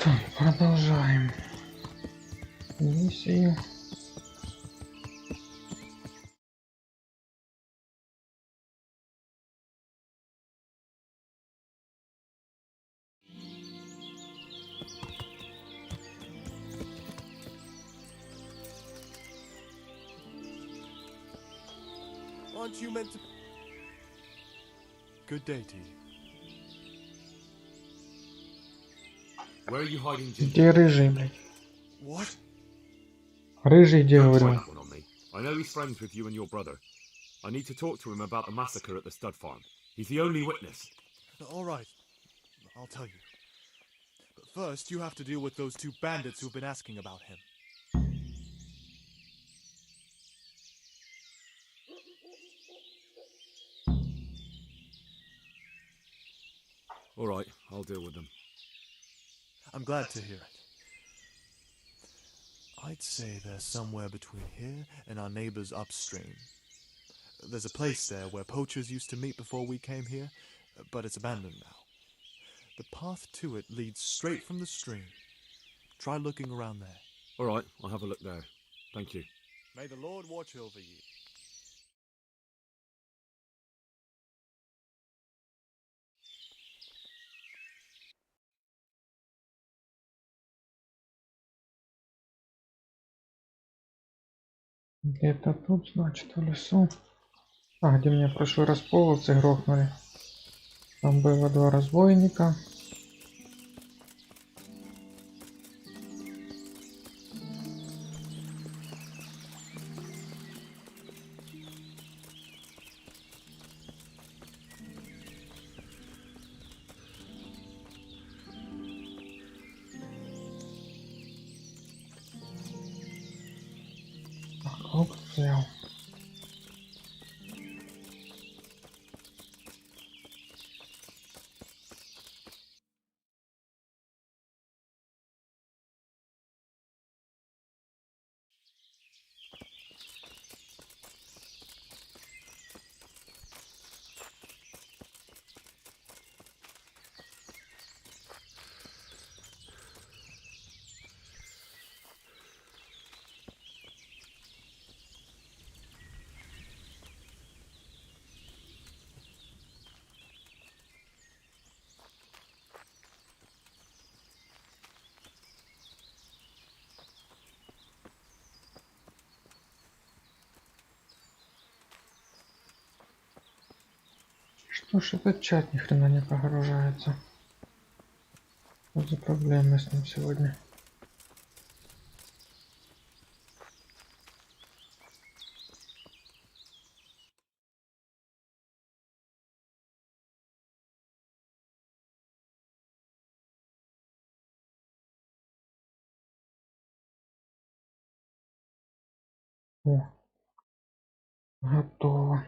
Так, продолжаем миссию. Aren't you meant to... Good day to you. Where are you hiding Ginger? Где рыжий, блядь? What? Рыжий, где Don't говорю? try that one on me. I know he's friends with you and your brother. I need to talk to him about the massacre at the stud farm. He's the only witness. All right. I'll tell you. But first, you have to deal with those two bandits who've been asking about him. All right, I'll deal with them. I'm glad to hear it. I'd say they're somewhere between here and our neighbors upstream. There's a place there where poachers used to meet before we came here, but it's abandoned now. The path to it leads straight from the stream. Try looking around there. All right, I'll have a look there. Thank you. May the Lord watch over you. Где-то тут, значит, в лесу. А, где меня в прошлый раз полосы грохнули. Там было два разбойника. Опыт взял. Что ж этот чат ни хрена не прогружается? Что за проблемы с ним сегодня? О, готово.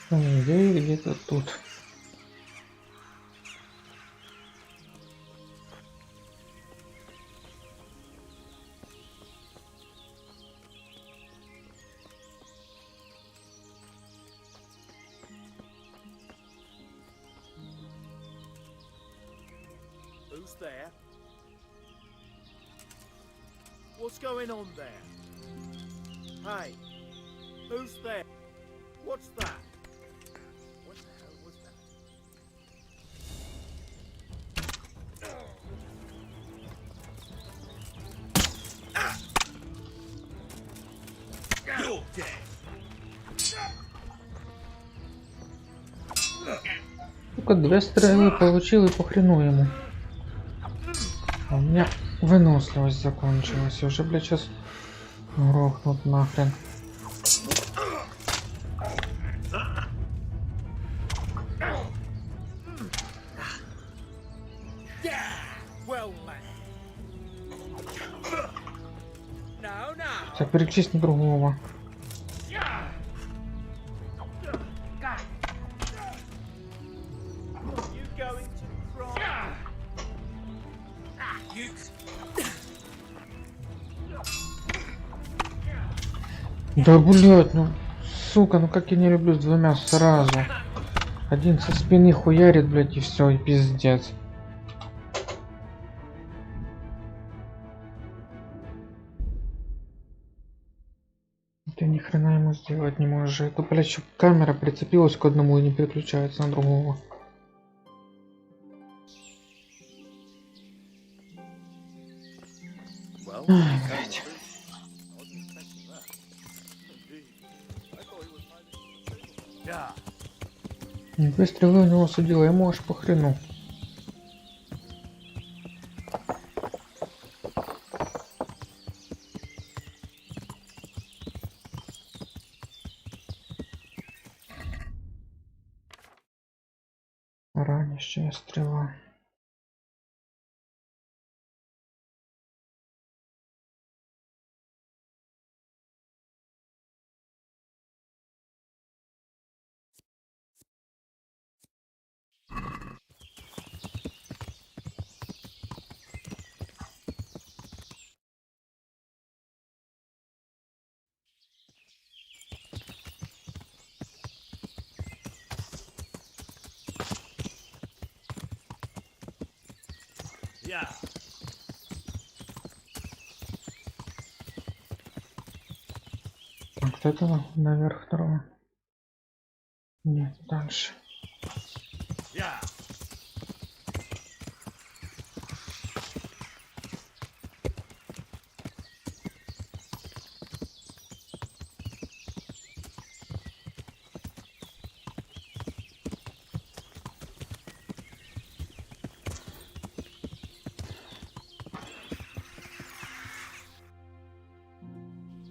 Идея где-то тут. Who's there? What's going on there? Hey, who's there? What's that? What the hell was that? Только 2 стрелы получил и по хрену ему. А у меня выносливость закончилась. И уже, блядь, сейчас грохнут нахрен. Так, перечисни другого. Да блять, ну сука, ну как я не люблю с 2 сразу. Один со спины хуярит, блять, и все, и пиздец. Ты ни хрена ему сделать не можешь. Это, блять, чтоб камера прицепилась к одному и не переключается на другого. Ай, блять. Две стрелы у него судила, ему аж по хрену. Ранящая стрела. Вот этого наверх второго. Нет, дальше.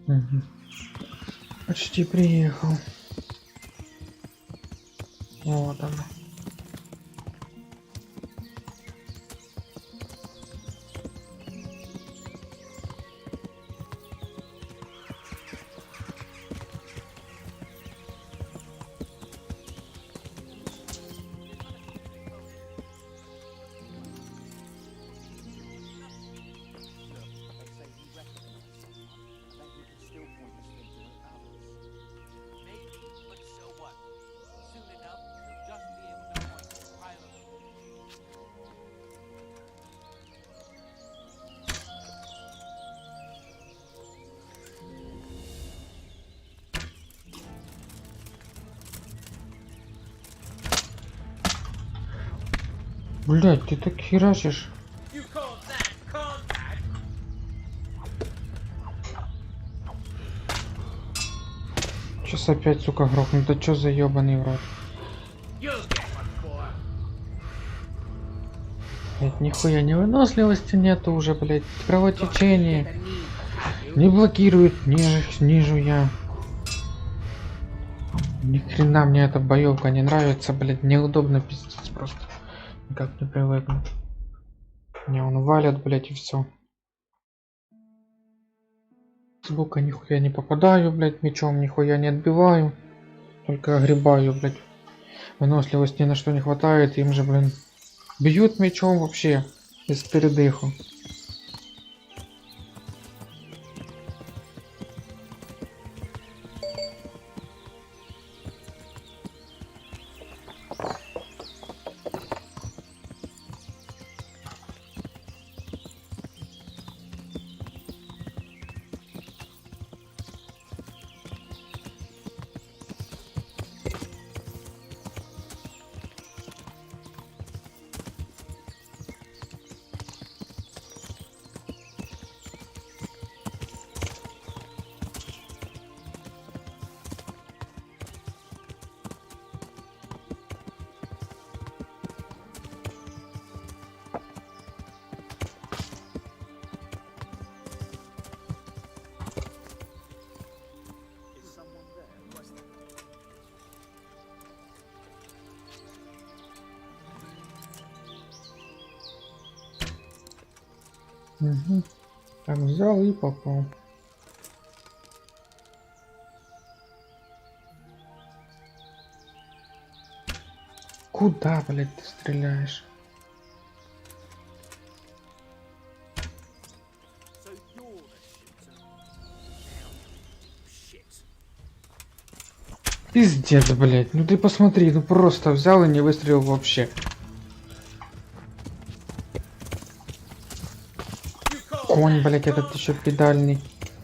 Угу. Почти приехал. Вот она. Блять, ты так херачишь. Сейчас опять, сука, грохнут. Да чё за ёбаный в рот? Блять, нихуя не выносливости нету уже, блять. Кровотечение. Не блокирует, ниже я. Ни хрена мне эта боевка не нравится, блять. Неудобно, пиздец просто. Никак не привыкну. Меня он валят, блять, и все. С бока нихуя не попадаю, блять, мечом нихуя не отбиваю. Только огребаю, блять. Выносливости ни на что не хватает, им же, блин, бьют мечом вообще без передыху. Угу. Так, взял и попал. Куда, блядь, ты стреляешь? So you're the shooter. Shit. Пиздец, блядь. Ну ты посмотри, ну просто взял и не выстрелил вообще. Конь, блядь, этот еще педальный.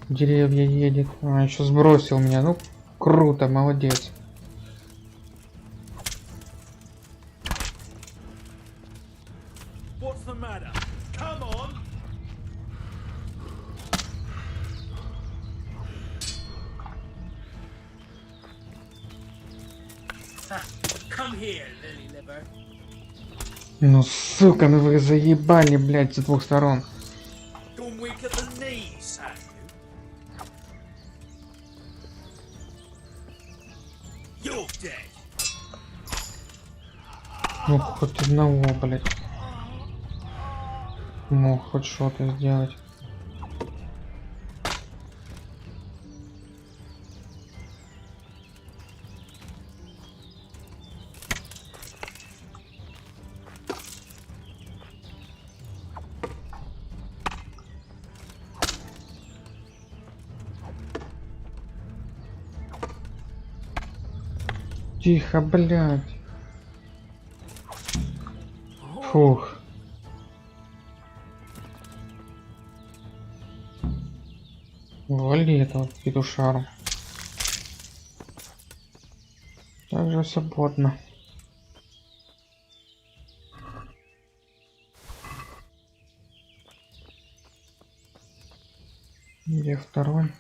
Деревья едет. А, еще сбросил меня. Ну, круто, молодец. What's the matter? Come on. Come here, lily liver. Ну, сука, ну вы заебали, блядь, с двух сторон. Gone weak at the knees, have you? You're dead. Ну, хоть одного, блядь. Мог хоть что-то сделать. Тихо, блядь. Фух. Вали этого петушару. Также свободно. Где второй?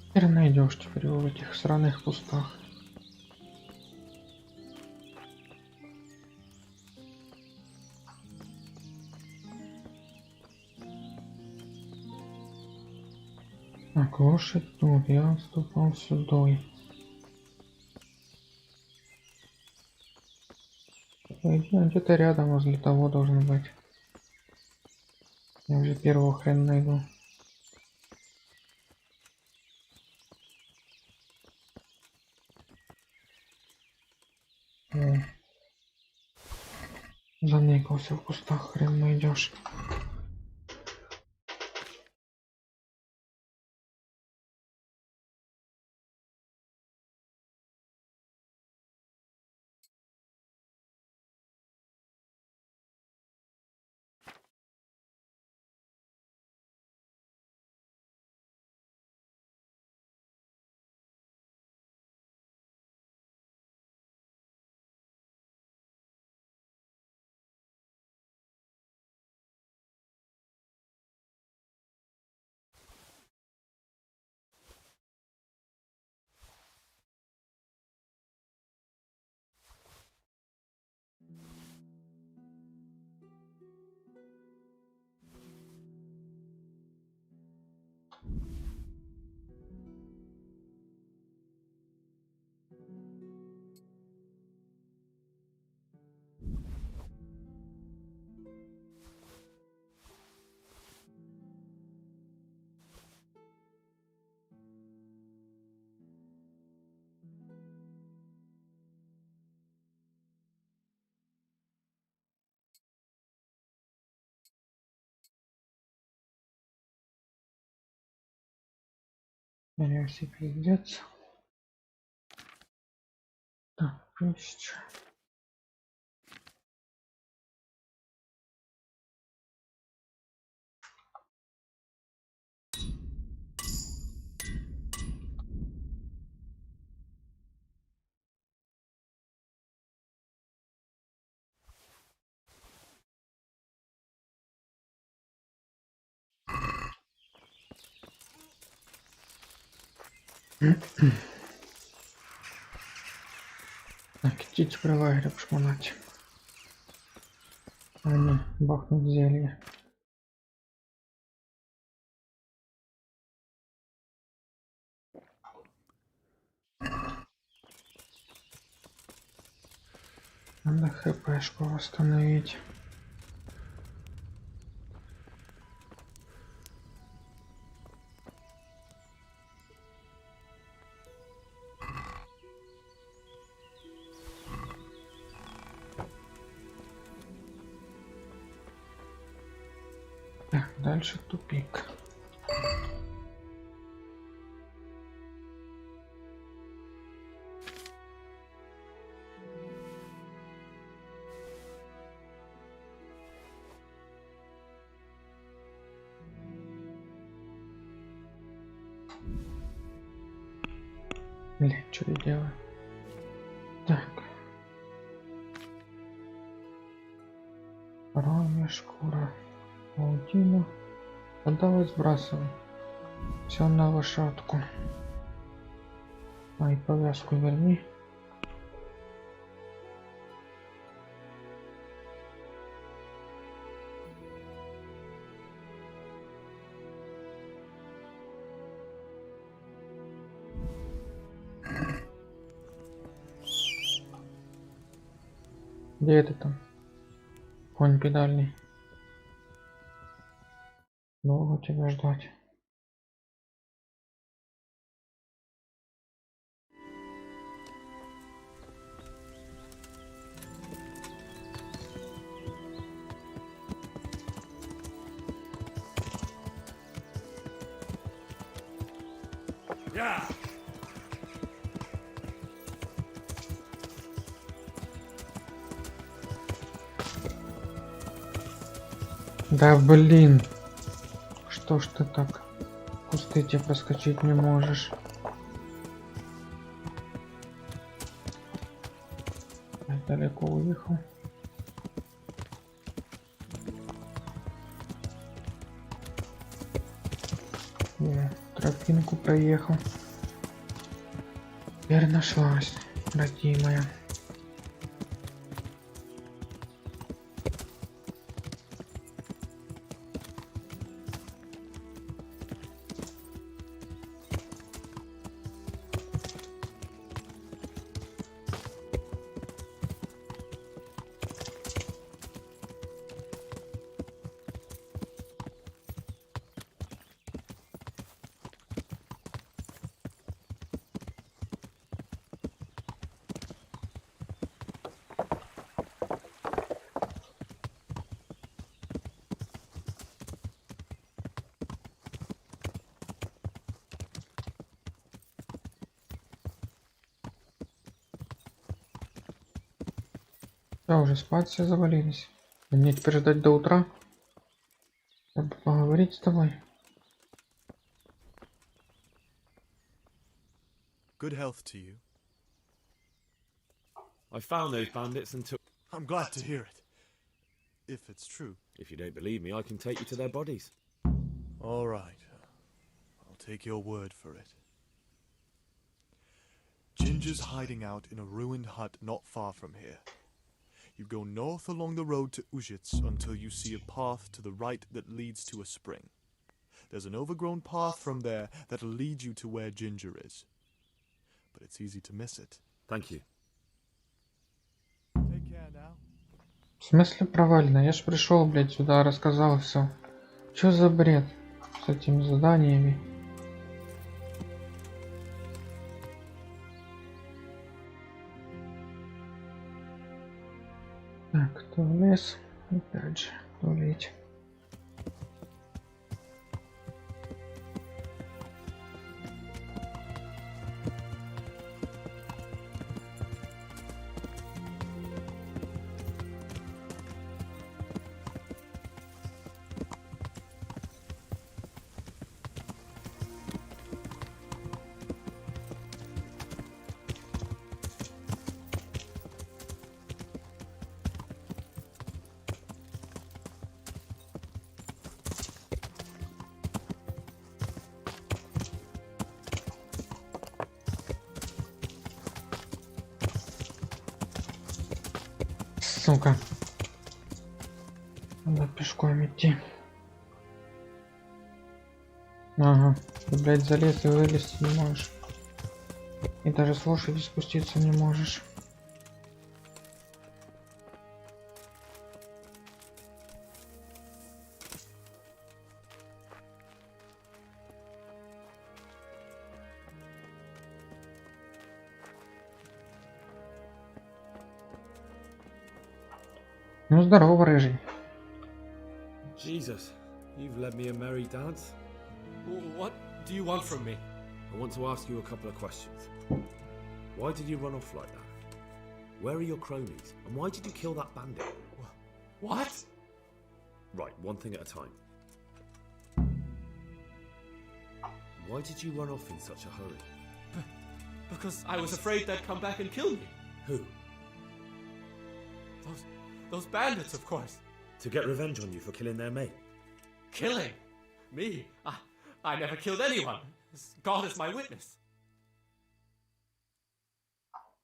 Теперь найдешь теперь в этих сраных кустах. Так, лошадь тут, я ступал сюда. Где-то рядом возле того должен быть. Я уже первого хрен найду. О. Заныкался в кустах, хрен найдешь. Версия пиздец. Так, пусть. Так, идите при лагере пошмонать. Они бахнут зелье. Надо хпшку восстановить. Так, дальше тупик. Блин, что я делаю? Так. Ровная шкура. Паутину. Отдавай, сбрасывай. Все на лошадку. А и повязку верни. Где это там? Конь педальный. Долго тебя ждать. Yeah. Да блин. Что ж ты так? Кусты тебе проскочить не можешь. Я далеко уехал. Я тропинку проехал. Теперь нашлась, родимая. Да, уже спать все завалились. И мне теперь ждать до утра, чтобы поговорить с тобой. Good health to you. I found those bandits and took... I'm glad to hear it. If it's true. If you don't believe me, I can take you to their bodies. All right. I'll take your word for it. Ginger's hiding out in a ruined hut not far from here. You go north along the road to Ujits until you see a path to the right that leads to a spring. There's an overgrown path from there that'll lead you to where Ginger is. But it's easy to miss it. Thank you. Take care now. В смысле провально? Я ж пришел, блядь, сюда, рассказал все. Чё за бред с этими заданиями? Так, туалет, опять же, туалет. Сука. Надо пешком идти. Ага. Ты, блядь, залез и вылезти не можешь. И даже с лошади спуститься не можешь. Ну, здорово, рыжий. Jesus, you've led me a merry dance. What do you want from me? I want to ask you a couple of questions. Why did you run off like that? Where are your cronies? And why did you kill that bandit? What? Right, one thing at a time. Why did you run off in such a hurry? Because I was afraid they'd come back and kill me. Who? Those bandits, of course. To get revenge on you for killing their mate? Killing? Me? I never killed anyone. God is my witness.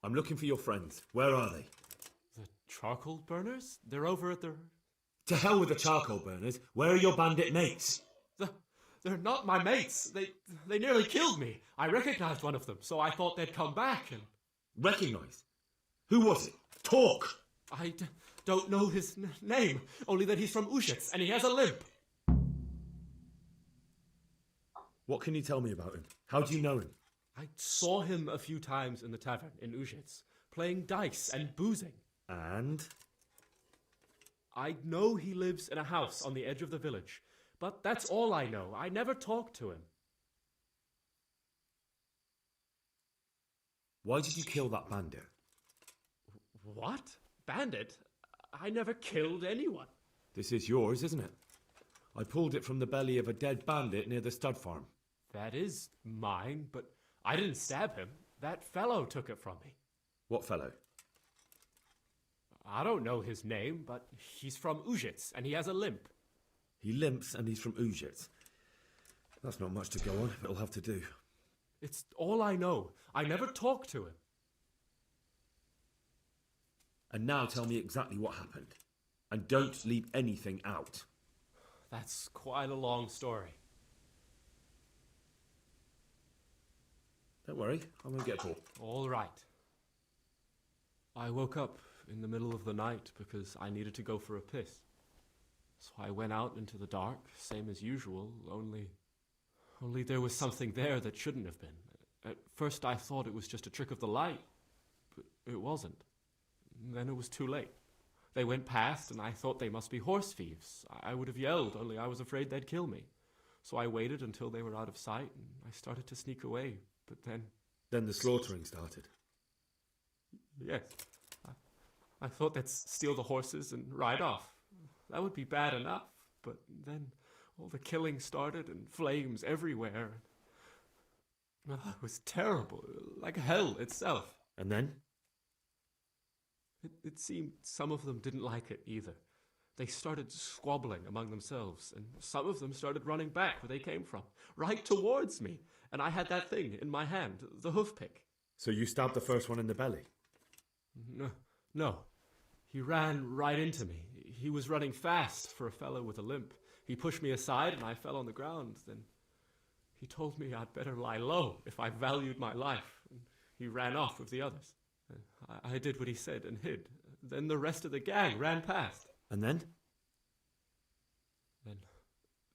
I'm looking for your friends. Where are they? The charcoal burners? They're over at the... To hell with the charcoal burners. Where are your bandit mates? They're not my mates. They nearly killed me. I recognized one of them, so I thought they'd come back and... Recognize? Who was it? Talk! I don't know his name, only that he's from Ushets and he has a limp. What can you tell me about him? How do you know him? I saw him a few times in the tavern in Ushets, playing dice and boozing. And? I know he lives in a house on the edge of the village, but that's all I know. I never talked to him. Why did you kill that bandit? What? Bandit? I never killed anyone. This is yours, isn't it? I pulled it from the belly of a dead bandit near the stud farm. That is mine, but I didn't stab him. That fellow took it from me. What fellow? I don't know his name, but he's from Ushets and he has a limp. He limps and he's from Ushets. That's not much to go on, but it'll have to do. It's all I know. I never talked to him. And now tell me exactly what happened. And don't leave anything out. That's quite a long story. Don't worry, I won't get bored. All right. I woke up in the middle of the night because I needed to go for a piss. So I went out into the dark, same as usual, only there was something there that shouldn't have been. At first I thought it was just a trick of the light, but it wasn't. Then it was too late. They went past and I thought they must be horse thieves. I would have yelled, only I was afraid they'd kill me. So I waited until they were out of sight and I started to sneak away, but then... Then the slaughtering started. Yes. I thought they'd steal the horses and ride off. That would be bad enough, but then all the killing started and flames everywhere. It was terrible, like hell itself. And then? It seemed some of them didn't like it either. They started squabbling among themselves, and some of them started running back where they came from, right towards me. And I had that thing in my hand, the hoof pick. So you stabbed the first one in the belly? No. He ran right into me. He was running fast for a fellow with a limp. He pushed me aside and I fell on the ground. Then he told me I'd better lie low if I valued my life. And he ran off with the others. I did what he said and hid. Then the rest of the gang ran past. And then?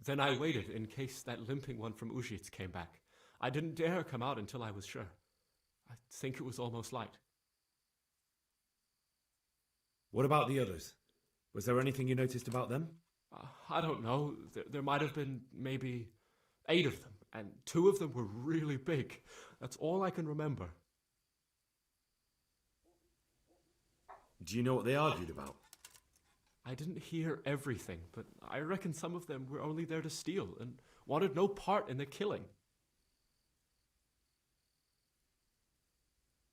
Then I waited in case that limping one from Ushits came back. I didn't dare come out until I was sure. I think it was almost light. What about the others? Was there anything you noticed about them? I don't know. There might have been maybe 8 of them, and 2 of them were really big. That's all I can remember. Do you know what they argued about? I didn't hear everything, but I reckon some of them were only there to steal and wanted no part in the killing.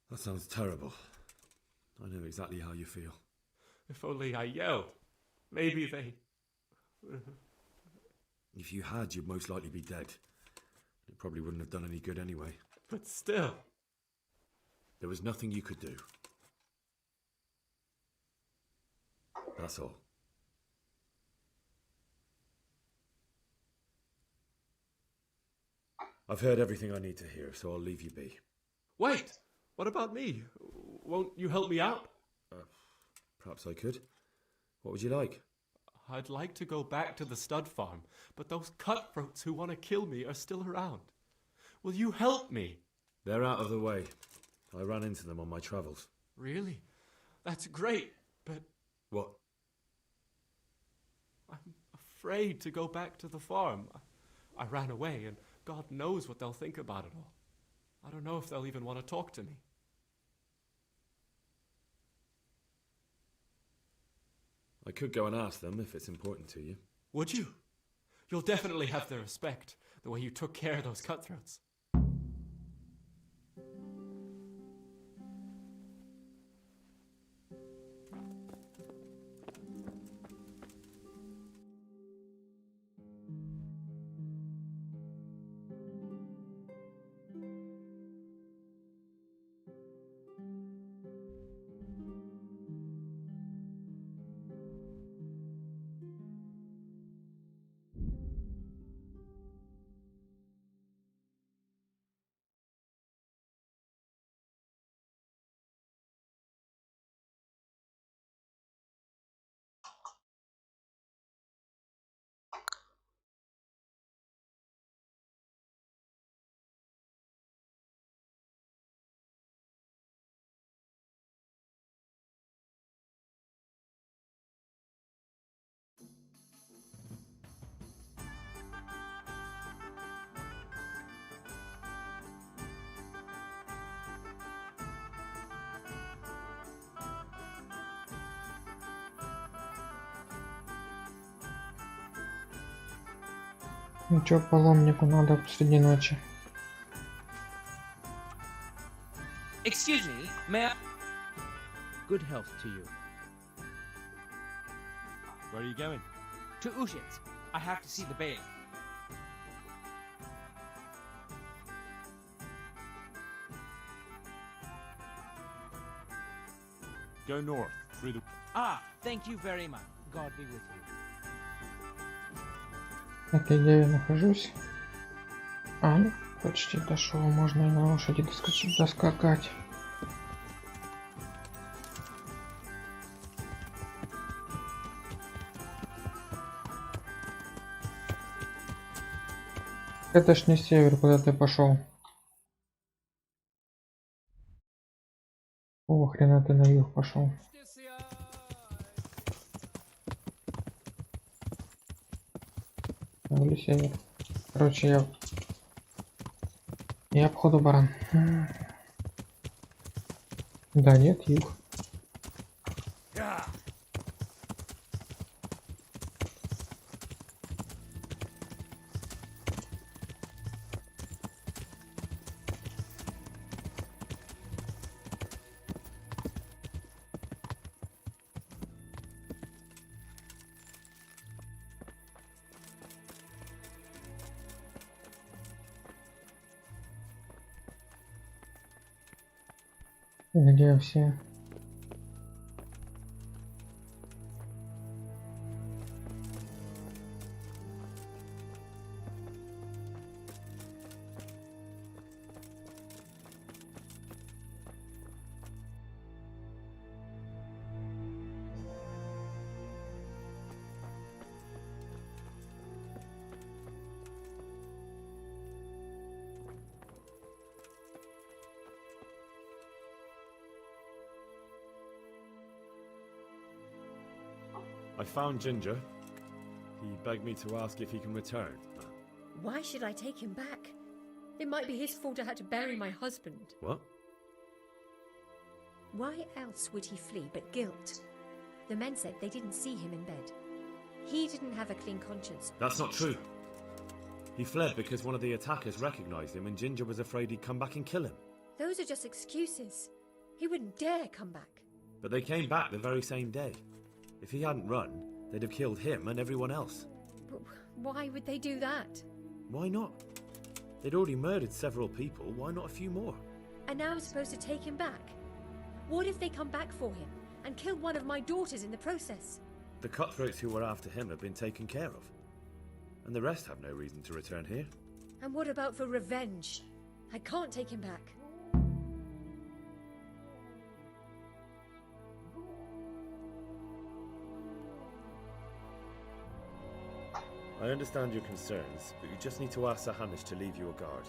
That sounds terrible. I know exactly how you feel. If only I yelled. Maybe they... If you had, you'd most likely be dead. It probably wouldn't have done any good anyway. But still... There was nothing you could do. That's all. I've heard everything I need to hear, so I'll leave you be. Wait! What about me? Won't you help me out? Perhaps I could. What would you like? I'd like to go back to the stud farm, but those cutthroats who want to kill me are still around. Will you help me? They're out of the way. I ran into them on my travels. Really? That's great, but... What? I'm afraid to go back to the farm. I ran away, and God knows what they'll think about it all. I don't know if they'll even want to talk to me. I could go and ask them if it's important to you. Would you? You'll definitely have their respect, the way you took care of those cutthroats. Ну чё, паломнику надо посреди ночи. Excuse me, may I? Good health to you. Where are you going? To Ushitz. I have to see the bailiff. Go north, through the... Ah, thank you very much. God be with you. Так, где я нахожусь? А, ну, почти дошел. Можно и на лошади доскакать. Это ж не север, куда ты пошел. О, хрена ты на юг пошел. Или север. Короче, я обходу баран. Да нет, юг. Где все? I found Ginger. He begged me to ask if he can return. Why should I take him back? It might be his fault I had to bury my husband. What? Why else would he flee but guilt? The men said they didn't see him in bed. He didn't have a clean conscience. That's not true. He fled because one of the attackers recognized him and Ginger was afraid he'd come back and kill him. Those are just excuses. He wouldn't dare come back. But they came back the very same day. If he hadn't run, they'd have killed him and everyone else. But why would they do that? Why not? They'd already murdered several people, why not a few more? And now I'm supposed to take him back? What if they come back for him and kill one of my daughters in the process? The cutthroats who were after him have been taken care of. And the rest have no reason to return here. And what about for revenge? I can't take him back. I understand your concerns, but you just need to ask Sir Hanish to leave you a guard.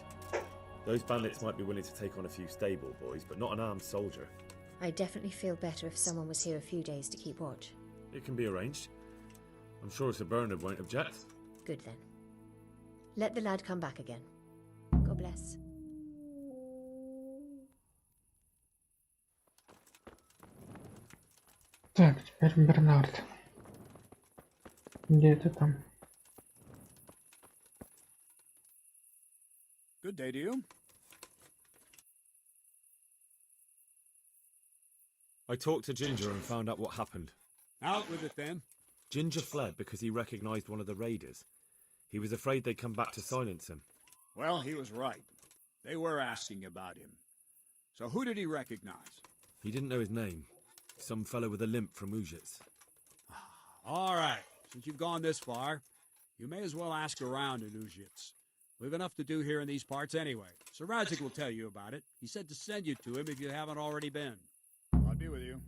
Those bandits might be willing to take on a few stable boys, but not an armed soldier. I'd definitely feel better if someone was here a few days to keep watch. It can be arranged. I'm sure Sir Bernard won't object. Good then. Let the lad come back again. God bless. Так, теперь Бернард. Где ты там? Good day to you. I talked to Ginger and found out what happened. Out with it then. Ginger fled because he recognized one of the raiders. He was afraid they'd come back to silence him. Well, he was right. They were asking about him. So who did he recognize? He didn't know his name. Some fellow with a limp from Ujits. All right. Since you've gone this far, you may as well ask around in Ujits. We've enough to do here in these parts anyway. Sir Radzik will tell you about it. He said to send you to him if you haven't already been. I'll be with you.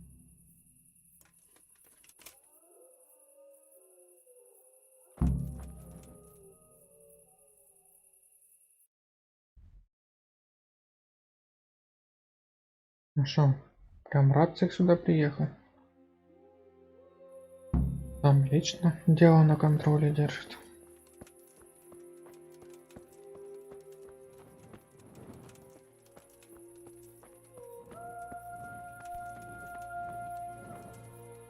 Ну шо, прям Радцик сюда приехал. Там лично дело на контроле держит.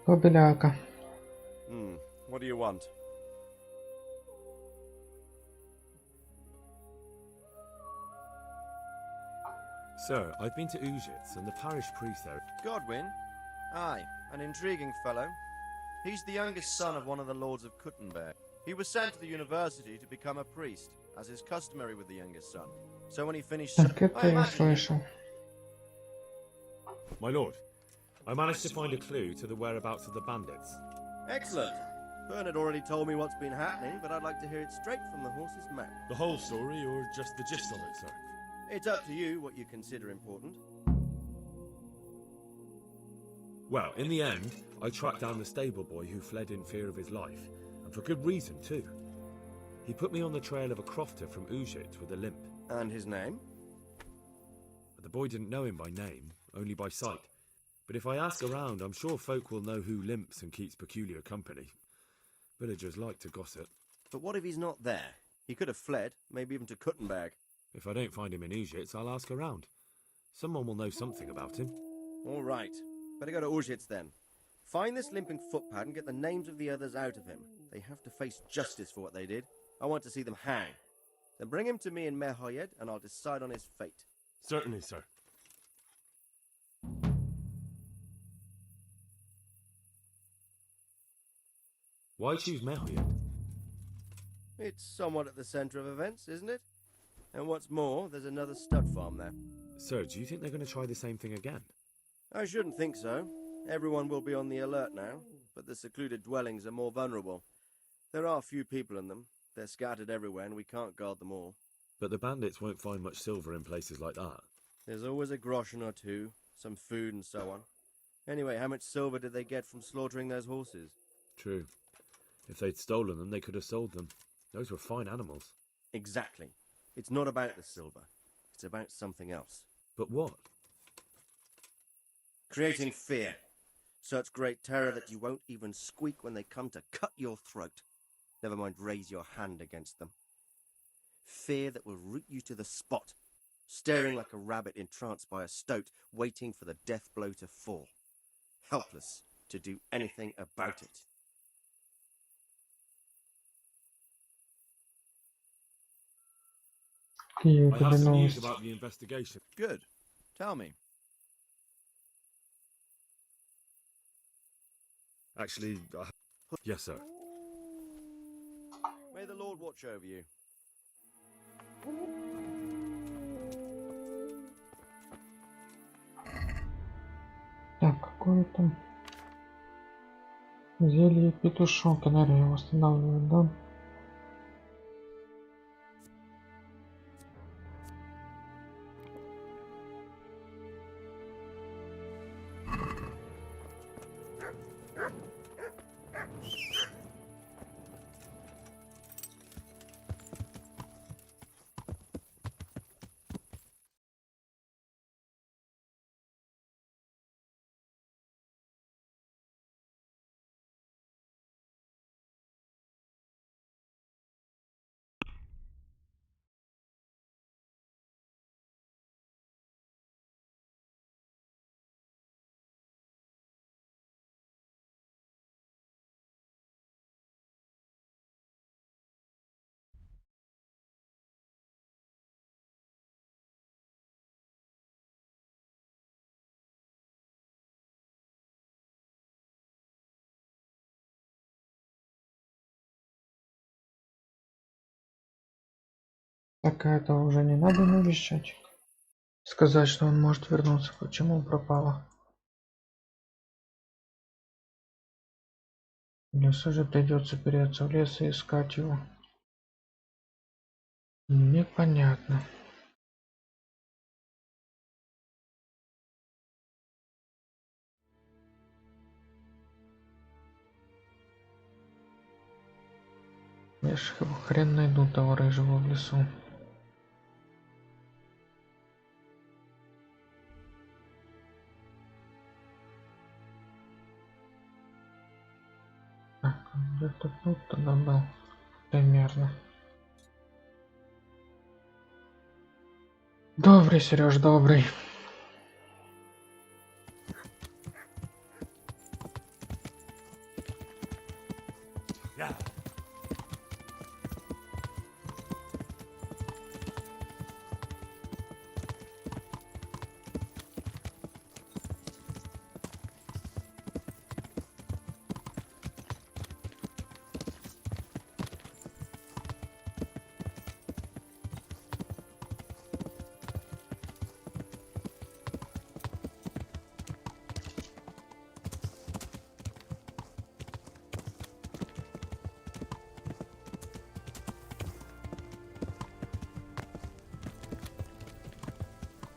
Кобеляка. What do you want? Sir, I've been to Ujits and the parish priest there. Godwin? Aye, an intriguing fellow. He's the youngest son of one of the lords of Kuttenberg. He was sent to the university to become a priest, as is customary with the youngest son. So when he finished... Так это I я imagine- слышал. My lord, I managed to find a clue to the whereabouts of the bandits. Excellent. Bernard already told me what's been happening, but I'd like to hear it straight from the horse's mouth. The whole story or just the gist of it, sir? It's up to you what you consider important. Well, in the end, I tracked down the stable boy who fled in fear of his life, and for good reason too. He put me on the trail of a crofter from Ujit with a limp. And his name? The boy didn't know him by name, only by sight. But if I ask around, I'm sure folk will know who limps and keeps peculiar company. Villagers like to gossip. But what if he's not there? He could have fled, maybe even to Kuttenberg. If I don't find him in Ujits, I'll ask around. Someone will know something about him. All right. Better go to Ujits then. Find this limping footpad and get the names of the others out of him. They have to face justice for what they did. I want to see them hang. Then bring him to me in Mehoyed and I'll decide on his fate. Certainly, sir. Why choose Mehoyed? It's somewhat at the centre of events, isn't it? And what's more, there's another stud farm there. Sir, do you think they're going to try the same thing again? I shouldn't think so. Everyone will be on the alert now, but the secluded dwellings are more vulnerable. There are few people in them. They're scattered everywhere and we can't guard them all. But the bandits won't find much silver in places like that. There's always a groschen or two, some food and so on. Anyway, how much silver did they get from slaughtering those horses? True. If they'd stolen them, they could have sold them. Those were fine animals. Exactly. It's not about the silver. It's about something else. But what? Creating fear. Such great terror that you won't even squeak when they come to cut your throat. Never mind raise your hand against them. Fear that will root you to the spot, staring like a rabbit entranced by a stoat, waiting for the death blow to fall. Helpless to do anything about it. Какие у I тебя have some news новости? about the investigation. Good. Tell me. Actually, yes, sir. May the Lord watch over you. Так, какое там зелье петушок, энергию восстанавливает, да? Так это уже не надо навещать. Сказать, что он может вернуться, почему пропало. В лесу же придется переться в лес и искать его. Непонятно. Я ж его хрен найду того рыжего в лесу. Так, где-то тут тогда был. Примерно. Добрый, Сереж, добрый.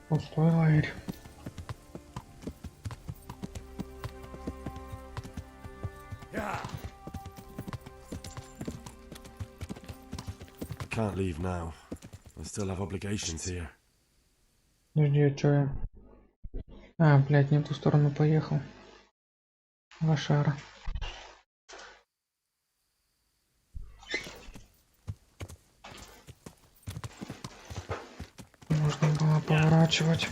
Пустой лагерь. Can't leave now. I still have obligations here. Подожди, чё я? А, блядь, не в ту сторону поехал. Лошара. Можно было поворачивать.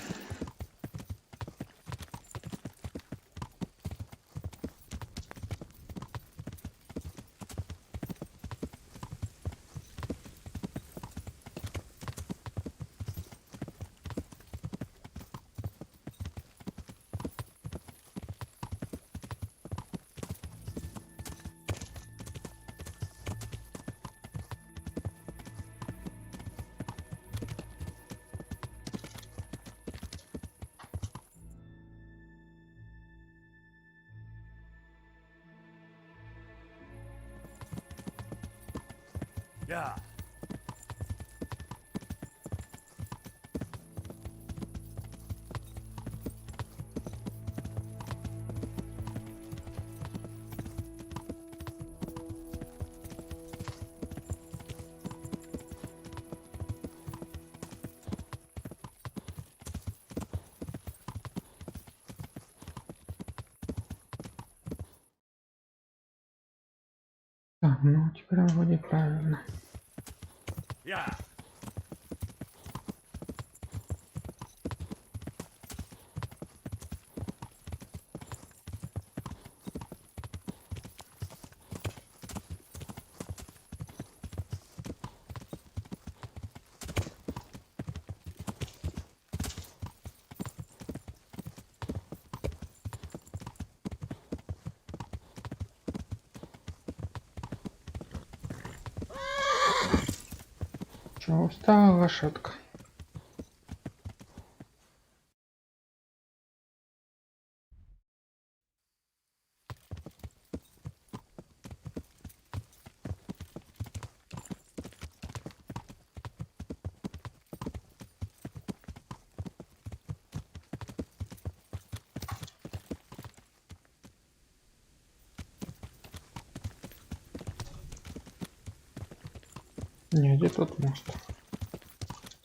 Yeah. Так, ну теперь вроде правильно. Yeah. Чё, устала лошадка? Не, где тот мост?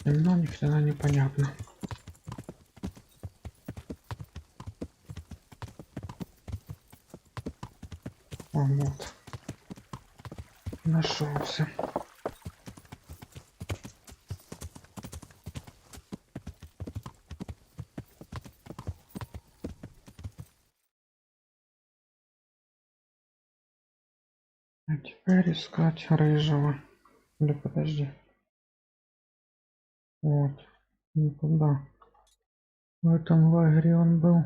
Темно, ни хрена непонятно. О, вот. Нашелся. А теперь искать рыжего. Или подожди. Вот. Никуда. В этом лагере он был.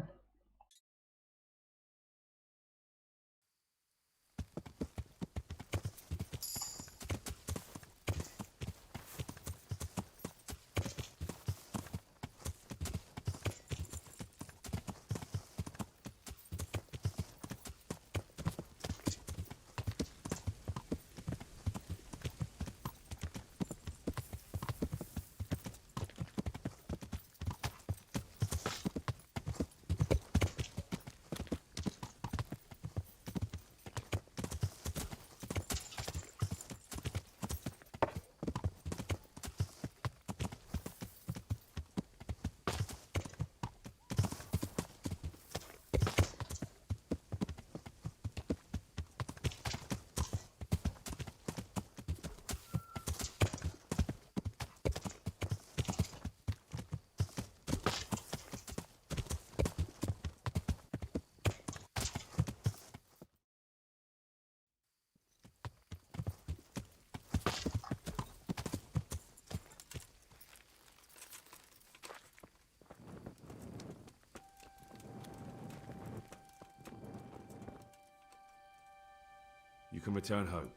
can return home.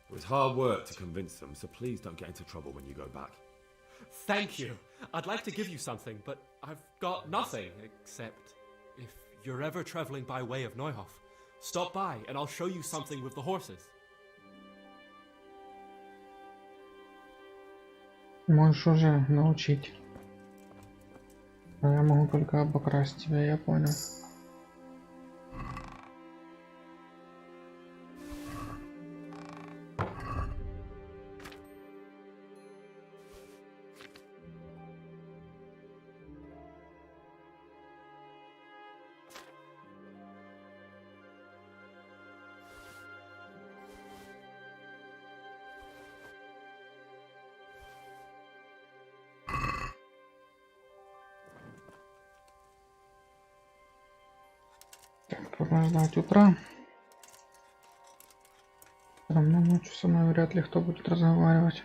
It was hard work to convince them, so please don't get into trouble when you go back. Thank you. I'd like to give you something, but I've got nothing, except if you're ever traveling by way of Neuhof, stop by and I'll show you something with the horses. Можешь уже научить. А я могу только обокрасть тебя, я понял. Нужно ждать утра. Все равно ночью со мной вряд ли кто будет разговаривать.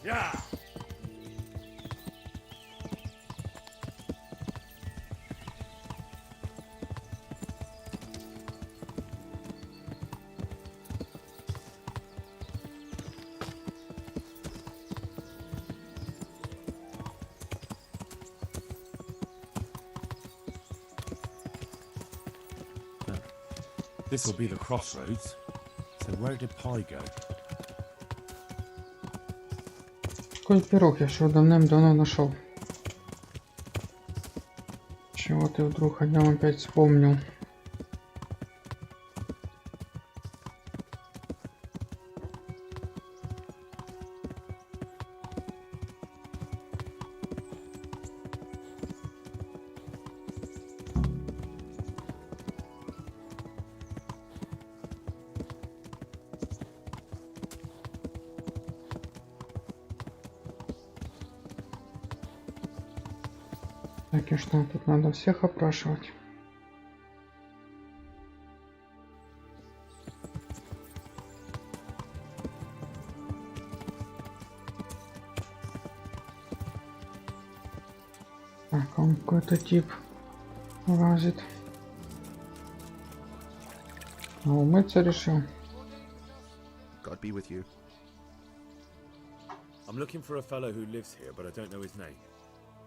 Yeah. This will be the crossroads. So where did Pi go? Какой пирог я еще давным-давно нашел. Чего ты вдруг о нем опять вспомнил? Так, и что, тут надо всех опрашивать. Так, он какой-то тип лазит. А умыться решил. God be with you. I'm looking for a fellow who lives here, but I don't know his name.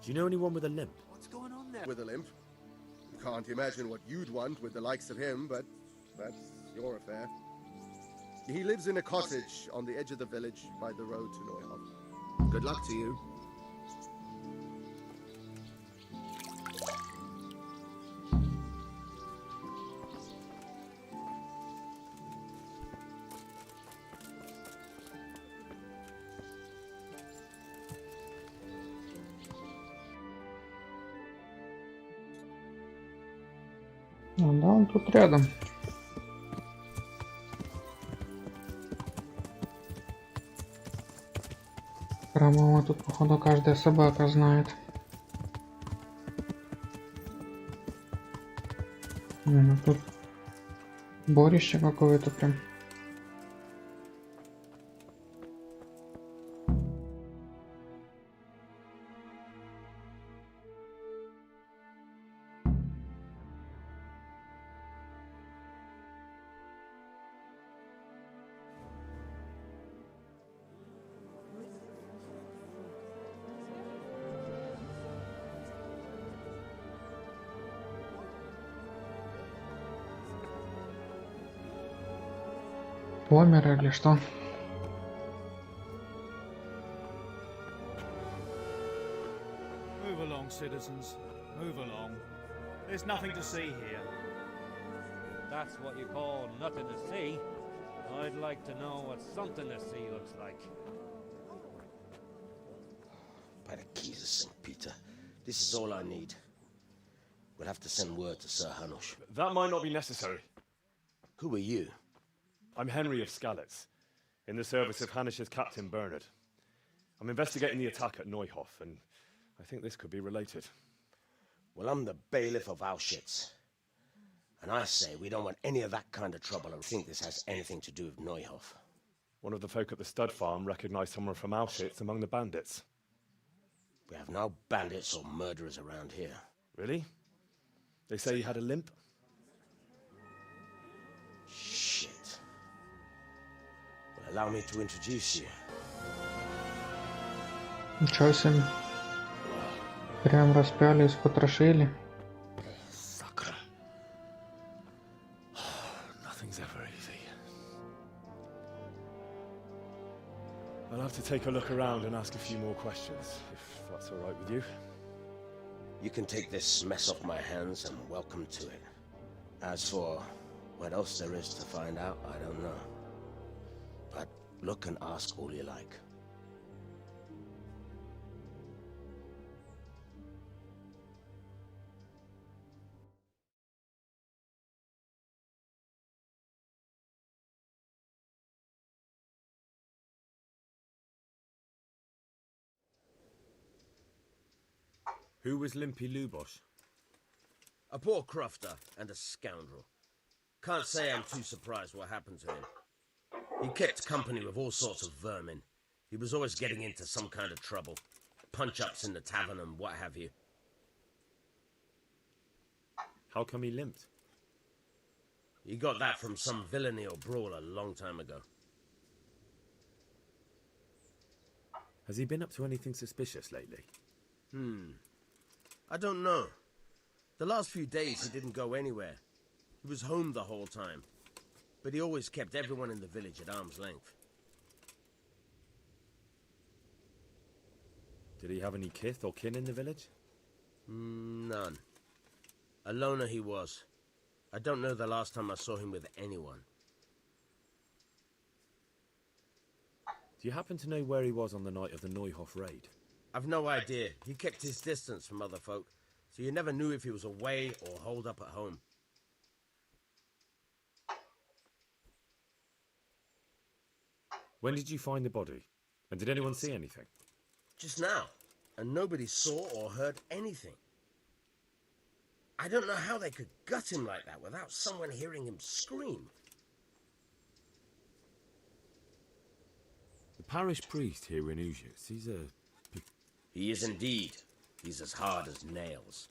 Do you know anyone with a limp? What's going on there? With a limp? Can't imagine what you'd want with the likes of him, but that's your affair. He lives in a cottage on the edge of the village by the road to Neuhof. Good luck to you. Ну да, он тут рядом. Прямо тут, походу, каждая собака знает. Ну, тут борище какое-то прям. Помер или что? Move along, citizens. Move along. There's nothing to see here. That's what you call nothing to see. I'd like to know what something to see looks like. By the keys of St. Peter. This is all I need. We'll have to send word to Sir Hanush. That might not be necessary. Who are you? I'm Henry of Skalitz, in the service of Hanush's Captain Bernard. I'm investigating the attack at Neuhof, and I think this could be related. Well, I'm the bailiff of Auschwitz. And I say we don't want any of that kind of trouble or think this has anything to do with Neuhof. One of the folk at the stud farm recognized someone from Auschwitz among the bandits. We have no bandits or murderers around here. Really? They say he had a limp? Shit. Well, allow me to introduce you. Ничего себе. Прям распяли и спотрошили. Sucker. Nothing's ever easy. I'll have to take a look around and ask a few more questions, if that's all right with you. You can take this mess off my hands and welcome to it. As for what else there is to find out, I don't know. But look and ask all you like. Who was Limpy Lubosh? A poor crofter and a scoundrel. Can't say I'm too surprised what happened to him. He kept company with all sorts of vermin. He was always getting into some kind of trouble. Punch-ups in the tavern and what have you. How come he limped? He got that from some villainy or brawl a long time ago. Has he been up to anything suspicious lately? I don't know. The last few days he didn't go anywhere. He was home the whole time. But he always kept everyone in the village at arm's length. Did he have any kith or kin in the village? None. A loner he was. I don't know the last time I saw him with anyone. Do you happen to know where he was on the night of the Neuhof raid? I've no idea. He kept his distance from other folk, so you never knew if he was away or holed up at home. When did you find the body? And did anyone see anything? Just now, and nobody saw or heard anything. I don't know how they could gut him like that without someone hearing him scream. The parish priest here in Ujits, He is indeed. He's as hard as nails.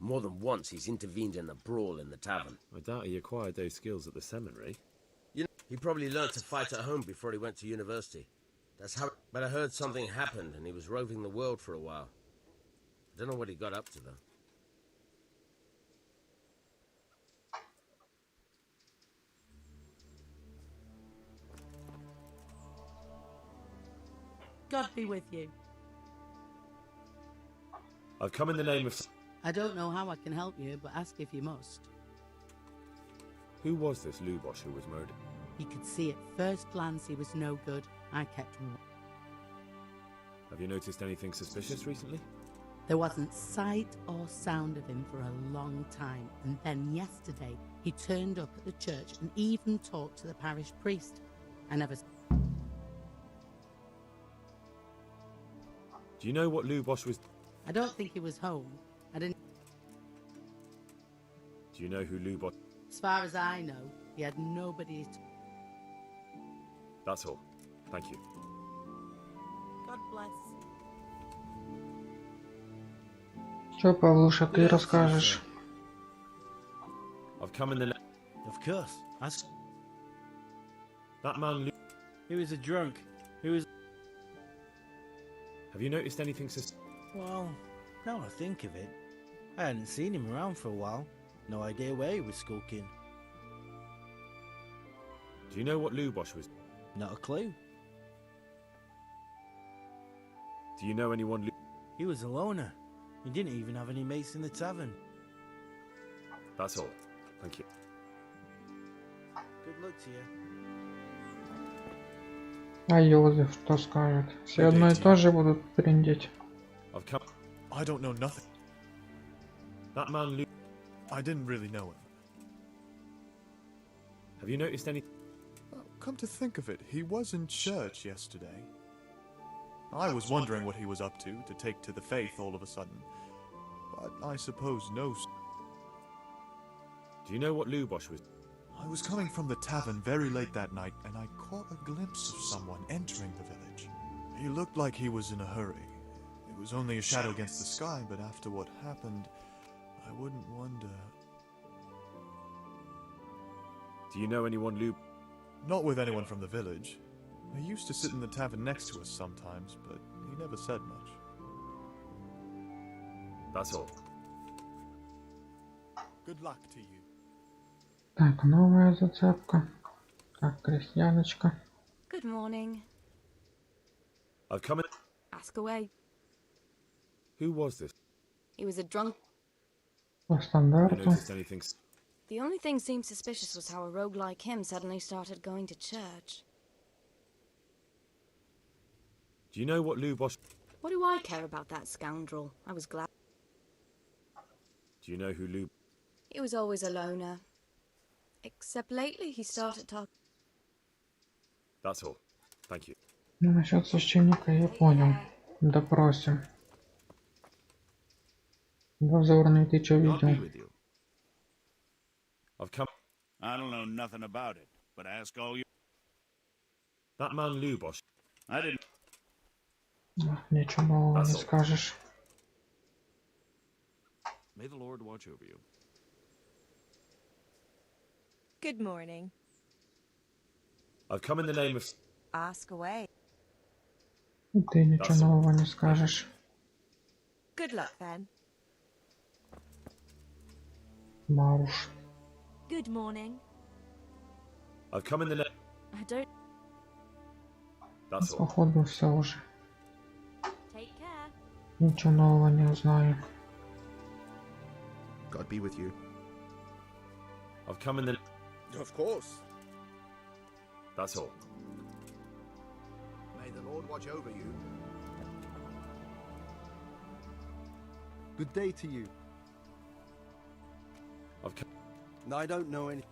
More than once he's intervened in a brawl in the tavern. I doubt he acquired those skills at the seminary. You know, he probably learned to fight at home before he went to university. That's how. But I heard something happened and he was roving the world for a while. I don't know what he got up to though. God be with you. I've come in the name of... I don't know how I can help you, but ask if you must. Who was this Lubosh who was murdered? You could see at first glance he was no good. I kept... Have you noticed anything suspicious recently? There wasn't sight or sound of him for a long time, and then yesterday he turned up at the church and even talked to the parish priest. I never... Do you know what Lubosh was... I don't think he was home. I didn't... Do you know who Lubosh... As far as I know, he had nobody to... That's all. Thank you. God bless. Чё, Павлуша, ты расскажешь? I've come in the... Of course. That man... He was a drunk. He was... Have you noticed anything suspicious? Well, now I think of it, I hadn't seen him around for a while. No idea where he was skulking. Do Do you know what Lubosh was? Not a clue. Do you know anyone? He was a loner. He didn't even have any mates in the tavern. That's all. Thank you. Good luck to you. А Йозеф что скажет? Все одно и то же будут трындеть. I don't know nothing. That man Lu... I didn't really know him. Have you noticed any... Come to think of it, he was in church yesterday. I was wondering what he was up to take to the faith all of a sudden. But I suppose no... Do you know what Lubosh was? I was coming from the tavern very late that night, and I caught a glimpse of someone entering the village. He looked like he was in a hurry. It was only a shadow against the sky, but after what happened, I wouldn't wonder... Do you know anyone Lub... Not with anyone from the village. He used to sit in the tavern next to us sometimes, but he never said much. That's all. Good luck to you. Так, новая зацепка. Так, крестьяночка. Good morning. I've come in... Ask away. Who was this? He was a drunk. По стандарту. Noticed anything... The only thing seemed suspicious was how a rogue like him suddenly started going to church. Do you know what Lubosh... What do I care about that scoundrel? I was glad. Do you know who Lub... He was always a loner. Except lately he started talking. That's all. Thank you. Ну, насчет священника я понял. Допросим. Дозорный, ты что видел? I've come... I don't know nothing about it, but ask all you... That man Lubosh... I didn't... Ничего нового не скажешь. May the Lord watch over you. Good morning. I've come in the name of... Ask away. Ты ничего нового не скажешь. Good luck then. Маруш. Good morning. I've come in the name... I don't... That's all. Походу все уже. Take care. Ничего нового не узнаю. God be with you. I've come in the... Of course. That's all. May the Lord watch over you. Good day to you. I've come... I don't know any...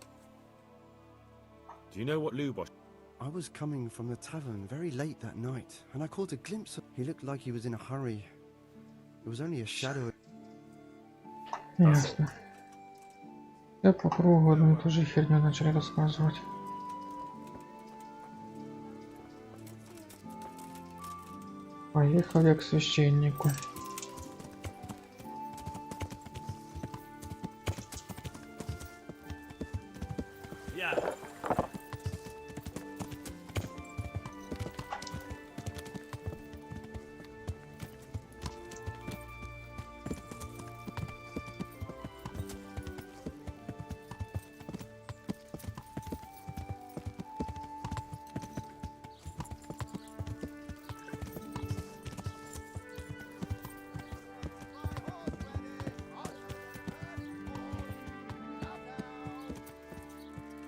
Do you know what Lubosh... I was coming from the tavern very late that night, and I caught a glimpse of... He looked like he was in a hurry. It was only a shadow... Ясно. Да по кругу одну и ту же херню начали рассказывать. Поехали к священнику.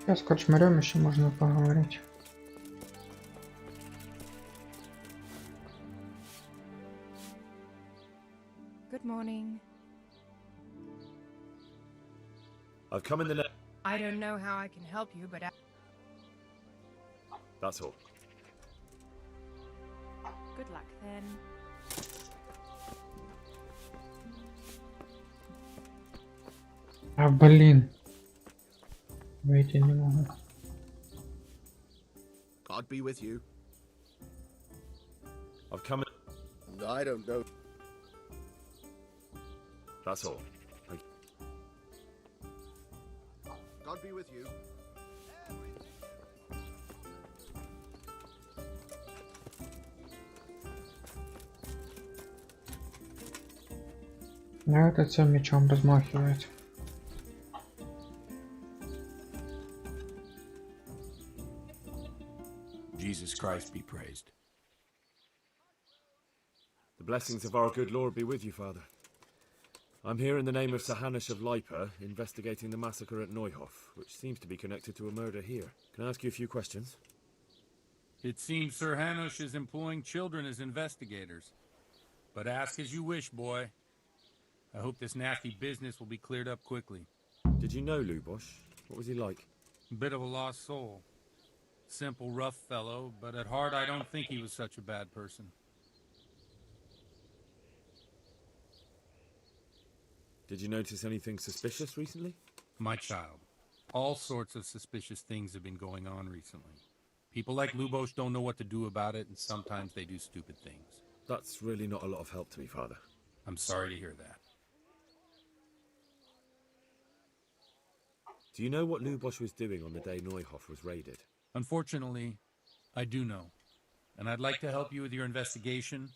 Сейчас с корчмарем еще можно поговорить. Good morning. I've come in the name... I don't know how I can help you, but That's all. good luck then. А блин. Выйти не могу. God be with you. I've come in... I don't know. That's all. Thank you. God be with you. А этот всем мечом размахивает. Jesus Christ be praised. The blessings of our good Lord be with you, Father. I'm here in the name of Sir Hanush of Lipa, investigating the massacre at Neuhof, which seems to be connected to a murder here. Can I ask you a few questions? It seems Sir Hanush is employing children as investigators. But ask as you wish, boy. I hope this nasty business will be cleared up quickly. Did you know Lubosh? What was he like? Bit of a lost soul. Simple, rough fellow, but at heart I don't think he was such a bad person. Did you notice anything suspicious recently? My child, all sorts of suspicious things have been going on recently. People like Lubosh don't know what to do about it, and sometimes they do stupid things. That's really not a lot of help to me, Father. I'm sorry to hear that. Do you know what Lubosh was doing on the day Neuhof was raided? Unfortunately, I do know. And I'd like to help you with your investigation,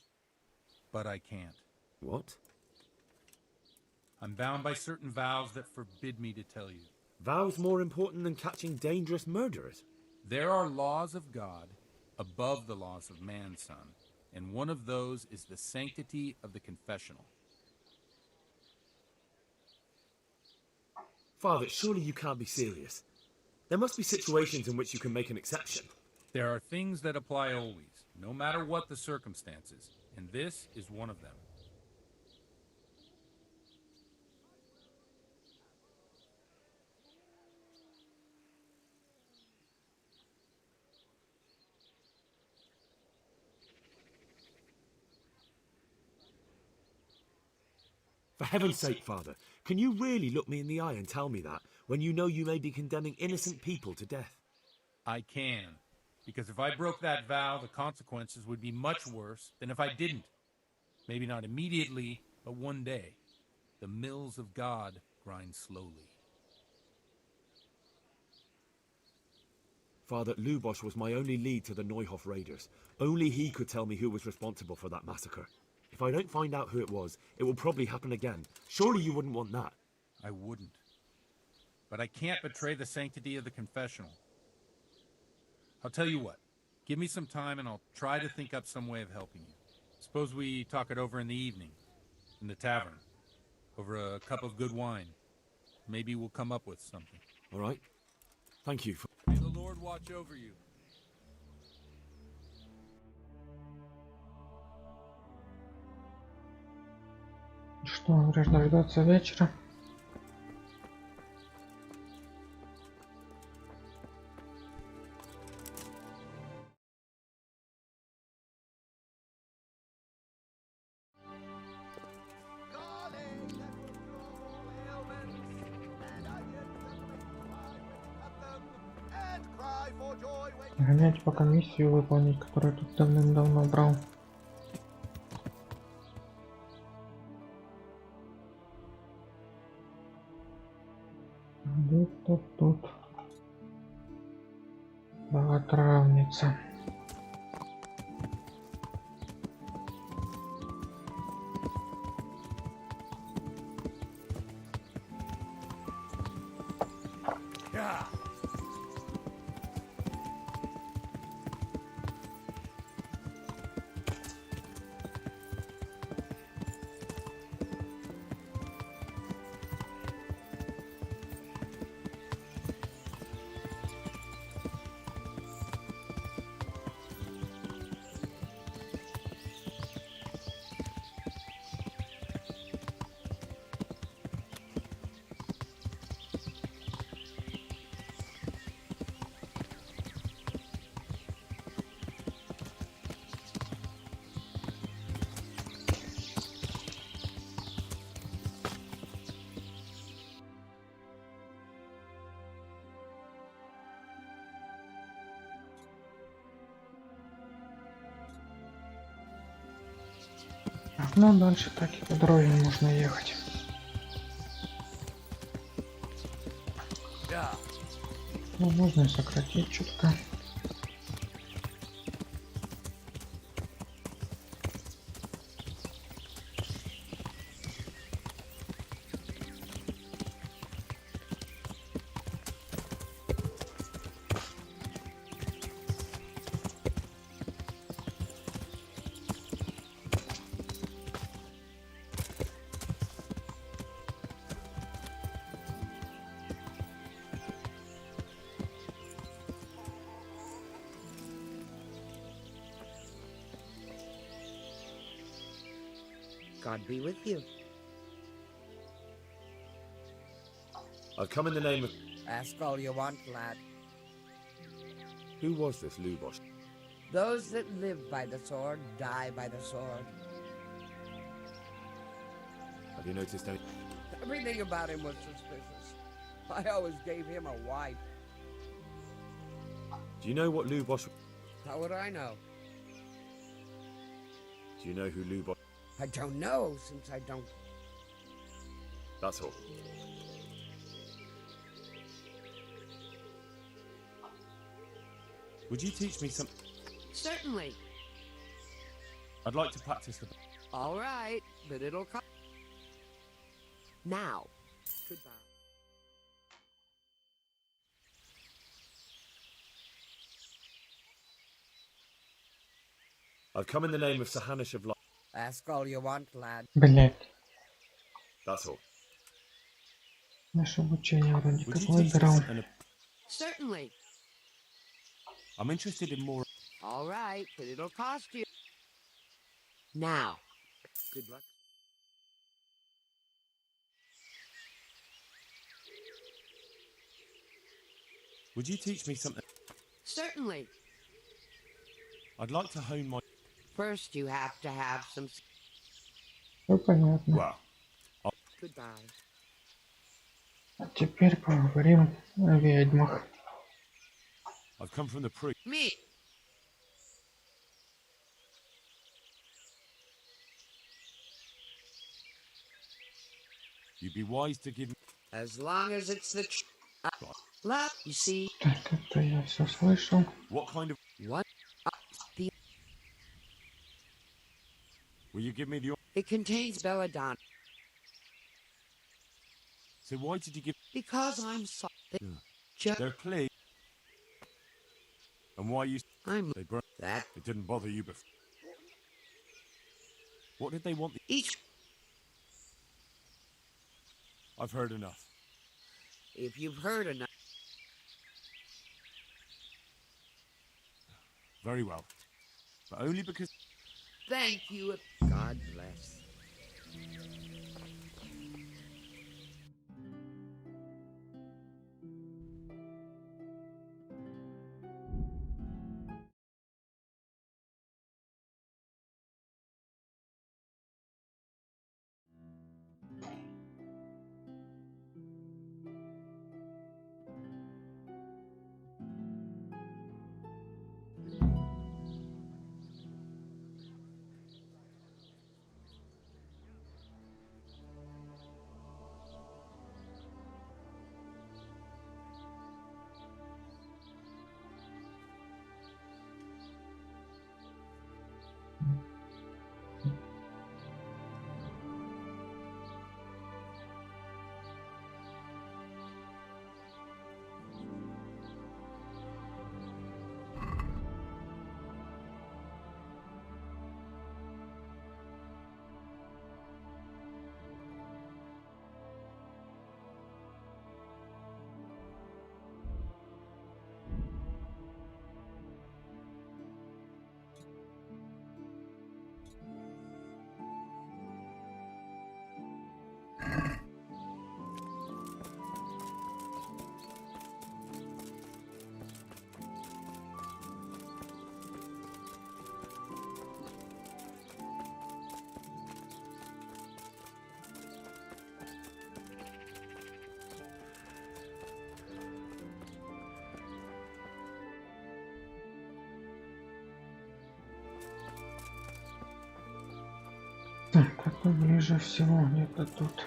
but I can't. What? I'm bound by certain vows that forbid me to tell you. Vows more important than catching dangerous murderers? There are laws of God above the laws of man, son. And one of those is the sanctity of the confessional. Father, surely you can't be serious. There must be situations in which you can make an exception. There are things that apply always, no matter what the circumstances, and this is one of them. For heaven's sake, Father, can you really look me in the eye and tell me that, when you know you may be condemning innocent people to death? I can, because if I broke that vow, the consequences would be much worse than if I didn't. Maybe not immediately, but one day. The mills of God grind slowly. Father, Lubosh was my only lead to the Neuhof raiders. Only he could tell me who was responsible for that massacre. If I don't find out who it was, it will probably happen again. Surely you wouldn't want that. I wouldn't. But I can't betray the sanctity of the confessional. I'll tell you what. Give me some time and I'll try to think up some way of helping you. Suppose we talk it over in the evening, in the tavern, over a cup of good wine. Maybe we'll come up with something. All right. Thank you. May the Lord watch over you. Что, говоришь, дождаться вечера? Гонять пока миссию выполнить, которую тут давным-давно брал. Где-то тут боготравница. Ну, дальше так и по дороге можно ехать. Ну, можно и сократить чутка. God be with you. I've come in the name of... Ask all you want, lad. Who was this Lubosh? Those that live by the sword die by the sword. Have you noticed any... Everything about him was suspicious. I always gave him a wife. Do you know what Lubosh... How would I know? Do you know who Lubosh... I don't know, since I don't... That's all. Would you teach me some... Certainly. I'd like to practice the... All right, but it'll come... Now. Goodbye. I've come in the name of Sahanish of... Ask all you want, lad. Блять. That's all. Наше обучение вроде Would как you teach выбирал. us an... Certainly. I'm interested in more... All right, but it'll cost you. Now. Good luck. Would you teach me something? Certainly. I'd like to hone my... First, you have to have some... Все понятно. Well, Goodbye. А теперь поговорим о ведьмах. I've come from the priest. Me. You'd be wise to give me... As long as it's the... Lad, you see... Так, это я все слышал. What kind of... What? The... Will you give me the... It contains belladonna. So why did you give... Because I'm sorry. They're clay. And why you... I'm... They burnt... That... It didn't bother you before. What did they want... Each... I've heard enough. If you've heard enough... Very well. But only because... Thank you. God bless. Так, какой ближе всего где-то тут.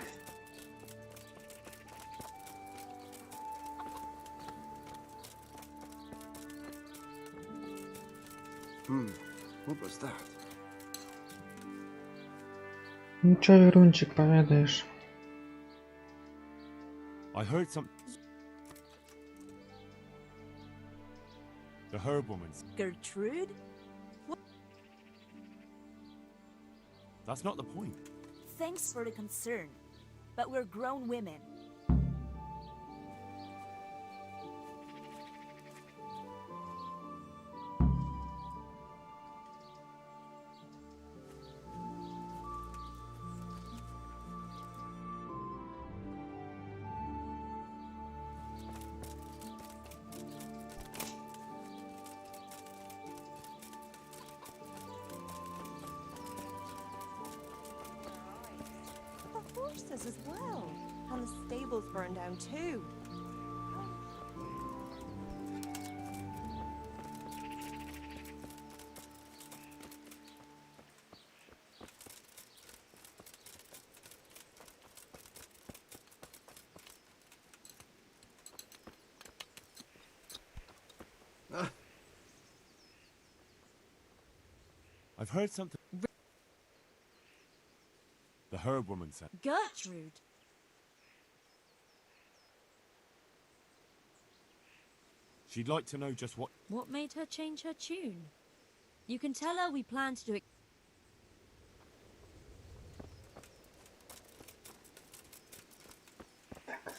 What was that? Ну чё, Верунчик, поведаешь? I heard some... The herb woman's... Gertrude? That's not the point. Thanks for the concern, but we're grown women. office as well. And the stables burned down too. I've heard something. The herb woman said. Gertrude. She'd like to know just what. What made her change her tune? You can tell her we plan to do it.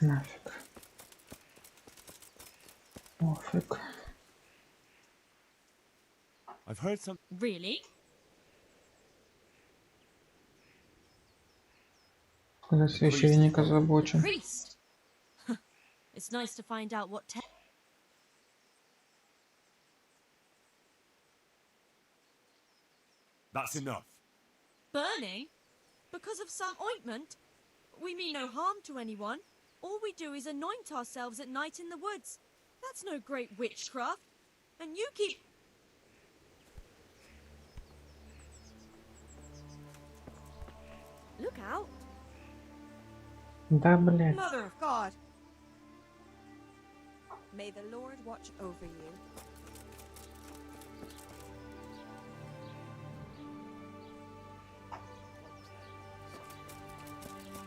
Нафиг. Нафиг. I've heard some. Really? За священника озабочен. Priest. It's nice to find out what. That's enough. Burning? Because of some ointment? We mean no harm to anyone. All we do is anoint ourselves at night in the woods. That's no great witchcraft. And you keep... Look out. Да, блядь. Mother of God. May the Lord watch over you.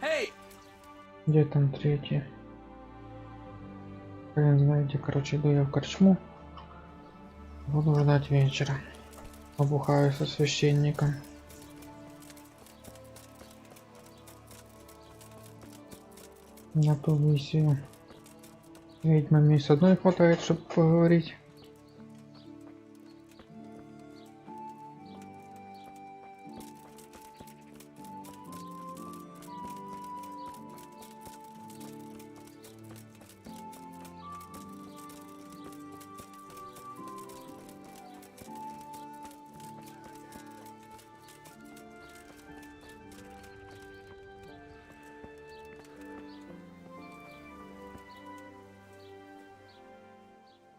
Hey! Где там третий? Хрен знаете, короче, иду я в корчму. Буду ждать вечера. Побухаю со священником. На ту миссию. С ведьмами с одной хватает, чтобы поговорить.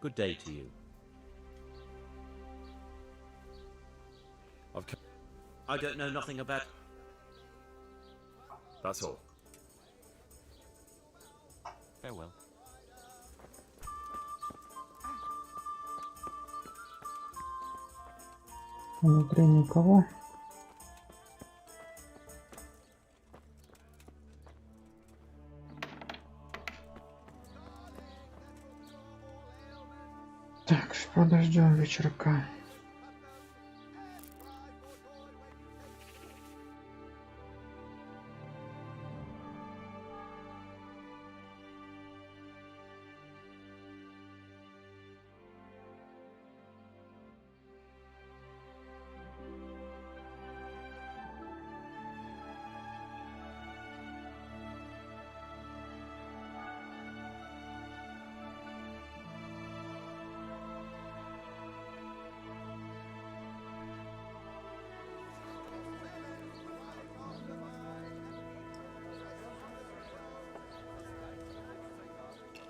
Good day to you. I don't know nothing about... That's all. Farewell. Внутри никого. Так, подождем вечерка.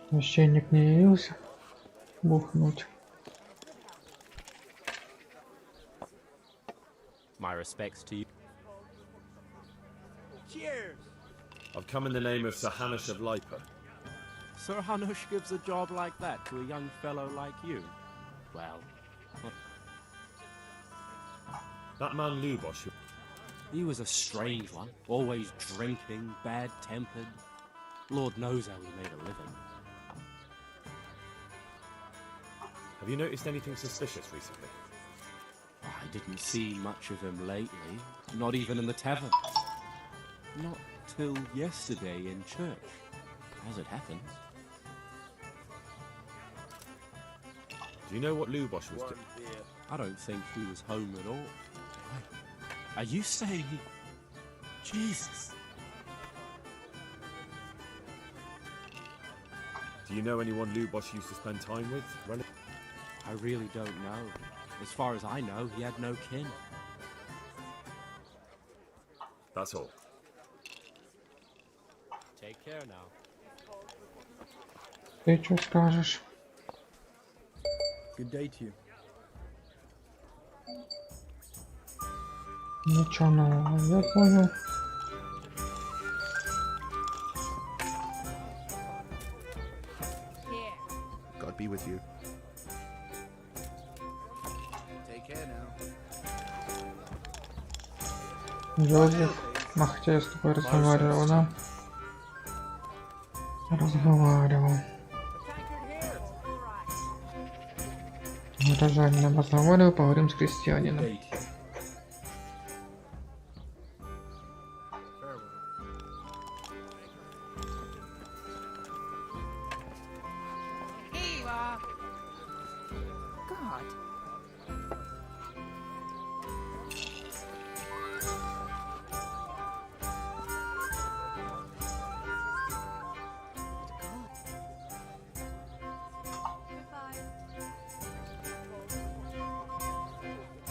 Священник не явился. Бухнуть. My respects to you. Cheers! I've come in the name of Sir Hanush of Lipa. Sir Hanush gives a job like that to a young fellow like you? Well... That man Lubosh... He was a strange one. Always drinking, bad-tempered. Lord knows how he made a living. Have you noticed anything suspicious recently? I didn't see much of him lately. Not even in the tavern. Not till yesterday in church, as it happens. Do you know what Lubosh was doing? I don't think he was home at all. Are you saying he... Jesus! Do you know anyone Lubosh used to spend time with? I really don't know. As far as I know, he had no kin. That's all. Take care now. Ты что скажешь? Good day to you. Ничего нового, я понял. God be with you. Take care now. Йозеф. Хотя я с тобой разговаривал, да? Разговаривал. Горожанином разговаривал, поговорим с крестьянином.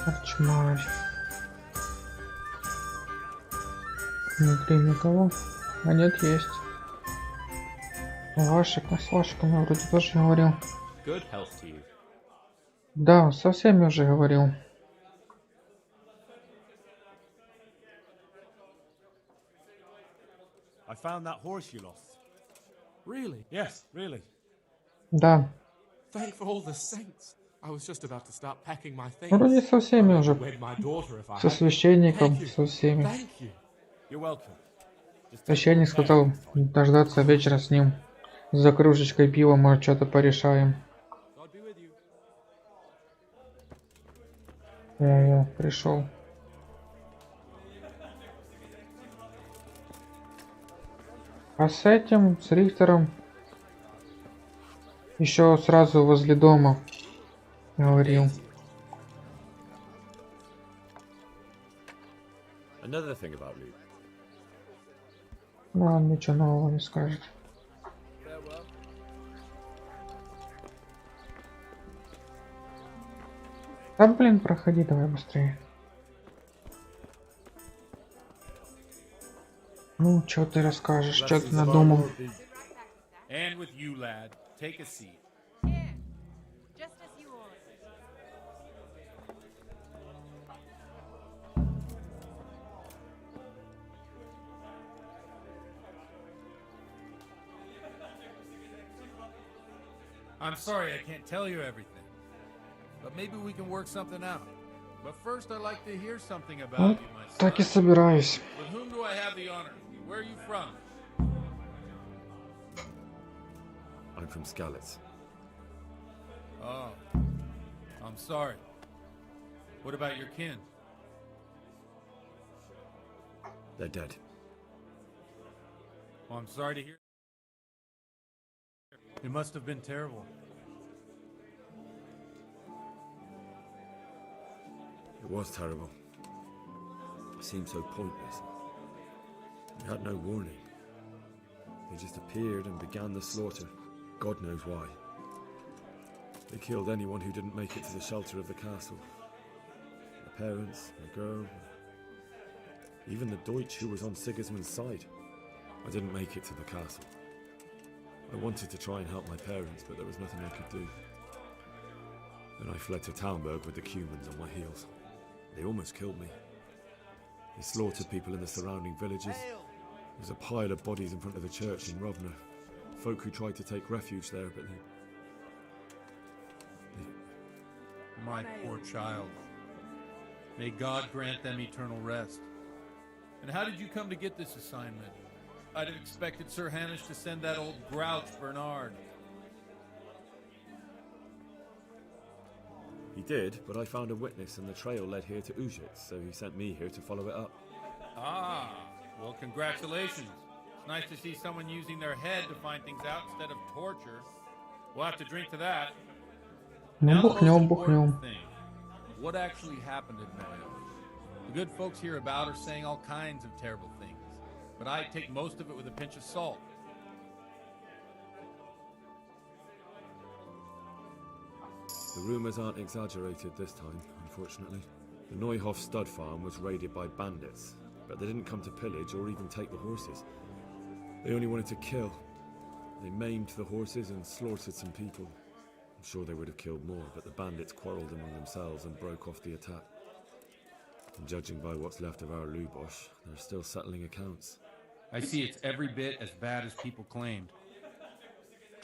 Корчмарь. Внутри никого. А нет, есть. Вашик, с Вашиком я вроде тоже говорил. Good health to you. Да, со всеми уже говорил. I found that horse you lost. Really? Yes, really. Да. Thank all the saints. I was just about to start packing my things. Вроде со всеми уже. Со священником, со всеми. Thank you. You're welcome. Священник сказал дождаться вечера с ним. За кружечкой пива, может, что-то порешаем. О, пришел. А с этим, с Рихтером, еще сразу возле дома говорил. Another thing about Luke. Ну, он ничего нового не скажет. Да блин, проходи, давай быстрее. Ну, что ты расскажешь, что ты надумал? And with you, lad. Take a seat. Just as you ordered. I'm sorry I can't tell you everything, but maybe we can work something out. But first I'd like to hear something about Ну, you, my son. так и собираюсь. With whom do I have the honor? Where are you from? I'm from Skalitz. Oh, I'm sorry. What about your kin? They're dead. Well, I'm sorry to hear. It must have been terrible. It was terrible. It seemed so pointless. We had no warning. They just appeared and began the slaughter. God knows why. They killed anyone who didn't make it to the shelter of the castle. The parents, the girl, even the Deutsch who was on Sigismund's side. I didn't make it to the castle. I wanted to try and help my parents, but there was nothing I could do. Then I fled to Talmberg with the Cumans on my heels. They almost killed me. They slaughtered people in the surrounding villages. There's a pile of bodies in front of the church in Rovna. Folk who tried to take refuge there, but they... My poor child. May God grant them eternal rest. And how did you come to get this assignment? I'd have expected Sir Hanish to send that old grouch Bernard. He did, but I found a witness and the trail led here to Ujitz, so he sent me here to follow it up. Ah, well, congratulations. It's nice to see someone using their head to find things out instead of torture. We'll have to drink to that. Ну, бухнем, бухнем. What actually happened at Noyo? The good folks hereabout are saying all kinds of terrible things, but I take most of it with a pinch of salt. The rumors aren't exaggerated this time, unfortunately. The Neuhof stud farm was raided by bandits, but they didn't come to pillage or even take the horses. They only wanted to kill. They maimed the horses and slaughtered some people. I'm sure they would have killed more, but the bandits quarreled among themselves and broke off the attack. And judging by what's left of our Lubosh, they're still settling accounts. I see it's every bit as bad as people claimed.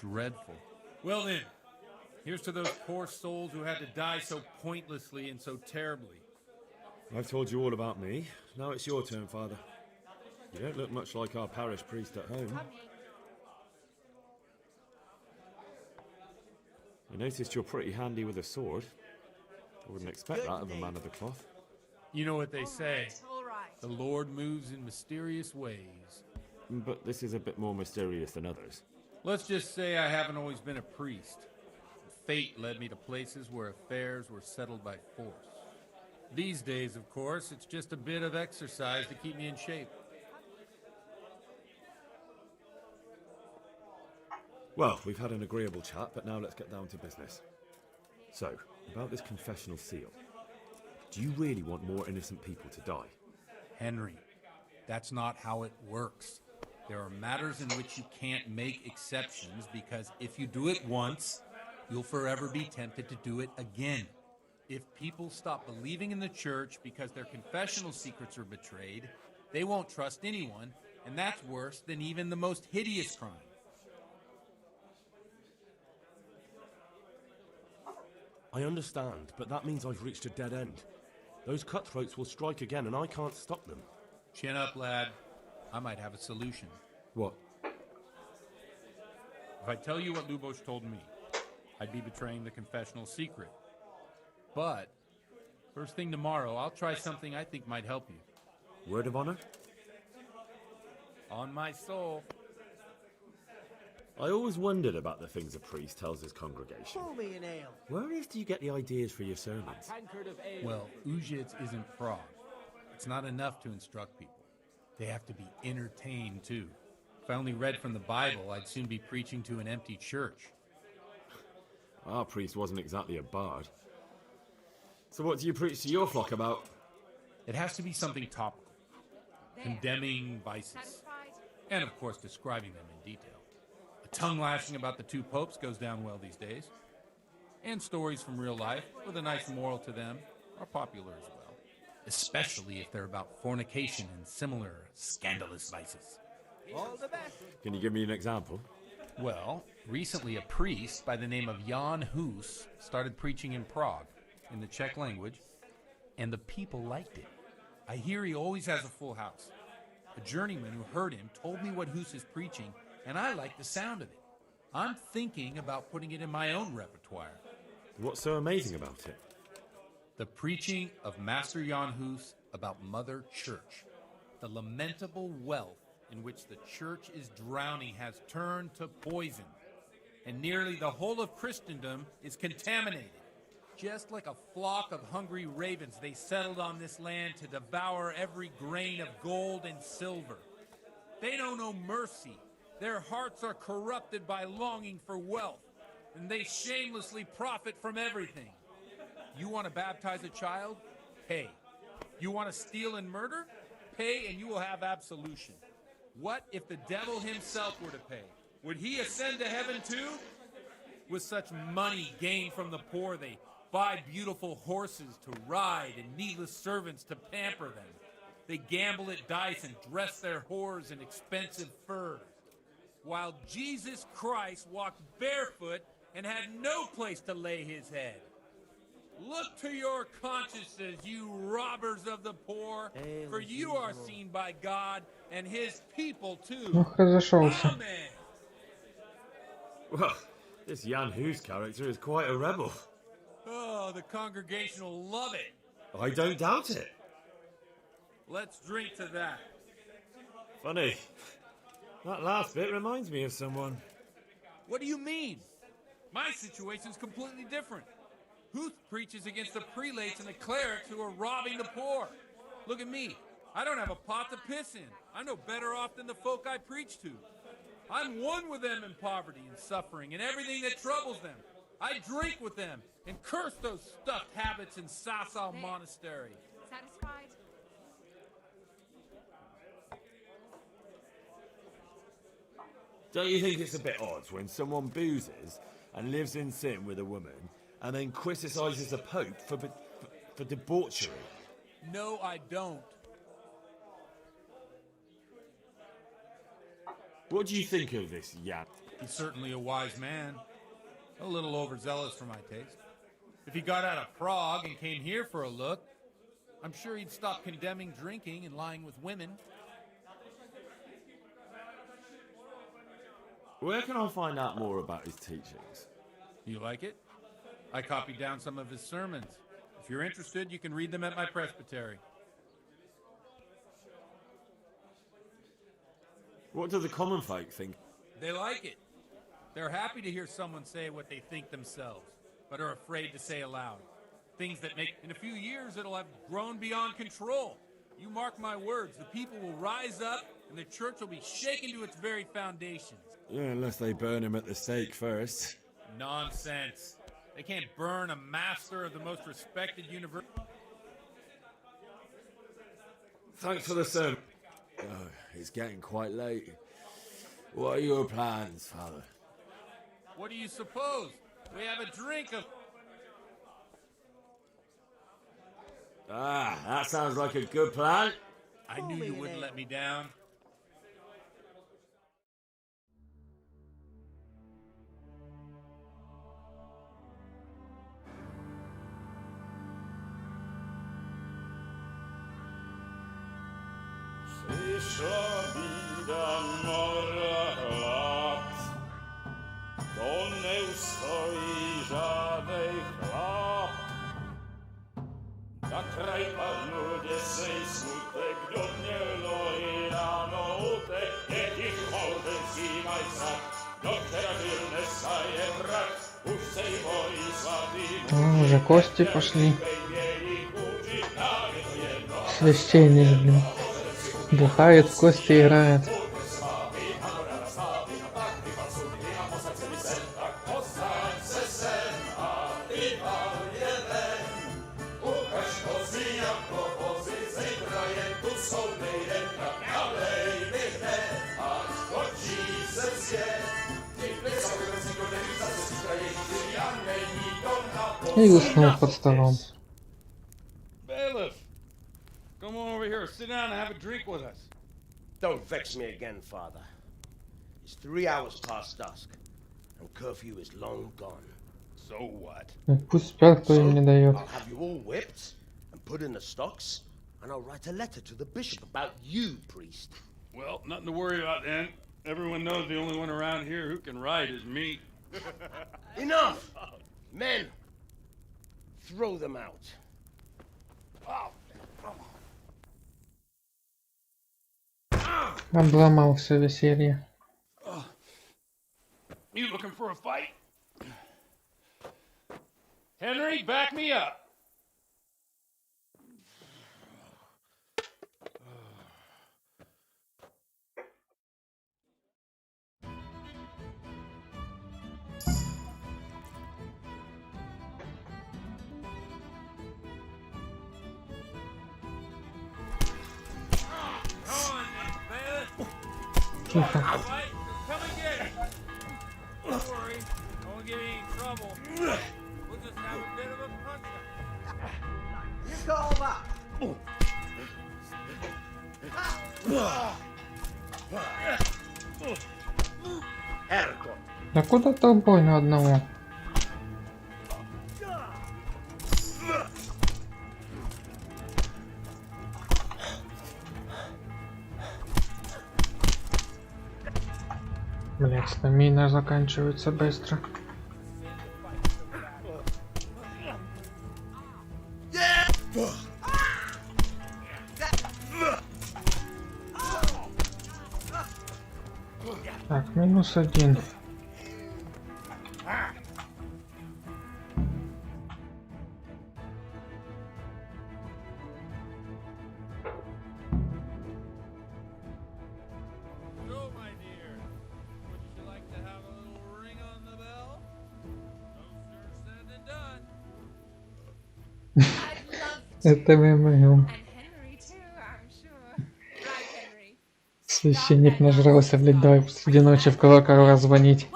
Dreadful. Well then, here's to those poor souls who had to die so pointlessly and so terribly. I've told you all about me. Now it's your turn, Father. You don't look much like our parish priest at home. I noticed you're pretty handy with a sword. I wouldn't expect that of a man of the cloth. You know what they say. All right. The Lord moves in mysterious ways. But this is a bit more mysterious than others. Let's just say I haven't always been a priest. Fate led me to places where affairs were settled by force. These days, of course, it's just a bit of exercise to keep me in shape. Well, we've had an agreeable chat, but now let's get down to business. So, about this confessional seal. Do you really want more innocent people to die? Henry, that's not how it works. There are matters in which you can't make exceptions because if you do it once, you'll forever be tempted to do it again. If people stop believing in the church because their confessional secrets are betrayed, they won't trust anyone, and that's worse than even the most hideous crime. I understand, but that means I've reached a dead end. Those cutthroats will strike again, and I can't stop them. Chin up, lad. I might have a solution. What? If I tell you what Lubosh told me, I'd be betraying the confessional secret. But, first thing tomorrow, I'll try something I think might help you. Word of honor? On my soul. I always wondered about the things a priest tells his congregation. Pour me an ale. Where else do you get the ideas for your sermons? Well, Uzhitz isn't Prague. It's not enough to instruct people. They have to be entertained, too. If I only read from the Bible, I'd soon be preaching to an empty church. Our priest wasn't exactly a bard. So what do you preach to your flock about? It has to be something topical. Condemning vices. And, of course, describing them in detail. Tongue-lashing about the two popes goes down well these days. And stories from real life, with a nice moral to them, are popular as well. Especially if they're about fornication and similar scandalous vices. All the best. Can you give me an example? Well, recently a priest by the name of Jan Hus started preaching in Prague, in the Czech language, and the people liked it. I hear he always has a full house. A journeyman who heard him told me what Hus is preaching, and I like the sound of it. I'm thinking about putting it in my own repertoire. What's so amazing about it? The preaching of Master Jan Hus about Mother Church. The lamentable wealth in which the church is drowning has turned to poison, and nearly the whole of Christendom is contaminated. Just like a flock of hungry ravens, they settled on this land to devour every grain of gold and silver. They know no mercy. Their hearts are corrupted by longing for wealth, and they shamelessly profit from everything. You want to baptize a child? Pay. You want to steal and murder? Pay and you will have absolution. What if the devil himself were to pay? Would he ascend to heaven too? With such money gained from the poor, they buy beautiful horses to ride and needless servants to pamper them. They gamble at dice and dress their whores in expensive furs. While Jesus Christ walked barefoot and had no place to lay his head. Look to your consciences, you robbers of the poor, for you are seen by God and his people too. Amen. Well, this Jan Hus character is quite a rebel. Oh, the congregation will love it. I don't doubt it. Let's drink to that. Funny. That last bit reminds me of someone. What do you mean? My situation's completely different. Huth preaches against the prelates and the clerics who are robbing the poor. Look at me. I don't have a pot to piss in. I'm no better off than the folk I preach to. I'm one with them in poverty and suffering and everything that troubles them. I drink with them and curse those stuffed habits in Sasau Monastery. Satisfied? Don't you think it's a bit odd when someone boozes and lives in sin with a woman and then criticizes the Pope for debauchery? No, I don't. What do you think of this yap? He's certainly a wise man. A little overzealous for my taste. If he got out of Prague and came here for a look, I'm sure he'd stop condemning drinking and lying with women. Where can I find out more about his teachings? You like it? I copied down some of his sermons. If you're interested, you can read them at my presbytery. What do the common folk think? They like it. They're happy to hear someone say what they think themselves, but are afraid to say aloud. Things that make, in a few years, it'll have grown beyond control. You mark my words, the people will rise up and the church will be shaken to its very foundations. Yeah, unless they burn him at the stake first. Nonsense. They can't burn a master of the most respected university. Thanks for the sermon. Oh, it's getting quite late. What are your plans, Father? What do you suppose? We have a drink of... Ah, that sounds like a good plan. I knew you wouldn't let me down. Przyszła bida mora lat, to nie ustoi żadnej chlap. Na kraj padł Odessej smutek, do mnie loi rano utek, niech ich hołdy zimaj sad, do terapirne staje brak, už sej bojí svatý. Уже кости пошли. Священник, блин. Бухает, в кости играет. И уснул под столом. Bailiff, come on over here, sit down and have a drink with us. Don't vex me again, Father. It's 3 hours past dusk, and curfew is long gone. So what? Пусть спят, кто им не дает. I'll have you all whipped and put in the stocks, and I'll write a letter to the bishop about you, priest. Well, nothing to worry about then. Everyone knows the only one around here who can ride is me. Enough! Men, throw them out. Обломал все веселье. You looking for a fight? Henry, back me up. Тихо. Да куда толпой на одного? Блять, стамина заканчивается быстро. Так, -1. Это мы моем. Священник нажрался, блядь, давай посреди ночи в колокола звонить.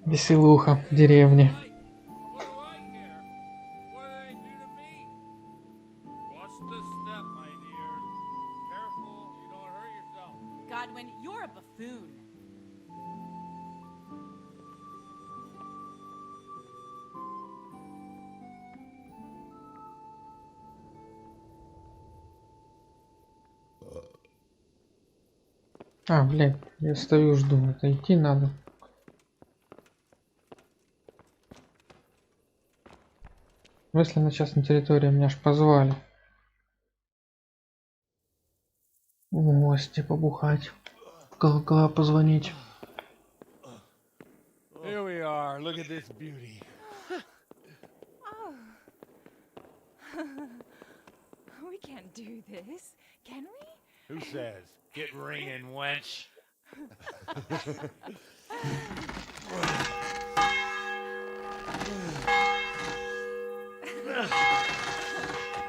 Веселуха в деревне. Godwin, you're a buffoon. А, блядь, я стою, жду. Это идти надо. Если на частной территории меня ж позвали. В гости побухать. В колокола позвонить. Here we are. Look at this beauty. We can't do this, can we? Who says? Get ringing, wench.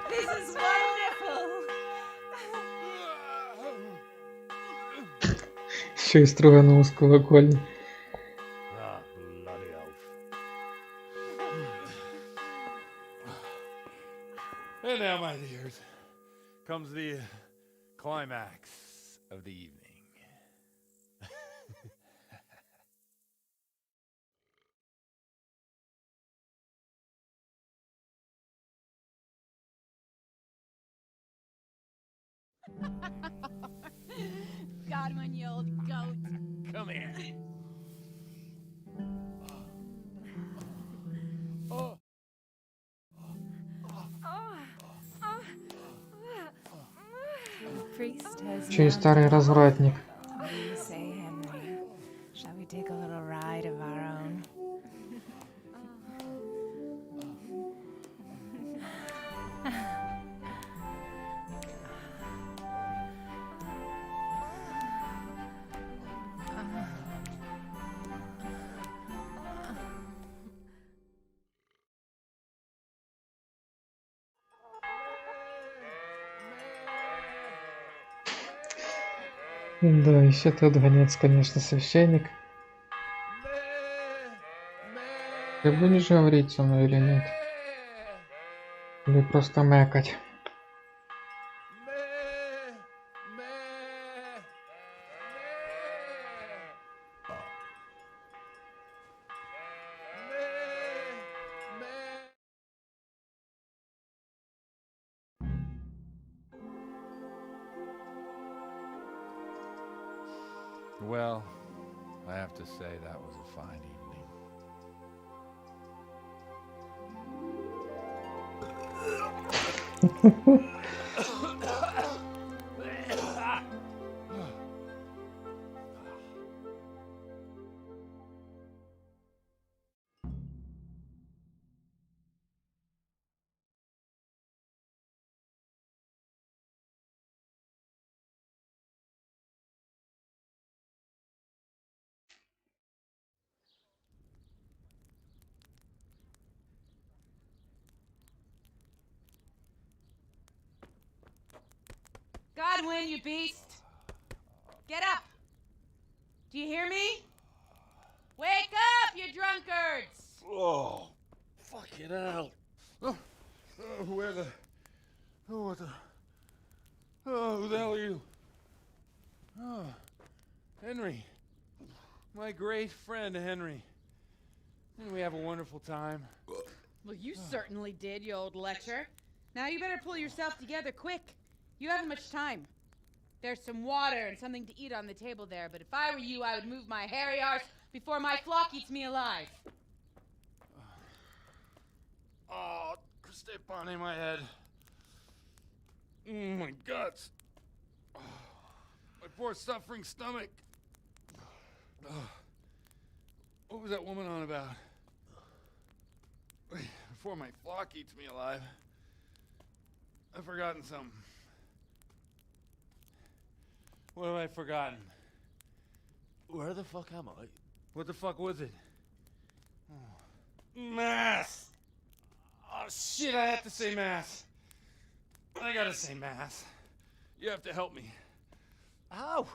This is wonderful. Еще и струганул с колокольни. Ah, bloody oath. And now, my dears, comes the climax of the evening. Godwin, you old goat. Come here. Oh. Priest has Чей старый развратник. What do you say, Henry? Shall we take a little ride of our own? Да, еще тот гонец, конечно, священник. Ты будешь говорить со мной или нет? Или просто мэкать? Well, I have to say that was a fine evening. Godwin, you beast! Get up! Do you hear me? Wake up, you drunkards! Oh, fucking hell. Where the... Oh, what the... Oh, who the hell are you? Oh, Henry. My great friend, Henry. Didn't we have a wonderful time? Well, you certainly did, you old lecher. Now you better pull yourself together quick. You haven't much time. There's some water and something to eat on the table there, but if I were you, I would move my hairy arse before my flock eats me alive. Oh, step on in my head. My guts. Oh, my poor suffering stomach. Oh, what was that woman on about? Before my flock eats me alive. I've forgotten something. What have I forgotten? Where the fuck am I? What the fuck was it? Oh. Mass! Oh shit, I have to say mass. I gotta say mass. You have to help me. Ow!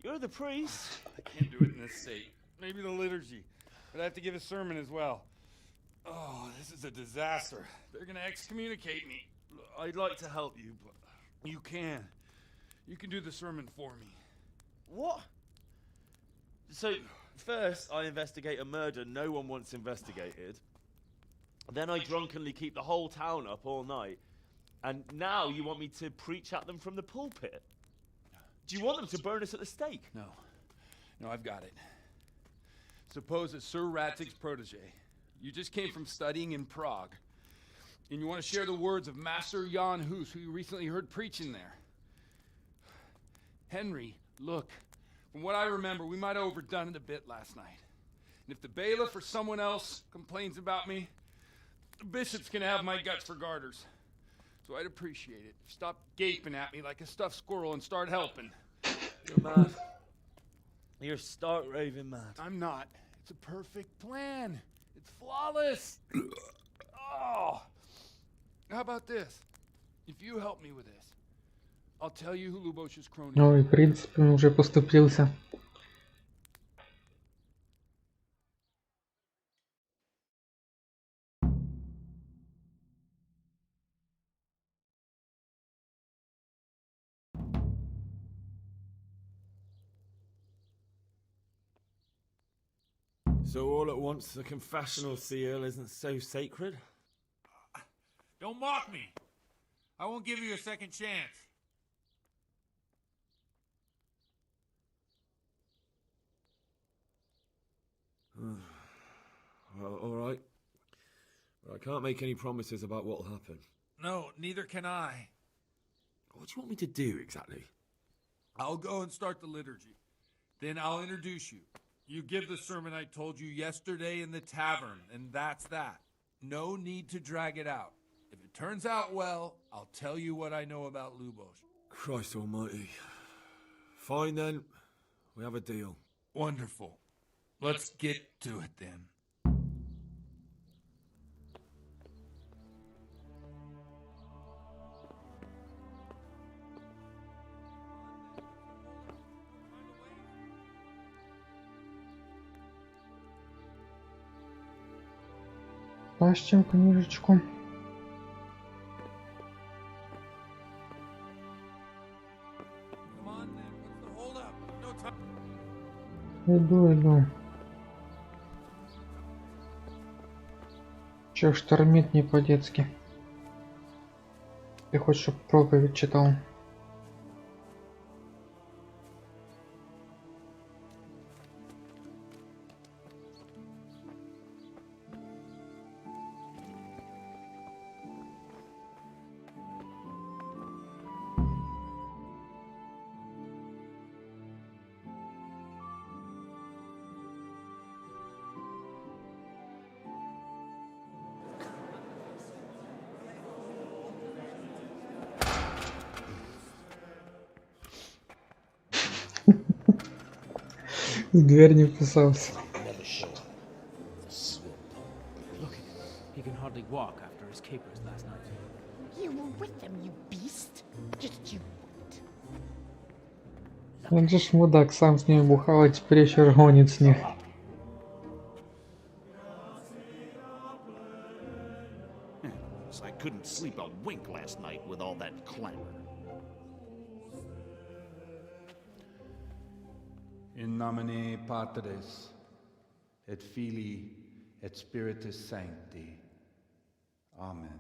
You're the priest. I can't do it in this state. Maybe the liturgy. But I have to give a sermon as well. Oh, this is a disaster. They're gonna excommunicate me. I'd like to help you, but you can. You can do the sermon for me. What? So, first I investigate a murder no one wants investigated. Then I drunkenly keep the whole town up all night. And now you want me to preach at them from the pulpit? Do you want them to burn us at the stake? No. No, I've got it. Suppose that Sir Ratzig's protege. You just came from studying in Prague. And you want to share the words of Master Jan Hus, who you recently heard preaching there. Henry, look. From what I remember, we might have overdone it a bit last night. And if the bailiff or someone else complains about me, the bishop's gonna have my guts for garters. So I'd appreciate it. Stop gaping at me like a stuffed squirrel and start helping. You're mad. You're stark raving mad. I'm not. It's a perfect plan. It's flawless. Oh. How about this? If you help me with this, I'll tell you who Lubos's crony is. Ну и в принципе он уже поступился. So all at once the confessional seal isn't so sacred? Don't mock me. I won't give you a second chance. Well, all right. But I can't make any promises about what'll happen. No, neither can I. What do you want me to do exactly? I'll go and start the liturgy. Then I'll introduce you. You give the sermon I told you yesterday in the tavern, and that's that. No need to drag it out. If it turns out well, I'll tell you what I know about Lubos. Christ almighty. Fine then. We have a deal. Wonderful. Let's get to it then. Тащим книжечку. Иду. Чё штормит не по-детски? Ты хочешь, чтоб проповедь читал? В дверь не вписался. Look, he can hardly walk after his capers last night. You were with them, you beast. Just you. Он же ж мудак, сам с ними бухал, а теперь еще гонит с них. I couldn't sleep a wink last night with all that clamor. In nomine Patris, et Filii, et Spiritus Sancti. Amen.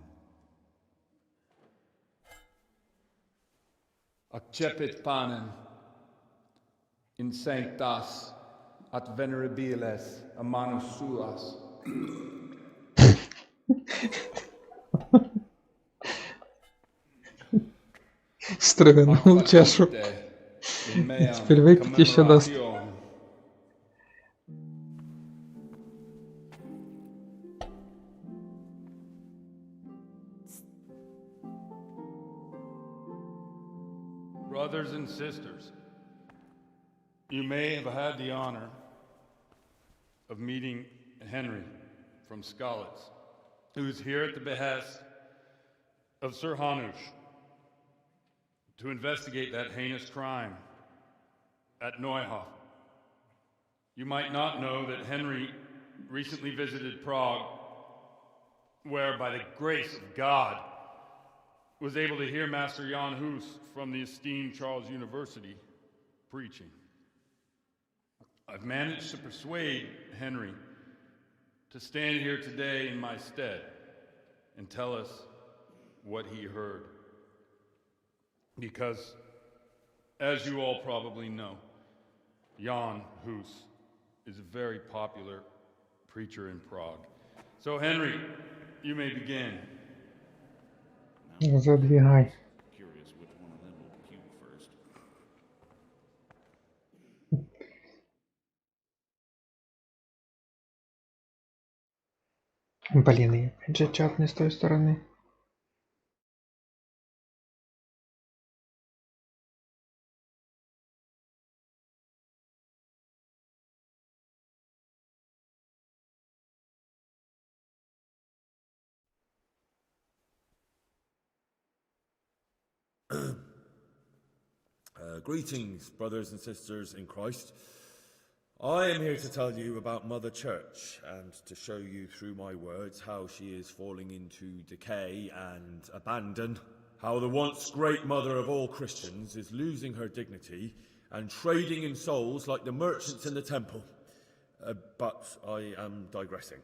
Accepit panem in sanctas at venerabiles a manus suas. Строганул чашу. Теперь выпить еще даст. Brothers and sisters, you may have had the honor of meeting Henry from Skalitz, who is here at the behest of Sir Hanush to investigate that heinous crime at Neuhof. You might not know that Henry recently visited Prague, where, by the grace of God, was able to hear Master Jan Hus from the esteemed Charles University preaching. I've managed to persuade Henry to stand here today in my stead and tell us what he heard. Because, as you all probably know, Jan Hus is a very popular preacher in Prague. So, Henry, you may begin. Задвигай. Curious which one of them will puke first. Блин, и опять же чат не с той стороны. Greetings, brothers and sisters in Christ. I am here to tell you about Mother Church and to show you through my words how she is falling into decay and abandon, how the once great mother of all Christians is losing her dignity and trading in souls like the merchants in the temple. But I am digressing.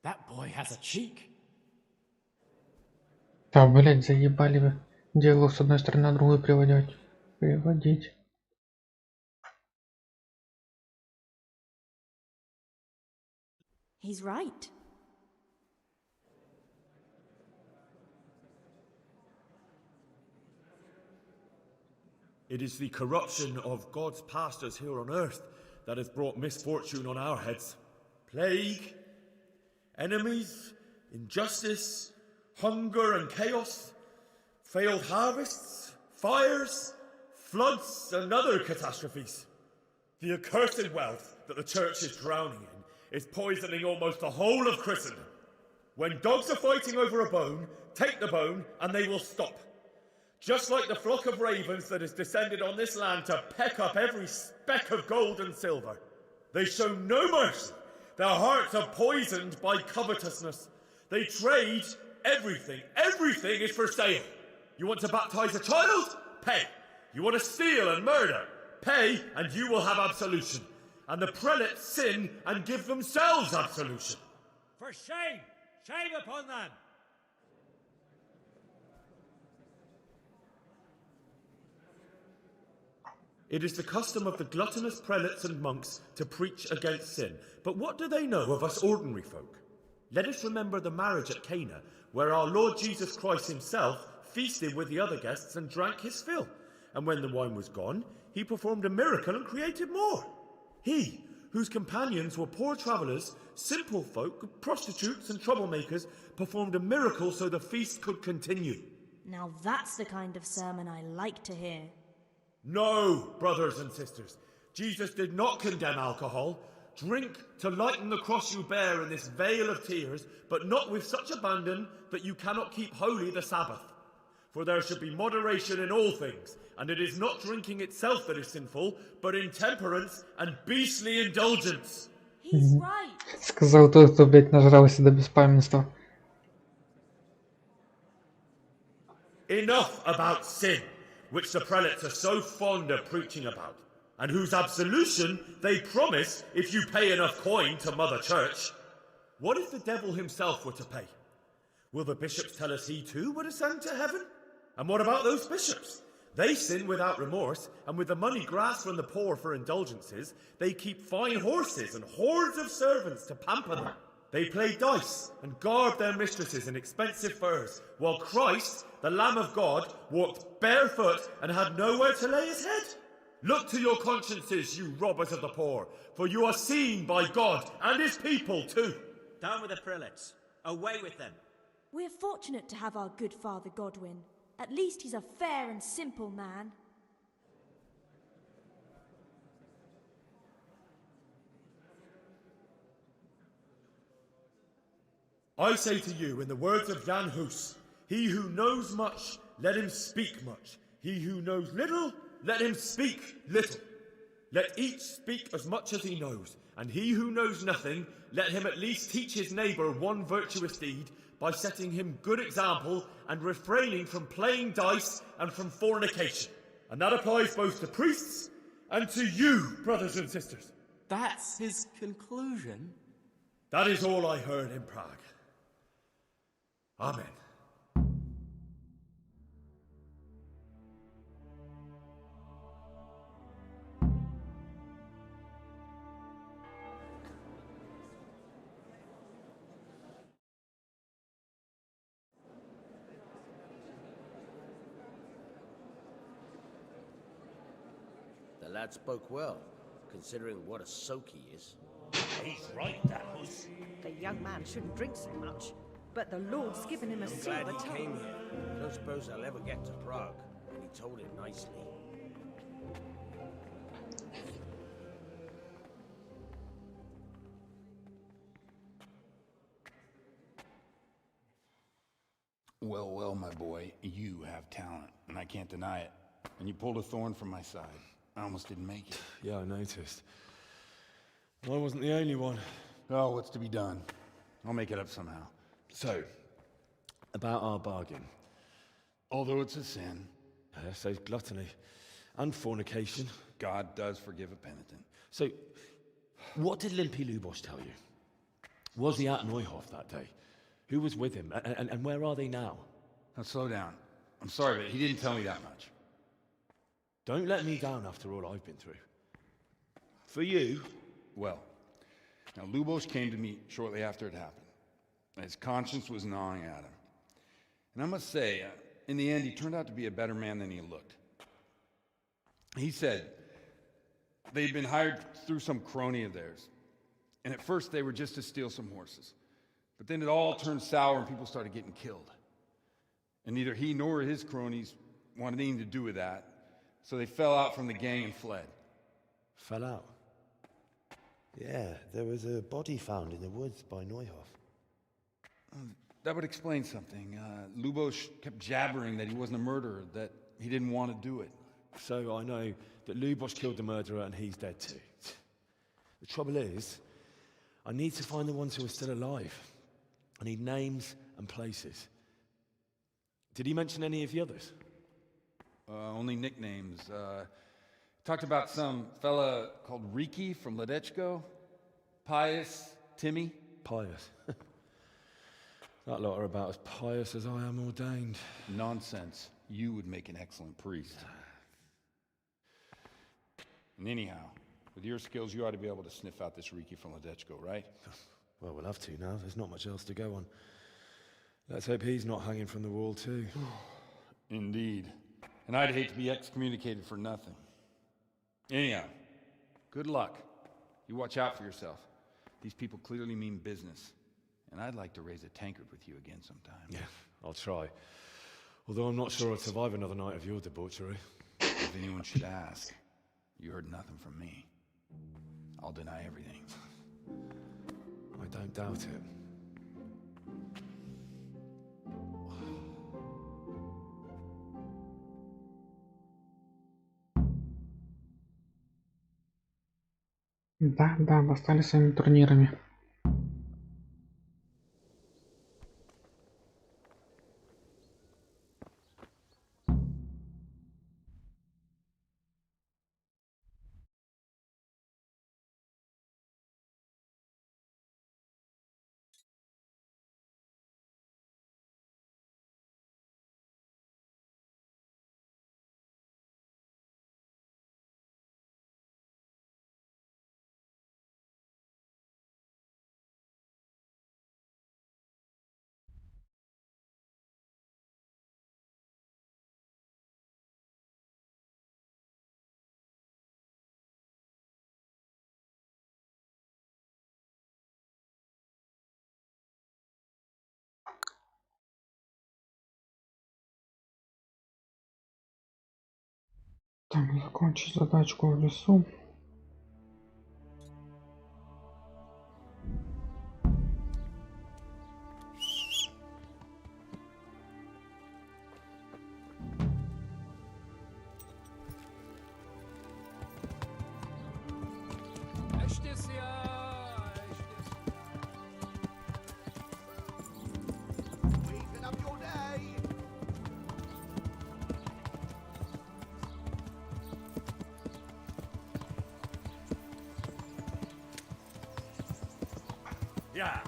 That boy has a cheek. Да, блять, заебали вы. Дело с одной стороны на другую приводить. He's right. It is the corruption of God's pastors here on earth that has brought misfortune on our heads. Plague, enemies, injustice, hunger and chaos, failed harvests, fires, floods and other catastrophes. The accursed wealth that the church is drowning in is poisoning almost the whole of Christendom. When dogs are fighting over a bone, take the bone and they will stop. Just like the flock of ravens that has descended on this land to peck up every speck of gold and silver. They show no mercy. Their hearts are poisoned by covetousness. They trade everything. Everything is for sale. You want to baptize a child? Pay. You want to steal and murder? Pay, and you will have absolution. And the prelates sin and give themselves absolution. For shame! Shame upon them! It is the custom of the gluttonous prelates and monks to preach against sin. But what do they know of us ordinary folk? Let us remember the marriage at Cana, where our Lord Jesus Christ himself feasted with the other guests and drank his fill. And when the wine was gone, he performed a miracle and created more. He, whose companions were poor travellers, simple folk, prostitutes and troublemakers, performed a miracle so the feast could continue. Now that's the kind of sermon I like to hear. No, brothers and sisters, Jesus did not condemn alcohol. Drink to lighten the cross you bear in this vale of tears, but not with such abandon that you cannot keep holy the Sabbath. For there should be moderation in all things, and it is not drinking itself that is sinful, but intemperance and beastly indulgence. He's right. Сказал тот, кто, блядь, нажрался до беспамятства. Enough about sin, which the prelates are so fond of preaching about, and whose absolution they promise if you pay enough coin to Mother Church. What if the devil himself were to pay? Will the bishops tell us he too would ascend to heaven? And what about those bishops? They sin without remorse, and with the money grasped from the poor for indulgences, they keep fine horses and hordes of servants to pamper them. They play dice and garb their mistresses in expensive furs, while Christ, the Lamb of God, walked barefoot and had nowhere to lay his head. Look to your consciences, you robbers of the poor, for you are seen by God and his people too. Down with the prelates. Away with them. We're fortunate to have our good Father Godwin. At least he's a fair and simple man. I say to you, in the words of Jan Hus, he who knows much, let him speak much. He who knows little, let him speak little. Let each speak as much as he knows, and he who knows nothing, let him at least teach his neighbour one virtuous deed by setting him good example and refraining from playing dice and from fornication. And that applies both to priests and to you, brothers and sisters. That's his conclusion? That is all I heard in Prague. Amen. The lad spoke well, considering what a soak he is. He's right, that was. The young man shouldn't drink so much, but the Lord's given him a I'm silver glad he tongue. came here. I don't suppose I'll ever get to Prague, and he told it nicely. Well, well, my boy, you have talent, and I can't deny it. And you pulled a thorn from my side. I almost didn't make it. Yeah, I noticed. I wasn't the only one. Oh, what's to be done? I'll make it up somehow. So, about our bargain. Although it's a sin. So gluttony and fornication. God does forgive a penitent. So, what did Limpy Lubosh tell you? Was he at Neuhof that day? Who was with him? And where are they now? Now slow down. I'm sorry, but he didn't tell me that much. Don't let me down after all I've been through. For you... Well, now Lubosh came to me shortly after it happened. His conscience was gnawing at him. And I must say, in the end, he turned out to be a better man than he looked. He said they'd been hired through some crony of theirs. And at first they were just to steal some horses. But then it all turned sour and people started getting killed. And neither he nor his cronies wanted anything to do with that. So they fell out from the gang and fled. Fell out? Yeah, there was a body found in the woods by Neuhof. That would explain something. Lubosh kept jabbering that he wasn't a murderer, that he didn't want to do it. So I know that Lubosh killed the murderer and he's dead too. The trouble is, I need to find the ones who are still alive. I need names and places. Did he mention any of the others? Only nicknames. Talked about some fella called Riki from Ledechko. Pius, Timmy. Pius. That lot are about as pious as I am ordained. Nonsense. You would make an excellent priest. And anyhow, with your skills, you ought to be able to sniff out this Riki from Ledechko, right? Well, we'll have to now. There's not much else to go on. Let's hope he's not hanging from the wall too. Indeed. And I'd hate to be excommunicated for nothing. Anyhow, good luck. You watch out for yourself. These people clearly mean business. And I'd like to raise a tankard with you again sometime. Yeah, I'll try. Although I'm not sure I'd survive another night of your debauchery. If anyone should ask, you heard nothing from me. I'll deny everything. I don't doubt it. Да, достали своими турнирами. Так, закончить задачку в лесу. Yeah.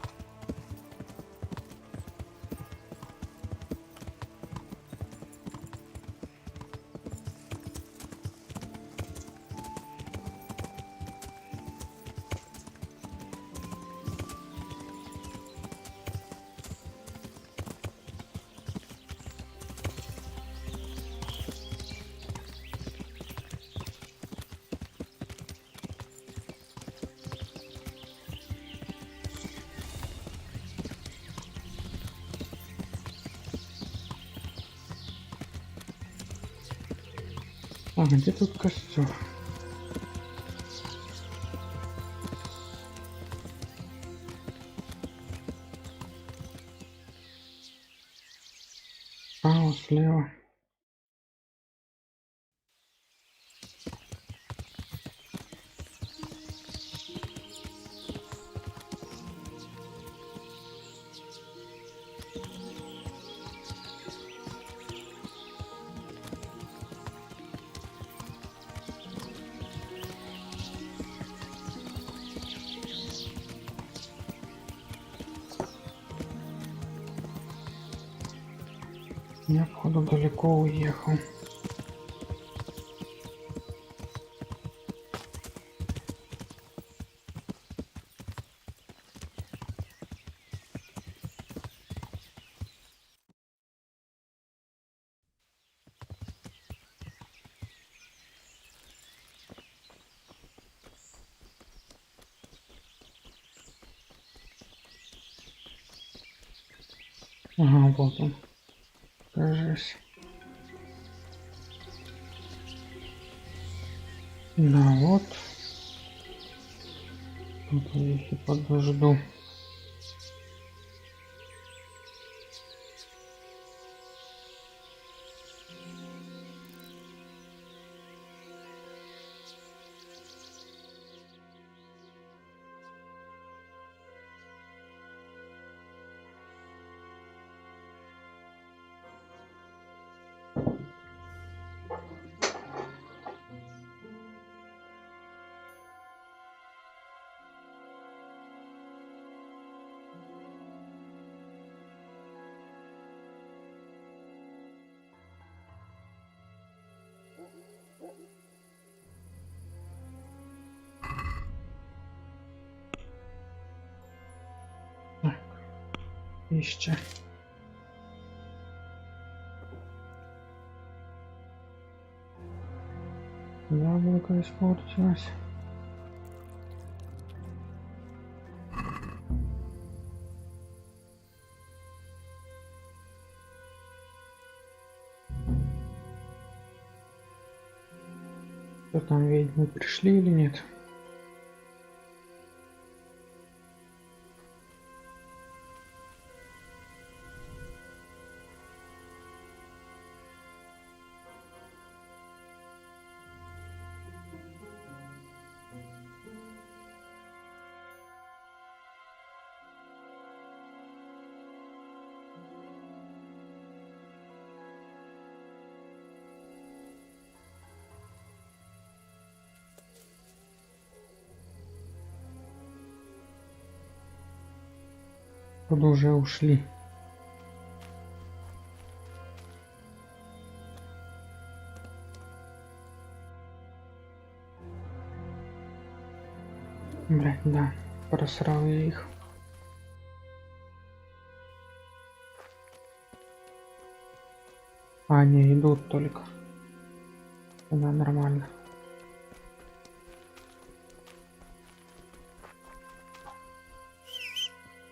А где тут костер? Справа, слева. Я, походу, далеко уехал. Ага, вот он. Кажись. Да, вот. Тут я их и подожду. Пища. Яблоко испортилось. Что там, ведьмы пришли или нет? Куда уже ушли? Блять, да, просрал я их. А, они идут только. Да, нормально.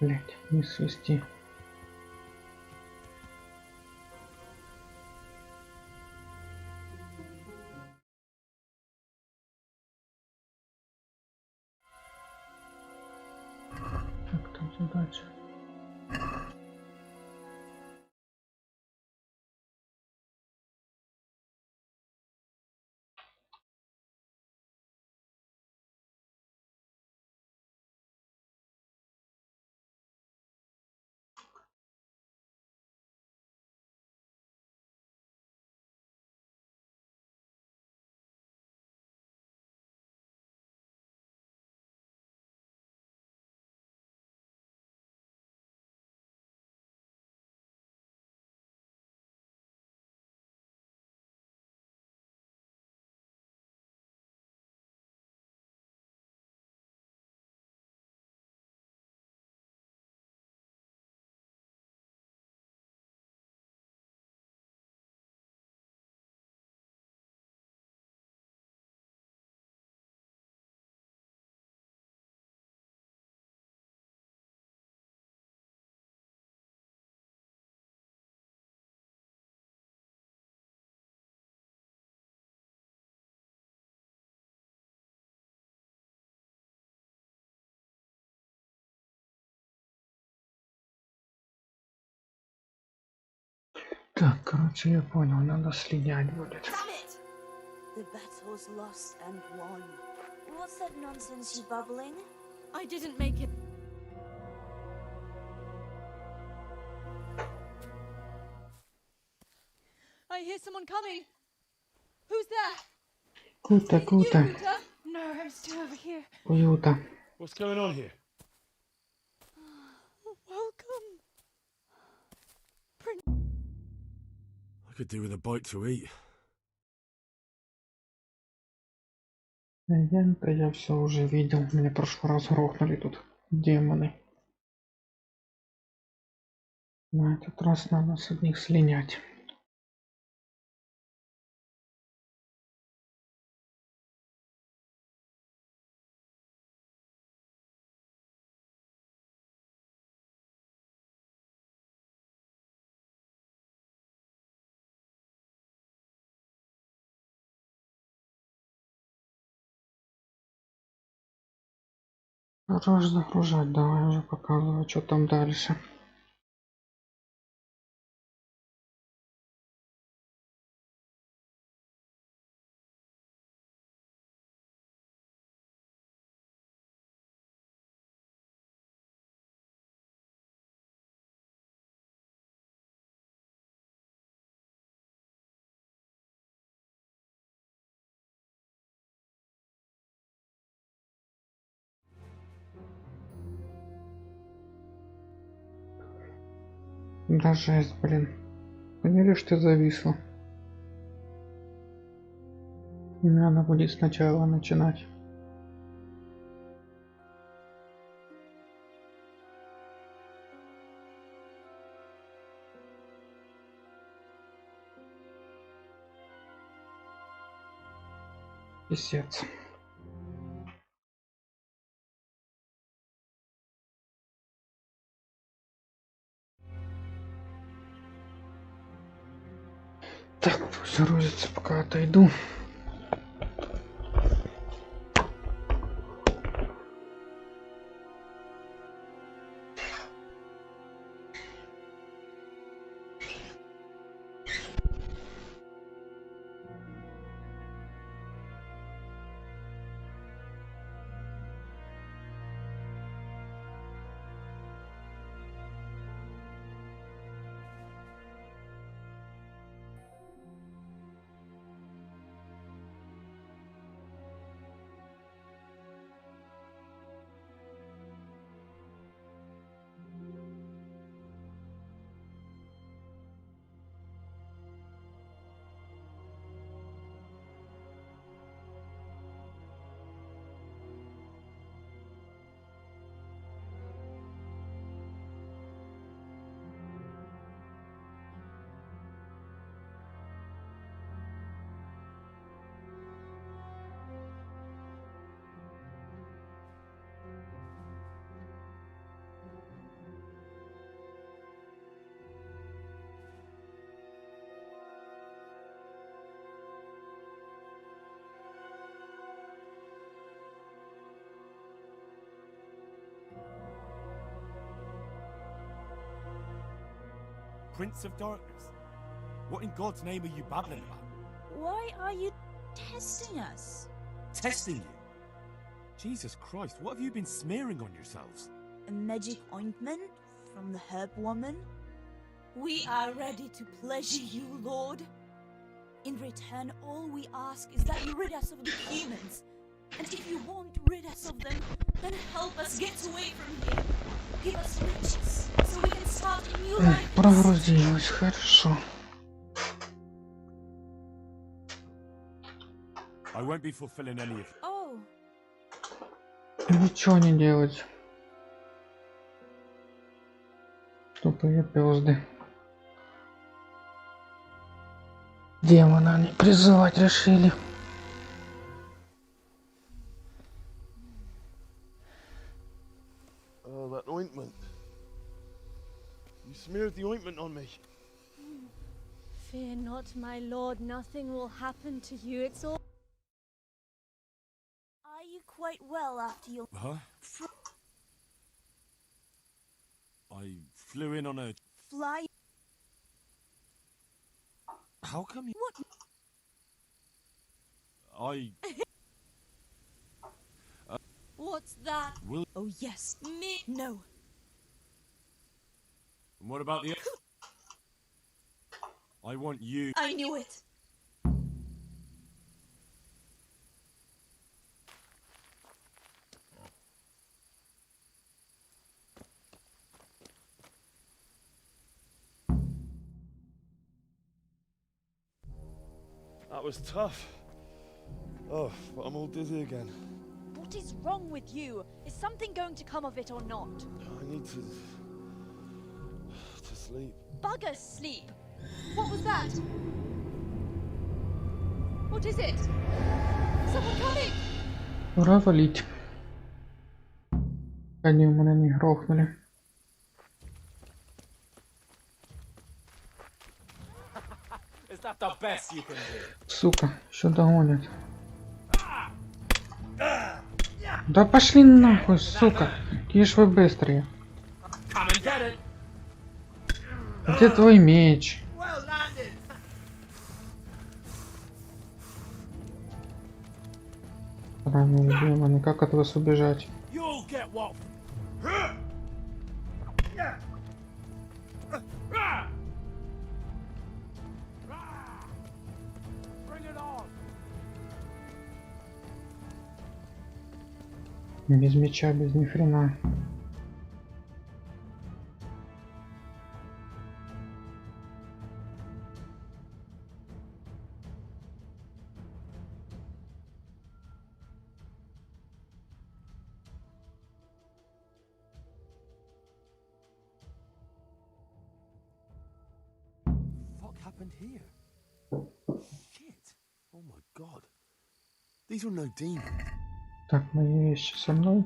Блять, не свести. Как там задача? Так, короче, я понял, надо слинять будет. The battle's lost and won. What's that nonsense you bubbling? I didn't make it. I hear someone coming. Who's there? Круто, круто. No, I'm still over here. Круто. What's going on here? Welcome. I could do with a bite to eat. Это я все уже видел. Меня в прошлый раз грохнули тут демоны. На этот раз надо с одних слинять. Хорош загружать, давай уже показывай, что там дальше. Да жесть, блин. Поняли, что зависло. И надо будет сначала начинать. Писец. Так, пусть грузится, пока отойду. Prince of Darkness? What in God's name are you babbling about? Why are you testing us? Testing you? Jesus Christ, what have you been smearing on yourselves? A magic ointment from the herb woman? We are ready to pleasure you, Lord. In return, all we ask is that you rid us of the humans. And if you won't rid us of them, then help us get away from here. Give us riches, so we can start a new life. Прогрузилось, хорошо. I won't be fulfilling any of... Oh. Ничего не делать. Тупые пёзды. Демона они призывать решили. Oh, that ointment. You smeared the ointment on me. Fear not, my lord. Nothing will happen to you. It's all... Are you quite well after your... Huh? I flew in on a... Fly... How come you... What? What's that? Will... Oh yes, me. No. And what about the... I want you... I knew it. That was tough. Oh, but I'm all dizzy again. What is wrong with you? Is something going to come of it or not? I need to sleep. Bugger sleep! What was that? What is it? Someone coming! Пора валить. Они у меня не грохнули. Is that the best you can do? Сука, еще догонят. Да пошли нахуй, сука. Какие ж вы быстрые. Come and get it. Где твой меч? Well landed. Раненый демон, как от вас убежать? You'll get what... Bring it on. Без меча, без ни хрена. What happened here? Shit. Oh my god. These are no demons. Так, мои вещи со мной.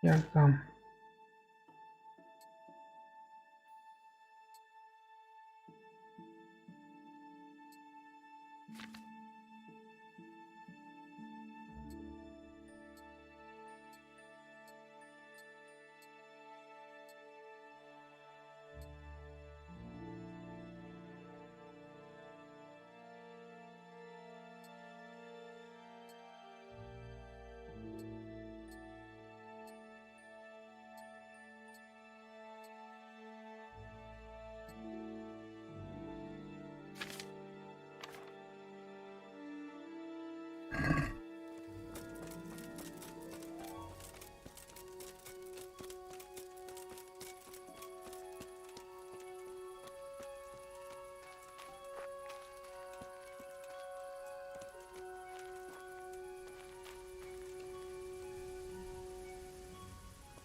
Я их дам.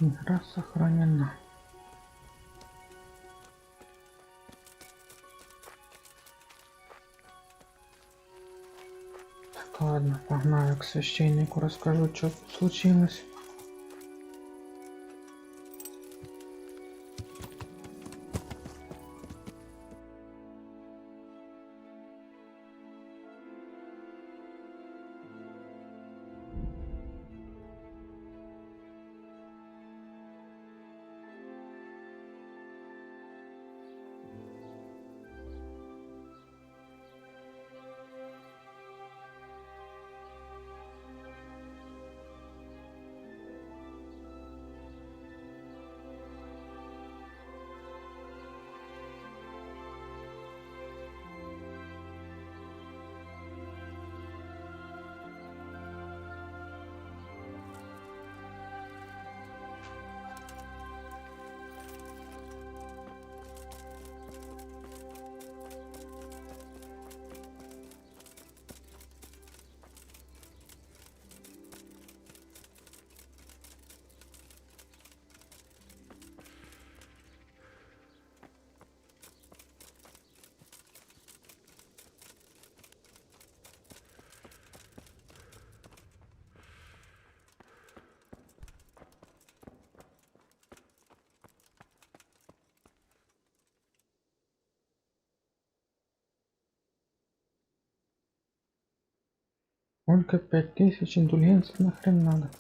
Игра сохранена. Так, ладно, погнали к священнику, расскажу, что тут случилось. Только 5000 индульгенций нахрен надо.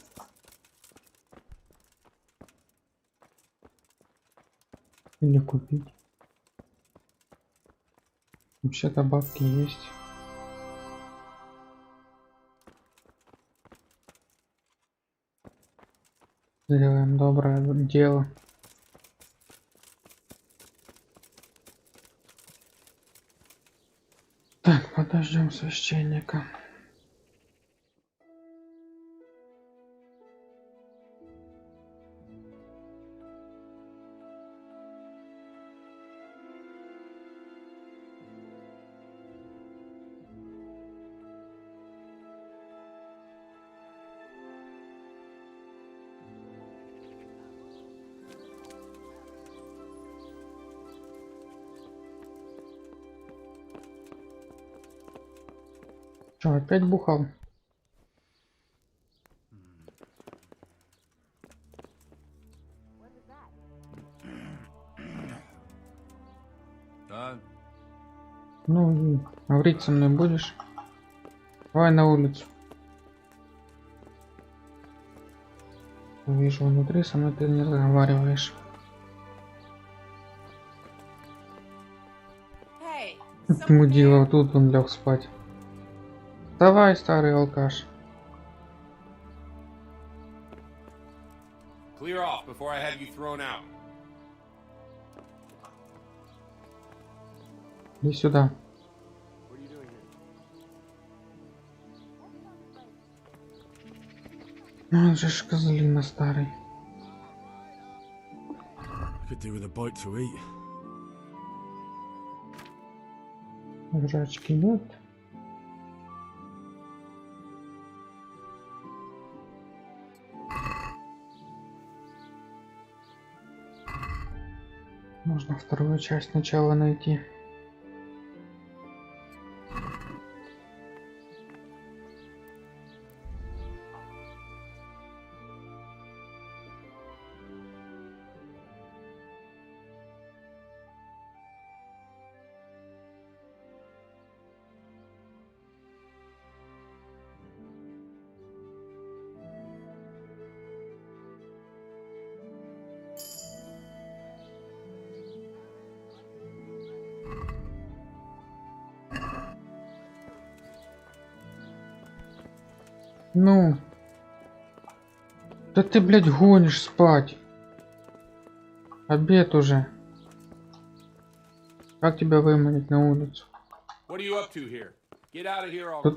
Или купить. Вообще-то бабки есть. Сделаем доброе дело. Так, подождем священника. Что, опять бухал? Да. Ну, говорить со мной будешь? Давай на улицу. Вижу, внутри со мной ты не разговариваешь. Мудила, тут он лег спать. Давай, старый алкаш. Clear off before I have you thrown out. Иди сюда. Он же ж козлина старый. Could do with a bite to eat. Жрачки нет. Можно вторую часть сначала найти. Ну, да ты, блядь, гонишь спать. Обед уже. Как тебя выманить на улицу? Тут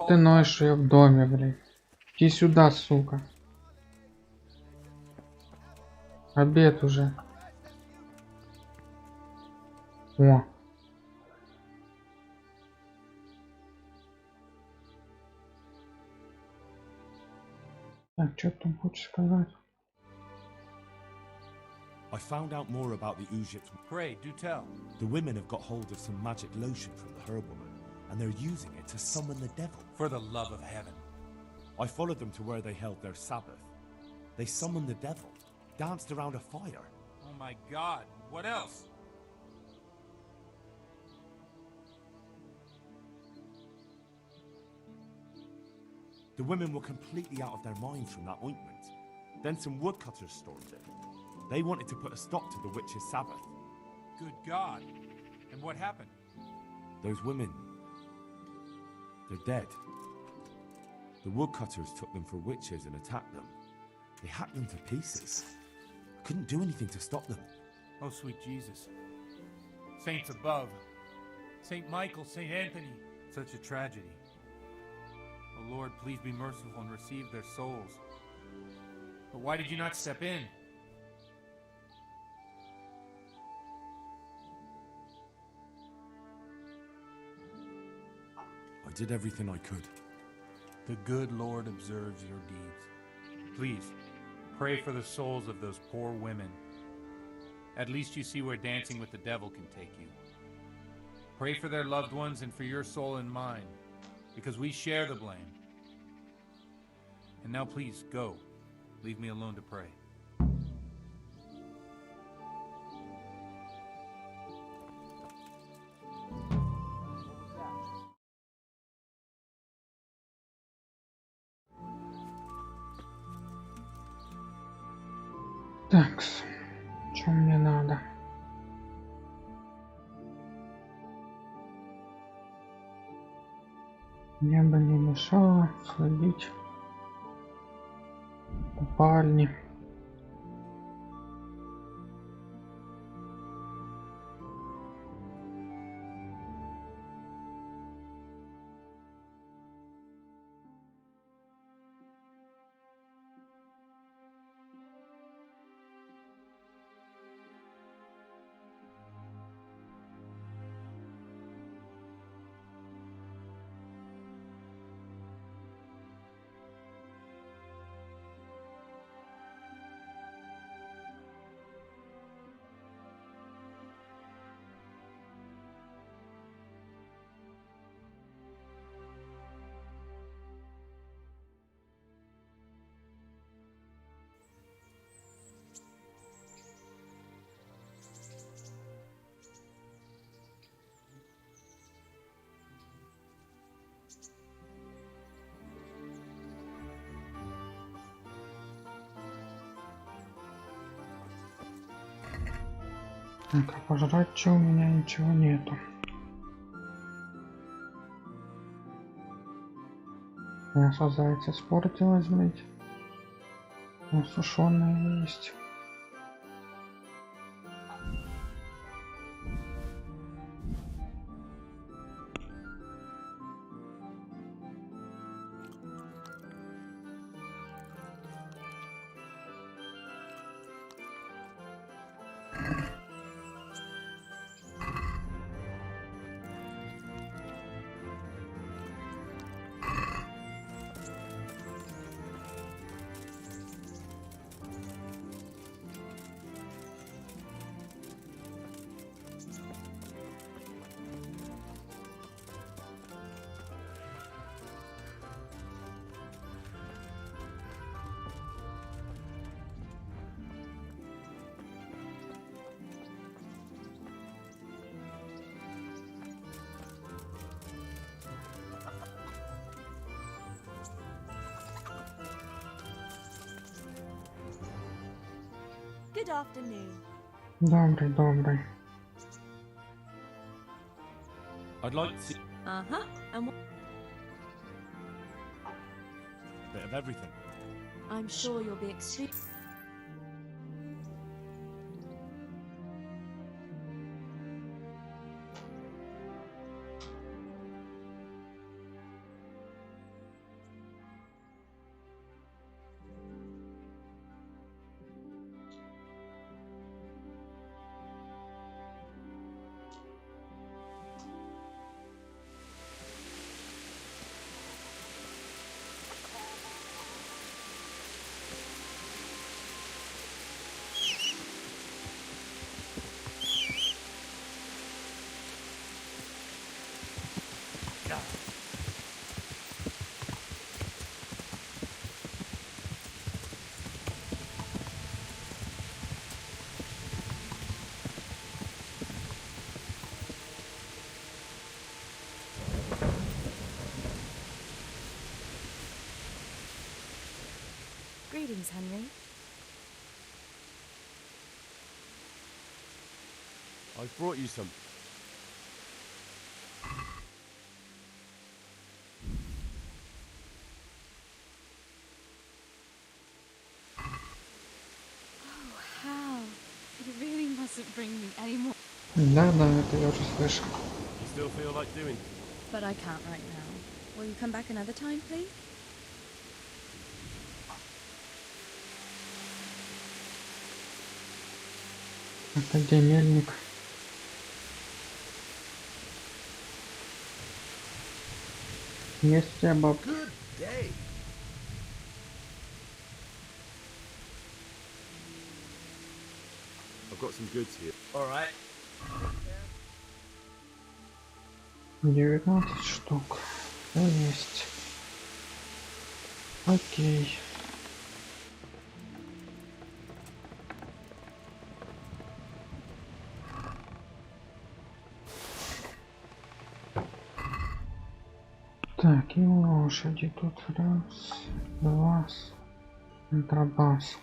ты ноешь, что я в доме, блядь. Иди сюда, сука. Обед уже. О. Так, что ты там хочешь сказать? I found out more about the Egypt. Pray, do tell. The women have got hold of some magic lotion from the herb woman, and they're using it to summon the devil. For the love of heaven. I followed them to where they held their Sabbath. They summoned the devil, danced around a fire. Oh my God, what else? The women were completely out of their minds from that ointment. Then some woodcutters stormed it. They wanted to put a stop to the witch's Sabbath. Good God. And what happened? Those women, they're dead. The woodcutters took them for witches and attacked them. They hacked them to pieces. I couldn't do anything to stop them. Oh, sweet Jesus. Saints above. Saint Michael, Saint Anthony. Such a tragedy. Oh Lord, please be merciful and receive their souls. But why did you not step in? I did everything I could. The good Lord observes your deeds. Please, pray for the souls of those poor women. At least you see where dancing with the devil can take you. Pray for their loved ones and for your soul and mine, because we share the blame. And now please, go. Leave me alone to pray. Так, что мне надо? Мне бы не мешало сходить в купальни. Так, а пожрать что у меня ничего нету. Мясо зайца испортилось, блять. Но сушеное есть. Good afternoon. Добрый, добрый. I'd like to see Uh-huh. And a bit of everything. I'm sure you'll be extremely... Greetings, Henry. I've brought you some. Oh, how? You really mustn't bring me any more. Да, это я уже слышал. You still feel like doing? But I can't right now. Will you come back another time, please? Это где мельник? Есть у тебя бабки? Good day. I've got some goods here. All right. 19 штук. Все есть. Окей. Так, и лошади тут раз, два, контрабас.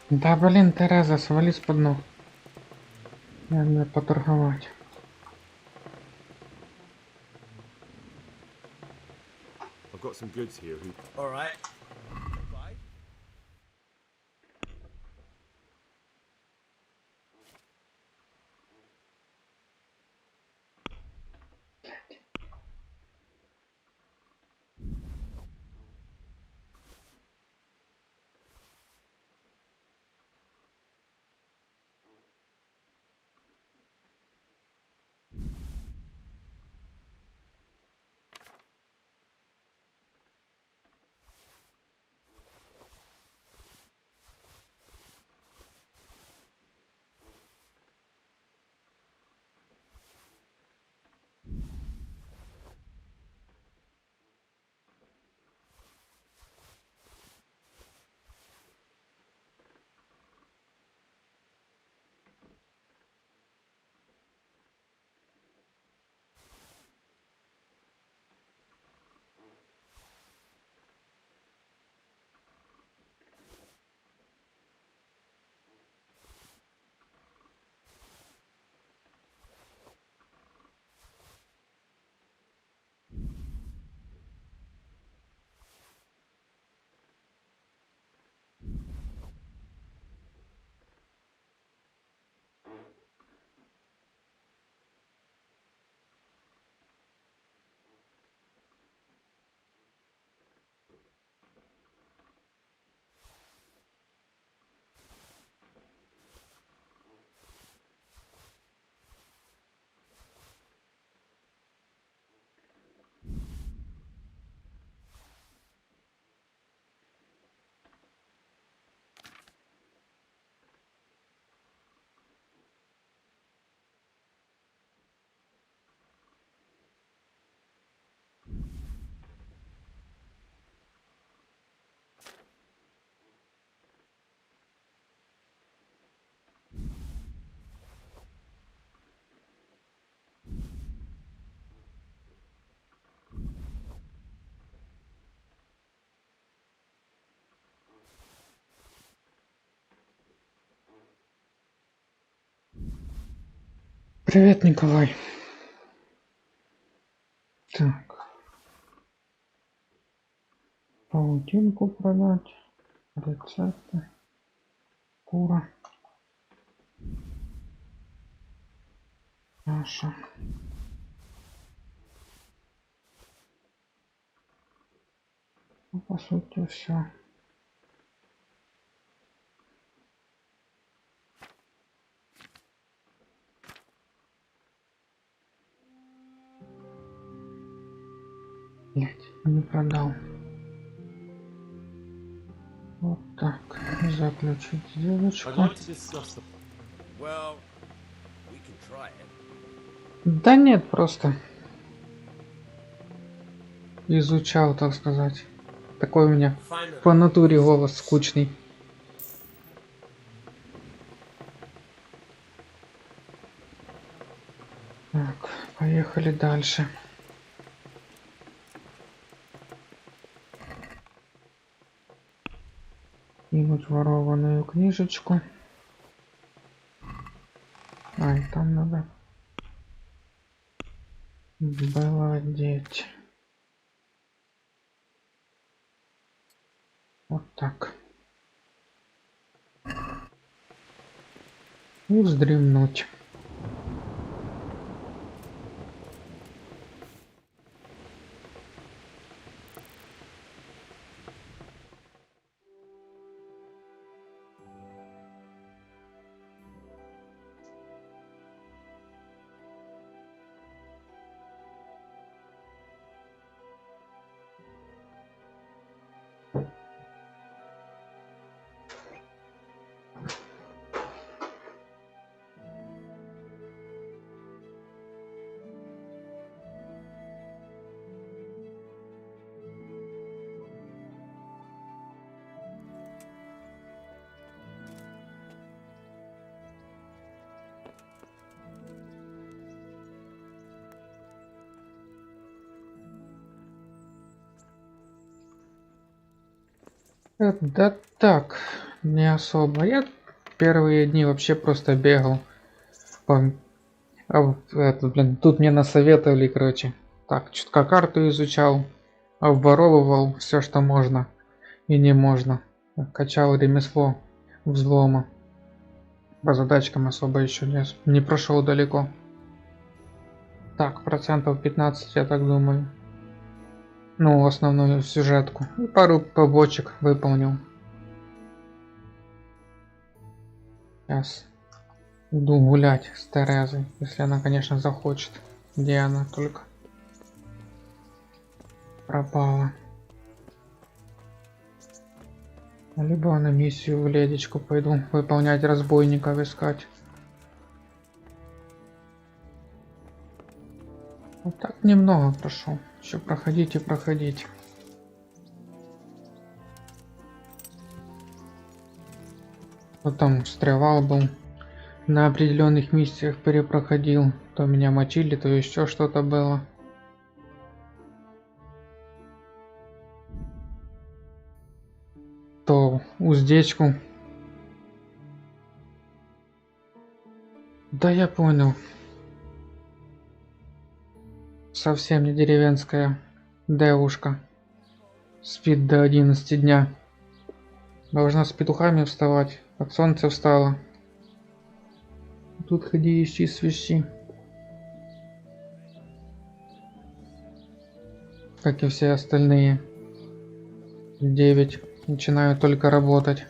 Да блин, Тереза, свали с под ног. Надо поторговать. I've got some goods here who... All right. Привет, Николай. Так. Паутинку продать. Рецепты. Кура. Наша. Ну, по сути, все. Блять, не продал. Вот так. Заключить сделочку. Well, we can try it. Да нет, просто изучал, так сказать. Такой у меня по натуре голос скучный. Так, поехали дальше. Кинуть ворованную книжечку. Ай, там надо было одеть. Вот так. И вздремнуть. Да так, Не особо. Я первые дни вообще просто бегал. Тут мне насоветовали, короче. Так, чутка карту изучал. Обворовывал все, что можно и не можно. Качал ремесло взлома. По задачкам особо еще не прошел далеко. Так, процентов 15, я так думаю. Ну, основную сюжетку. И пару побочек выполнил. Сейчас иду гулять с Терезой, если она, конечно, захочет. Где она только пропала. Либо на миссию в Ледечку пойду выполнять, разбойников искать. Вот так немного прошел. Еще проходить и проходить. Потом встревал был. На определенных миссиях перепроходил. То меня мочили, то еще что-то было. То уздечку. Да я понял. Совсем не деревенская девушка. Спит до 11 дня. Должна с петухами вставать, как солнце встало. Тут ходи, ищи, свищи. Как и все остальные. В 9 начинаю только работать.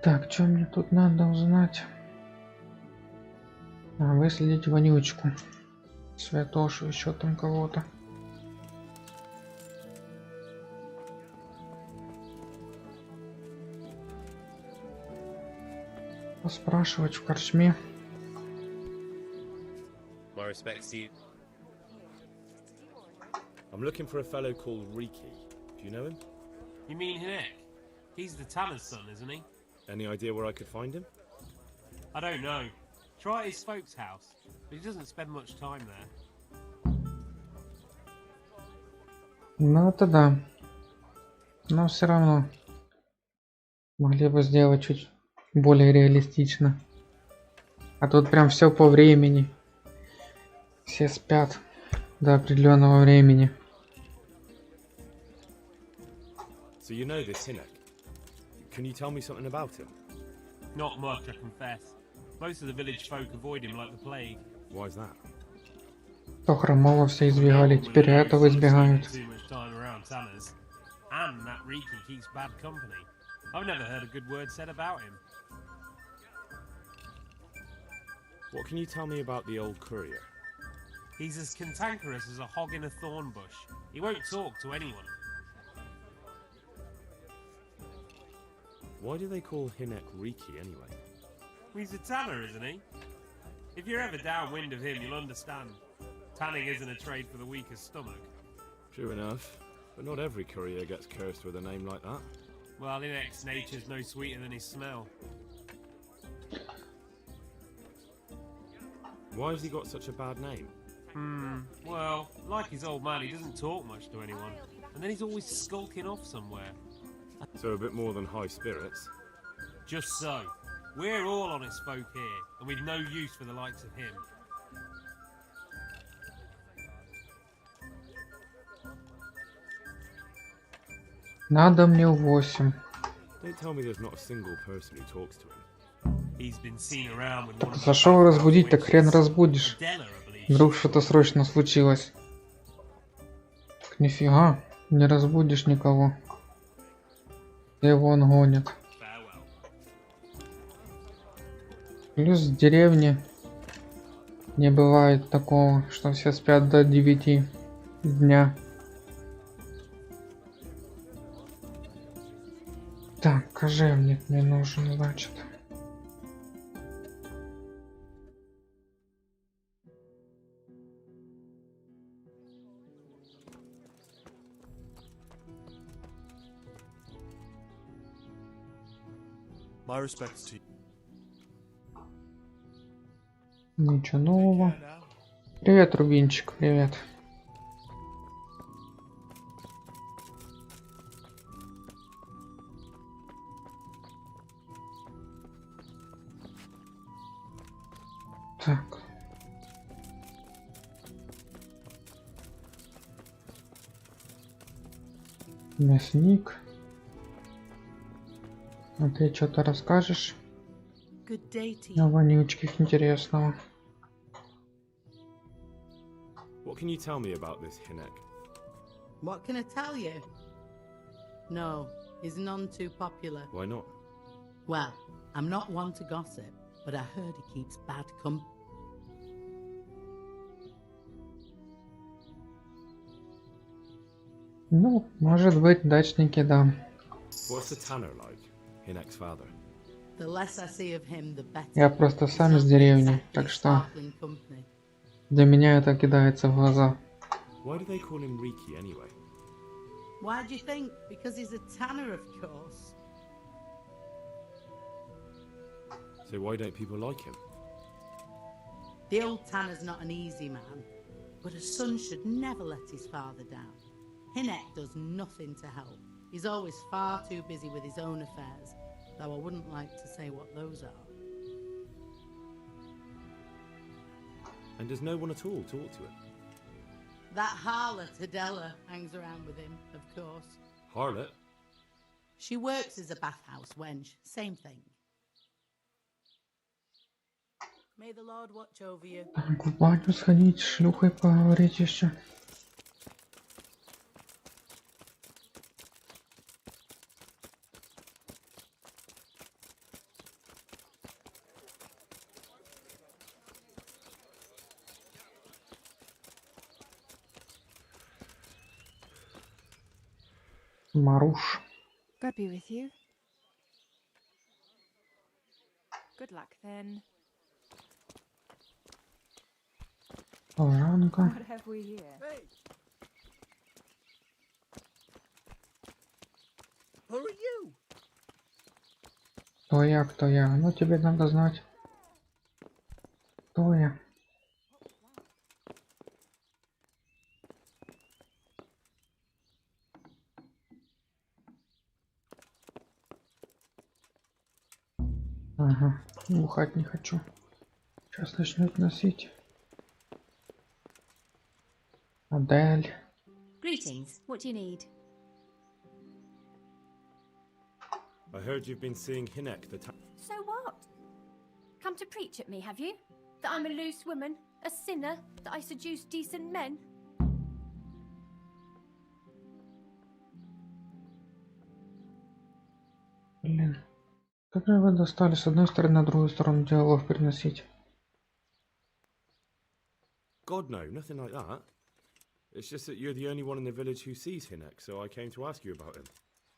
Так, что мне тут надо узнать? Выследить вонючку. Святошу, еще там кого-то. Поспрашивать в корчме. My respects to you. I'm looking for a fellow called Riki. Do you know him? You mean Hinek? He's the Tanner's son, isn't he? Any idea where I could find him? I don't know. Try at his folks' house, but he doesn't spend much time there. Ну это да. Но все равно. Могли бы сделать чуть более реалистично. А тут прям все по времени. Все спят до определенного времени. So you know this Hinek. Can you tell me something about him? Not much, I confess. Most of the village folk avoid him like the plague. Why is that? То хромого все избегали, теперь этого избегают. And that Riki keeps bad company. I've never heard a good word said about him. What can you tell me about the old courier? He's as cantankerous as a hog in a thorn bush. He won't talk to anyone. Why do they call Hinek Riki anyway? He's a tanner, isn't he? If you're ever downwind of him, you'll understand. Tanning isn't a trade for the weakest stomach. True enough, but not every courier gets cursed with a name like that. Well, Hinek's nature's no sweeter than his smell. Why has he got such a bad name? Well, like his old man, he doesn't talk much to anyone. And then he's always skulking off somewhere. So a bit more than high spirits. Just so. We're all honest folk here, and we've no use for the likes of him. Надо мне в 8. Don't tell me there's not a single person who talks to him. He's been seen around with one of Зашел разбудить, так хрен разбудишь. Вдруг что-то срочно случилось. Так нифига, не разбудишь никого. Его он гонит. Плюс в деревне не бывает такого, что все спят до 9 дня. Так, кожевник мне нужен, значит. My respects to you. Ничего нового. Привет, Рубинчик, привет. Мясник. А ты что-то расскажешь Good day to о you. вонючках интересного? What can you tell me about this Hinek? What can I tell you? No, he's none too popular. Why not? Well, I'm not one to gossip, but I heard he keeps bad company. Ну, может быть, дачники, да. What's the tanner like? Hinek's father. The less I see of him, the better. Я просто He's сам not из деревни, exactly так что sparkling company. для меня это кидается в глаза. Why do they call him Riki anyway? Why do you think? Because he's a tanner, of course. So why don't people like him? The old tanner's not an easy man, but a son should never let his father down. Hinek does nothing to help. He's always far too busy with his own affairs, though I wouldn't like to say what those are. And does no one at all talk to him? That harlot Adela hangs around with him, of course. Harlot? She works as a bathhouse wench, same thing. May the Lord watch over you. Так, в баню сходить, с шлюхой поговорить еще. Маруш. God be with you. Good luck then. Служанка. What have we here? Who are you? Кто я, кто я? Ну, тебе надо знать. Кто я? Ага, бухать не хочу. Сейчас начнут носить. Адель. Greetings. What do you need? I heard you've been seeing Hinek the So what? Come to preach at me, have you? That I'm a loose woman, a sinner, that I seduce decent men? Блин. Как же вы достали с одной стороны на другую сторону диалог переносить? God, no, nothing like that. It's just that you're the only one in the village who sees Hinek, so I came to ask you about him.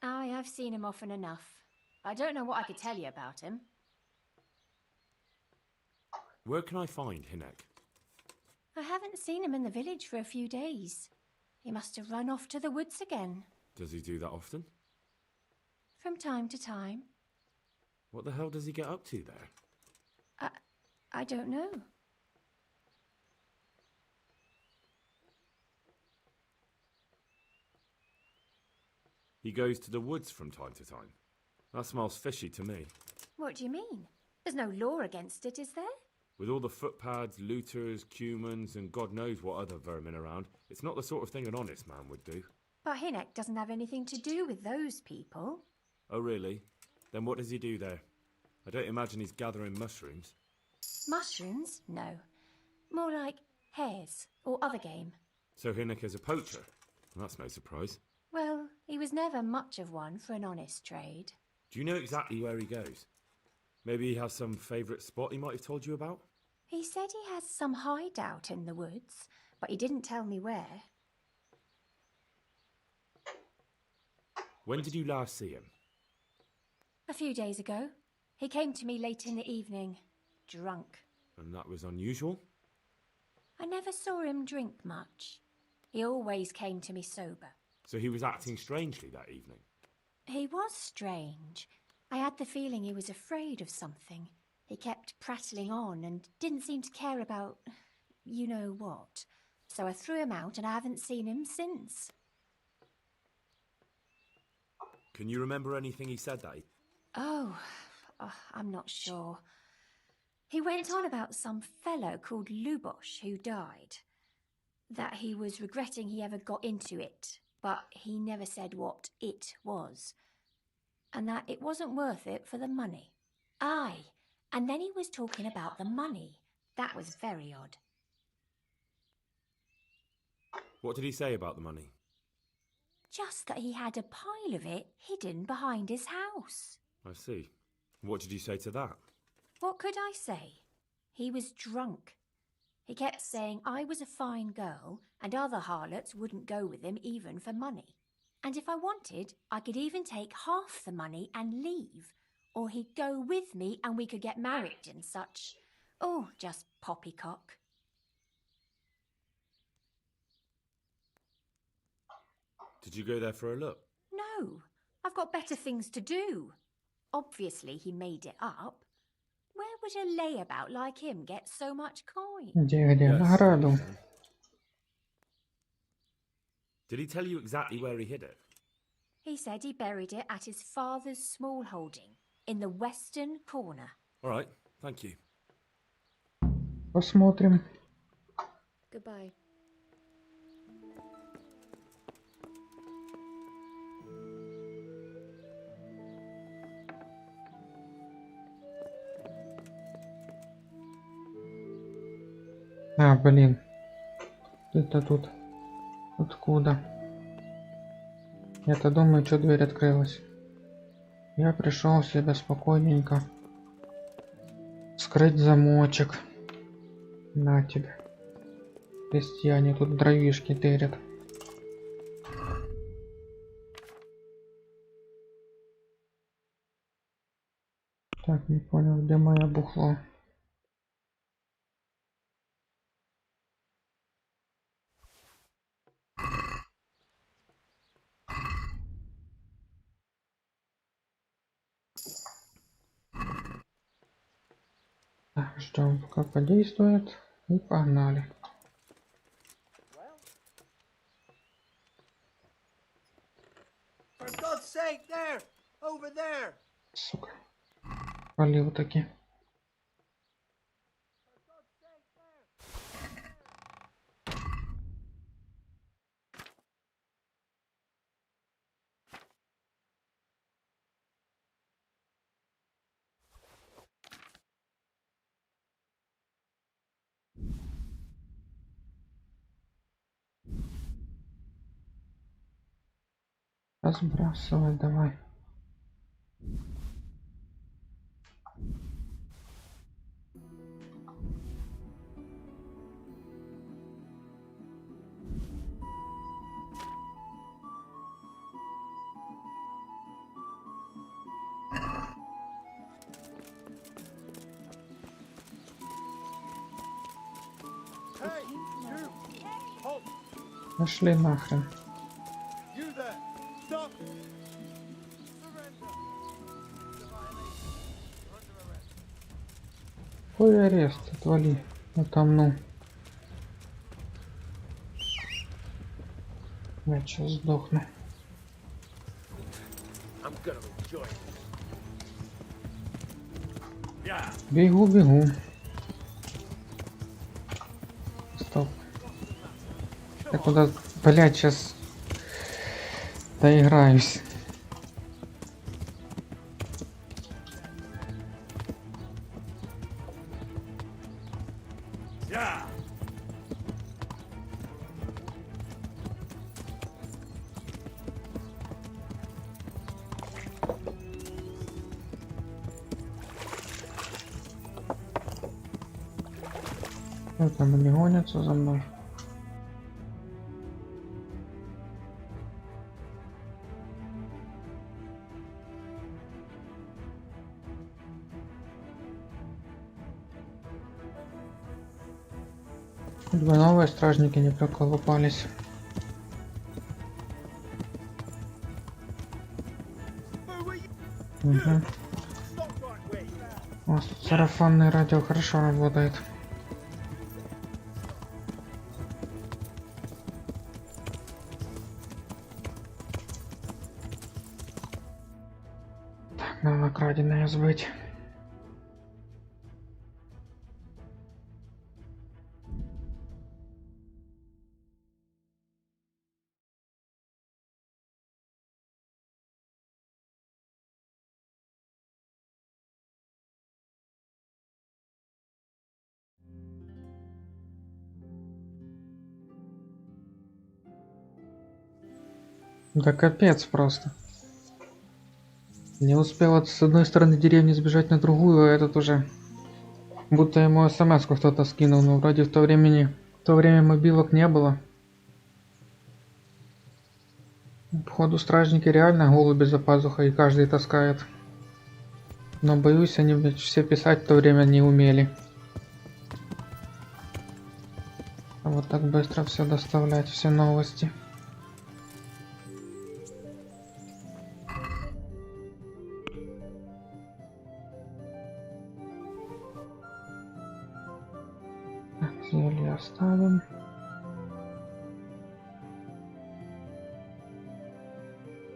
Aye, I've seen him often enough. I don't know what I could tell you about him. Where can I find Hinek? I haven't seen him in the village for a few days. He must have run off to the woods again. Does he do that often? From time to time. What the hell does he get up to there? I don't know. He goes to the woods from time to time. That smells fishy to me. What do you mean? There's no law against it, is there? With all the footpads, looters, cumans, and God knows what other vermin around, it's not the sort of thing an honest man would do. But Hinek doesn't have anything to do with those people. Oh, really? Then what does he do there? I don't imagine he's gathering mushrooms. Mushrooms? No. More like hares or other game. So Hinek is a poacher? That's no surprise. Well, he was never much of one for an honest trade. Do you know exactly where he goes? Maybe he has some favourite spot he might have told you about? He said he has some hideout in the woods, but he didn't tell me where. When did you last see him? A few days ago. He came to me late in the evening, drunk. And that was unusual? I never saw him drink much. He always came to me sober. So he was acting strangely that evening? He was strange. I had the feeling he was afraid of something. He kept prattling on and didn't seem to care about you know what. So I threw him out and I haven't seen him since. Can you remember anything he said that evening? Oh, I'm not sure. He went on about some fellow called Lubosh who died. That he was regretting he ever got into it, but he never said what it was. And that it wasn't worth it for the money. Aye, and then he was talking about the money. That was very odd. What did he say about the money? Just that he had a pile of it hidden behind his house. I see. What did you say to that? What could I say? He was drunk. He kept saying I was a fine girl and other harlots wouldn't go with him even for money. And if I wanted, I could even take half the money and leave. Or he'd go with me and we could get married and such. Oh, just poppycock. Did you go there for a look? No, I've got better things to do. Obviously he made it up. Where would a layabout like him get so much coin? Где награду? Did he tell you exactly where he hid it? He said he buried it at his father's small holding in the western corner. All right, thank you. Посмотрим. Goodbye. А, блин. Ты-то тут. Откуда? Я-то думаю, что дверь открылась. Я пришел себе спокойненько. Скрыть замочек. На тебе. Крестьяне тут дровишки тырят. Так, не понял, где мое бухло. Так, ждем, пока подействует. И погнали. For God's sake, there! Over there! Сука. Полил таки. Разбрасывай давай. Hey, you! Halt! Пошли нахрен. You there! Stop! Surrender! Какой арест? Отвали. Утомну. Я сейчас сдохну. I'm gonna enjoy it. Бегу, бегу. Стоп. Я куда, блядь, сейчас доиграюсь. Там не гонятся за мной. Два новые стражники не проколупались. Угу. У нас тут сарафанное радио хорошо работает. Так, надо краденое сбыть. Да капец просто. Не успел с одной стороны деревни сбежать на другую, а этот уже... Будто ему смс-ку кто-то скинул, но вроде в то время мобилок не было. Походу стражники реально голуби за пазухой и каждый таскает. Но боюсь, они ведь все писать в то время не умели. А вот так быстро все доставлять, все новости. Так, зелье оставим.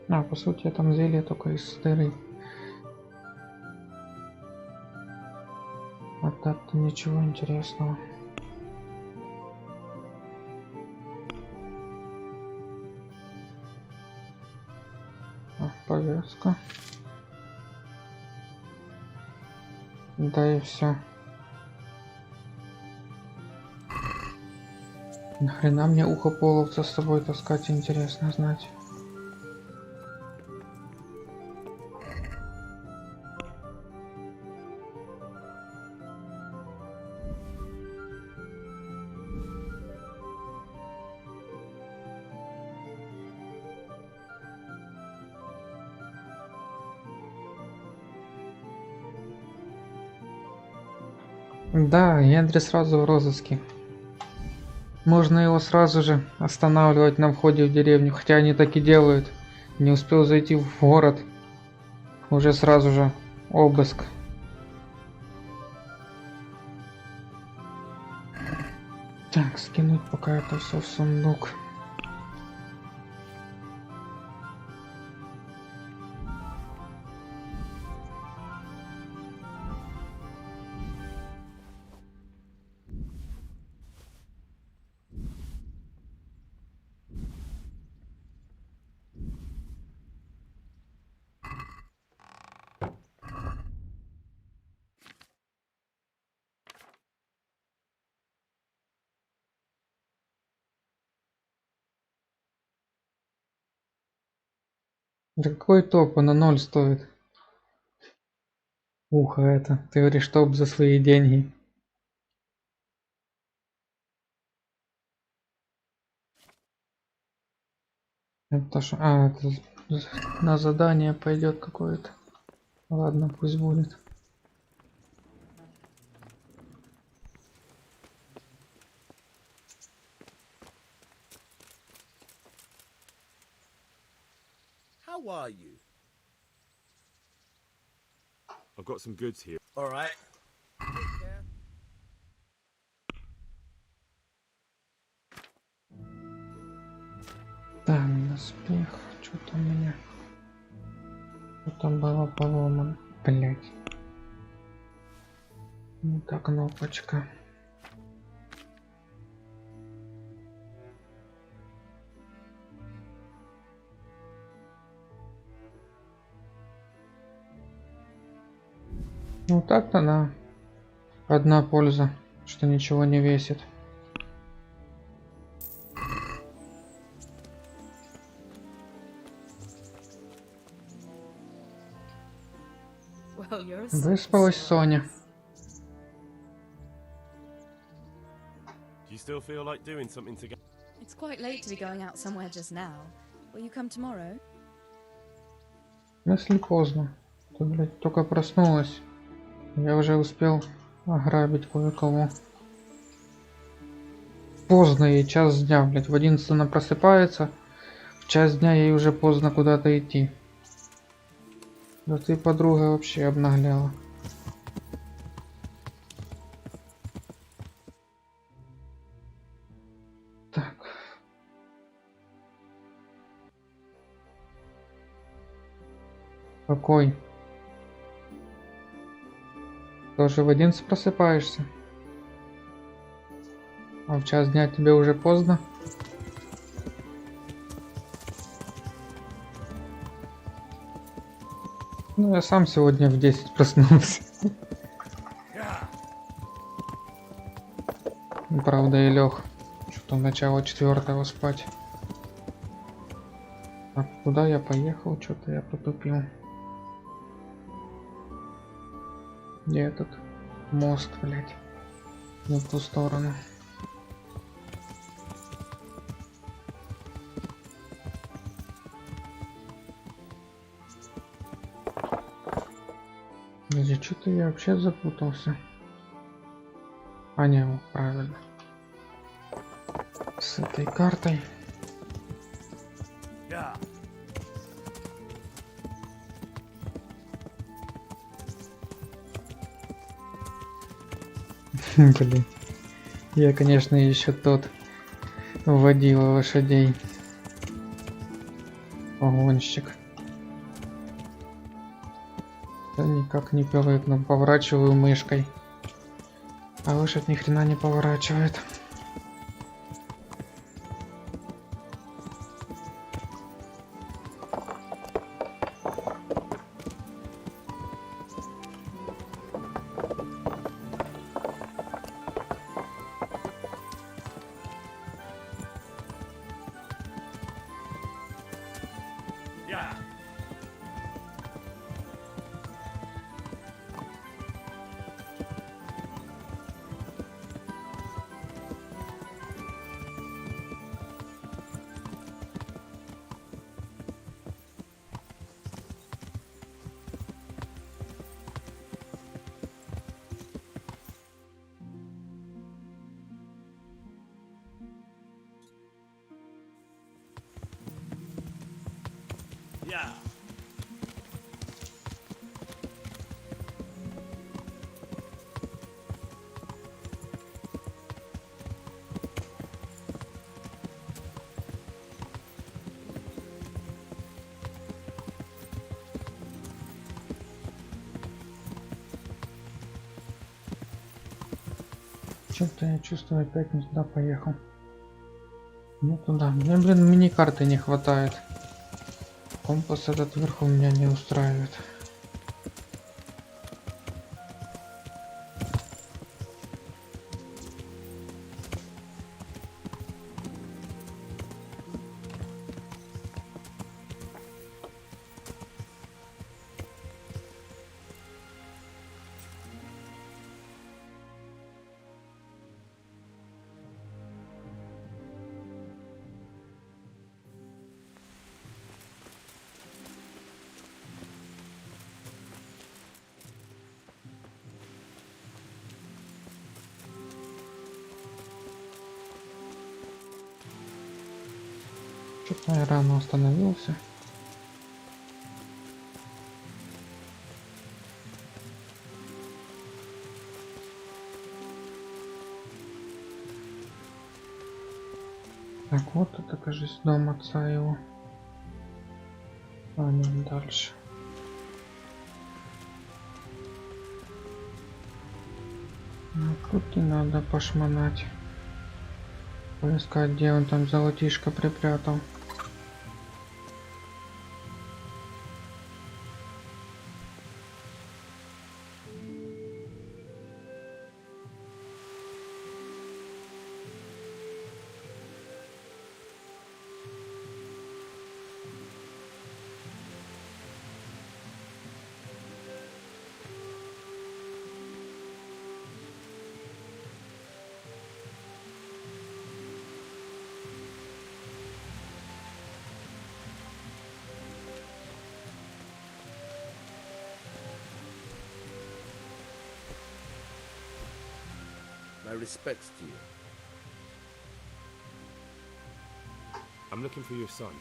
А, по сути, там зелье только из дыры. А так-то ничего интересного. Повязка. Да и все. Нахрена мне ухо половца с собой таскать, интересно знать. Да, Генри сразу в розыске. Можно его сразу же останавливать на входе в деревню, хотя они так и делают. Не успел зайти в город, уже сразу же обыск. Так, скинуть пока это все в сундук. Да какой топ, она 0 стоит. Ухо это, ты говоришь топ за свои деньги. Это что? А, это на задание пойдет какое-то. Ладно, пусть будет. How are you? I've got some goods here. All right. Take care. Да, доспех. Что-то у меня. Что-то было поломано. Блять. Ну так, кнопочка. Ну так-то на одна польза, что ничего не весит. Выспалась Соня. Do you still feel like doing something together? It's quite late to be going out somewhere just now. Will you come tomorrow? Если поздно. Ты, блядь, только проснулась. Я уже успел ограбить кое-кого. Поздно ей, час дня, блядь. В 11 она просыпается. В час дня ей уже поздно куда-то идти. Да ты, подруга, вообще обнагляла. Так. Какой? Тоже в 11 просыпаешься? А в час дня тебе уже поздно? Ну, я сам сегодня в 10 проснулся. Правда, и лег. Что-то начало 4-го спать. А куда я поехал? Что-то я потупил. Где этот мост, блядь? Не в ту сторону. Где что-то я вообще запутался. А не, вот, правильно. С этой картой. Блин. Я, конечно, еще тот водила лошадей. Погонщик. Да никак не привыкну. Поворачиваю мышкой. А лошадь ни хрена не поворачивает. Что-то я чувствую, опять не туда поехал. Ну туда. Мне, блин, мини-карты не хватает. Компас этот вверху меня не устраивает. Что-то я рано остановился. Так, вот это, кажется, дом отца его. А не дальше. Ну, тут и надо пошмонать. Поискать, где он там золотишко припрятал. My respects to you. I'm looking for your son.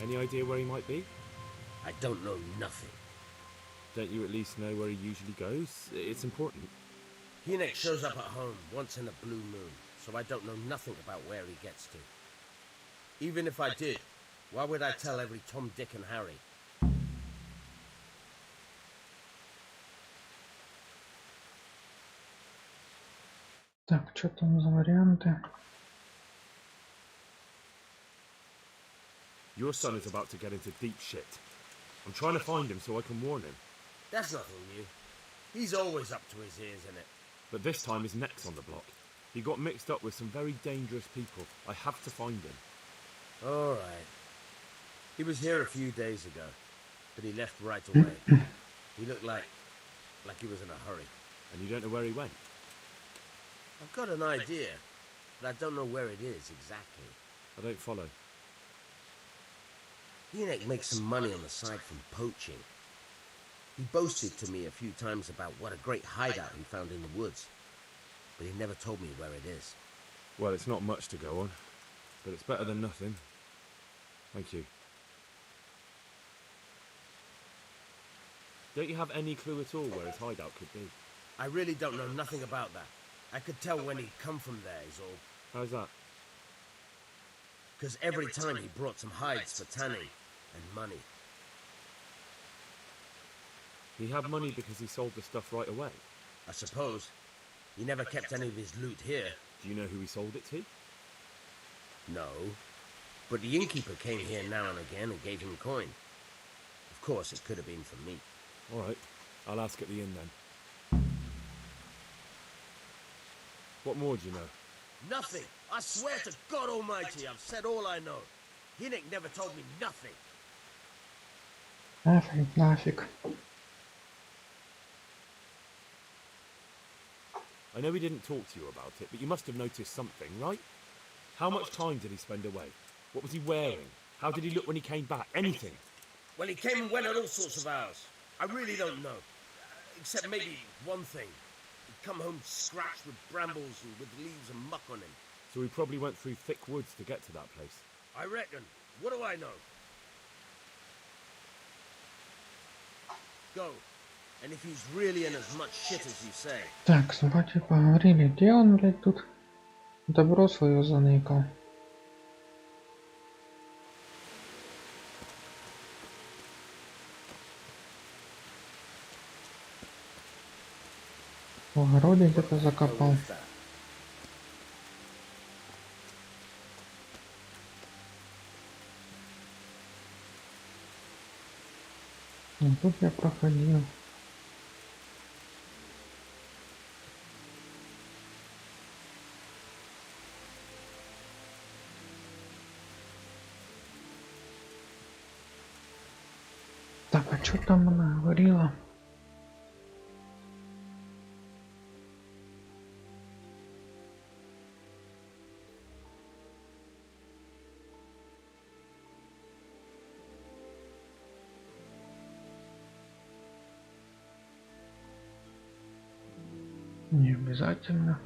Any idea where he might be? I don't know nothing. Don't you at least know where he usually goes? It's important. Hinek shows up at home once in a blue moon, so I don't know nothing about where he gets to. Even if I did, why would I tell every Tom, Dick and Harry? Так, что там за варианты? Your son is about to get into deep shit. I'm trying to find him so I can warn him. That's nothing new. He's always up to his ears in it. But this time his neck's on the block. He got mixed up with some very dangerous people. I have to find him. All right. He was here a few days ago, but he left right away. He looked like he was in a hurry. And you don't know where he went? I've got an idea, but I don't know where it is exactly. I don't follow. Enoch makes some money on the side from poaching. He boasted to me a few times about what a great hideout he found in the woods, but he never told me where it is. Well, it's not much to go on, but it's better than nothing. Thank you. Don't you have any clue at all where his hideout could be? I really don't know nothing about that. I could tell when he'd come from there, is all. How's that? Because every time he brought some hides for tanning and money. He had money because he sold the stuff right away? I suppose. He never kept any of his loot here. Do you know who he sold it to? No. But the innkeeper came here now and again and gave him coin. Of course, it could have been for me. All right. I'll ask at the inn then. What more do you know? Nothing. I swear to God Almighty, I've said all I know. Enoch never told me nothing. Нафиг. I know he didn't talk to you about it, but you must have noticed something, right? How much time did he spend away? What was he wearing? How did he look when he came back? Anything? Well, he came and went at all sorts of hours. I really don't know. Except maybe one thing. He'd come home scratched with brambles and with leaves and muck on him. So he probably went through thick woods to get to that place. I reckon. What do I know? Go. And if he's really in as much shit as you say. Так, с батей поговорили. Где он, блядь, тут добро свое заныкал? В огороде где-то закопал. Ну, тут я проходил. Так, а что там она говорила? Не обязательно.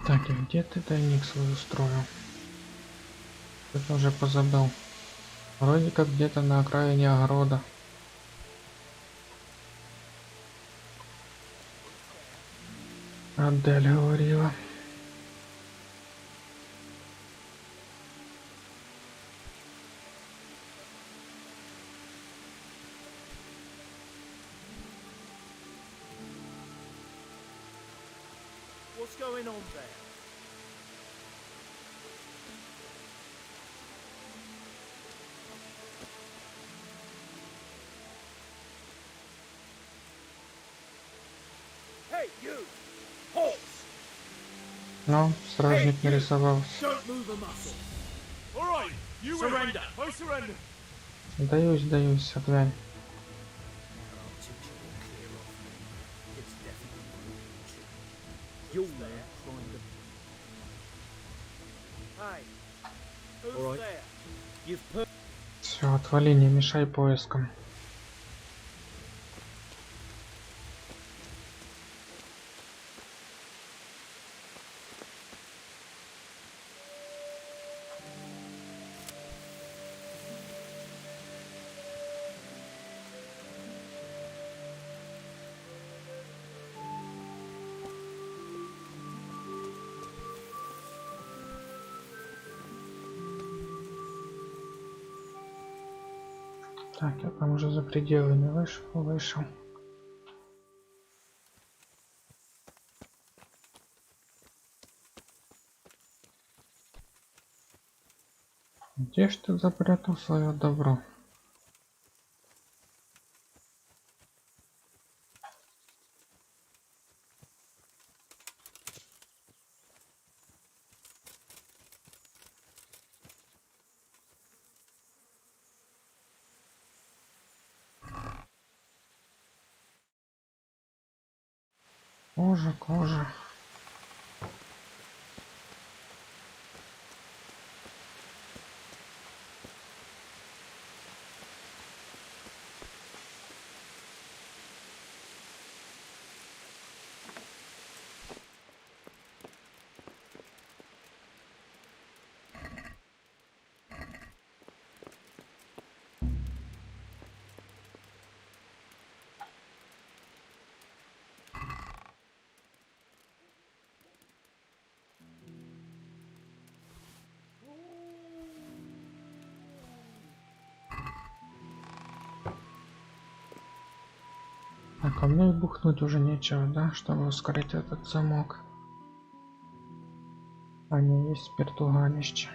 Так, и где ты тайник свой устроил? Что-то уже позабыл. Вроде как где-то на окраине огорода. Адель говорила. What's going on there? Hey, you! Halt! Ну, стражник нарисовался. Don't move a muscle. All right, you Surrender. I surrender. Сдаюсь, отвянь. You're there trying to... Hey, who's there? You've put... Все, отвали, не мешай поискам. Так, я там уже за пределами вышел. Где ж ты запрятал свое добро? Кожа. Так, а мне бухнуть уже нечего, да, чтобы ускорить этот замок. А не есть спиртуганище.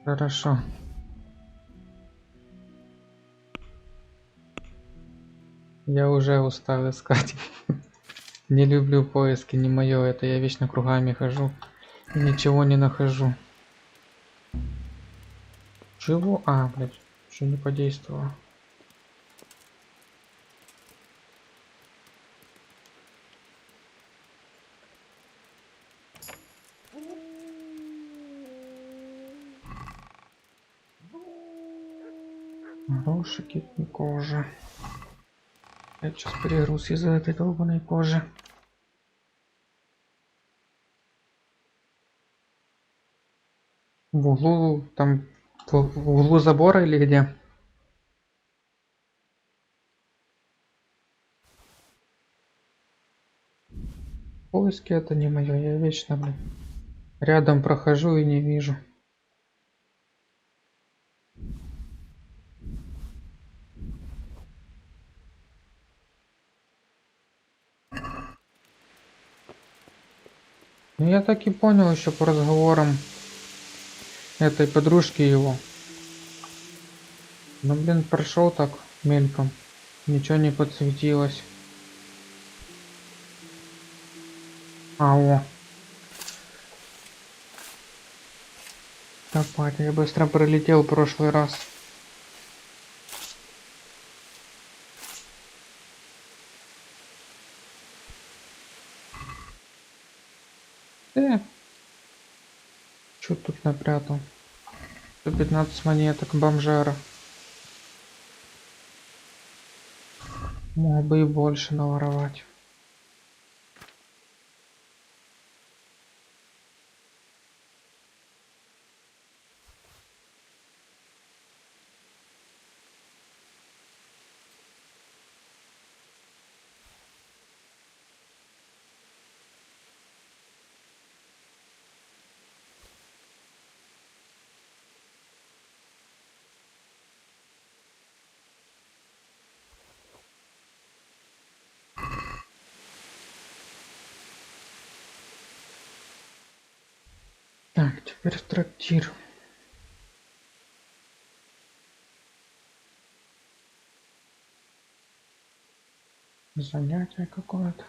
Хорошо. Я уже устал искать. Не люблю поиски, не мое это. Я вечно кругами хожу и ничего не нахожу. Чего? А, блядь, еще не подействовало. Грошики и кожа. Я сейчас перегруз из-за этой долбаной кожи. В углу, там, в углу забора или где? Поиски это не мое, я вечно, блин, рядом прохожу и не вижу. Ну я так и понял еще по разговорам этой подружки его. Ну блин, прошел так мельком, ничего не подсветилось. О. Копать, я быстро пролетел в прошлый раз. Чё тут напрятал? 115 монеток бомжара. Мог бы и больше наворовать. Так, теперь трактир. Занятие какое-то.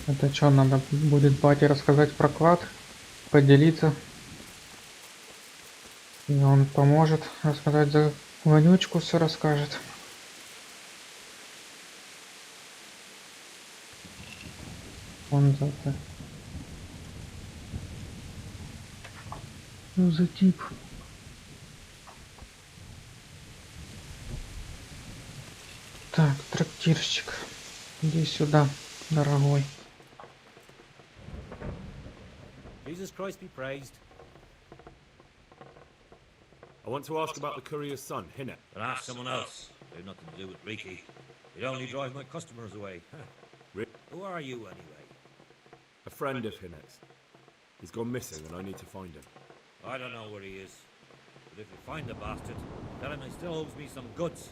Это что, надо будет бате рассказать про клад, поделиться. И он поможет рассказать за вонючку, все расскажет. Он за это. Что за тип? Так, трактирщик. Иди сюда, дорогой. Jesus Christ be praised. I want to ask about the courier's son, Hinnet. But ask someone else. They've nothing to do with Riki. They only drive my customers away. Who are you, anyway? A friend of Hinnet's. He's gone missing and I need to find him. I don't know where he is. But But if you find the bastard, tell him he still owes me some goods.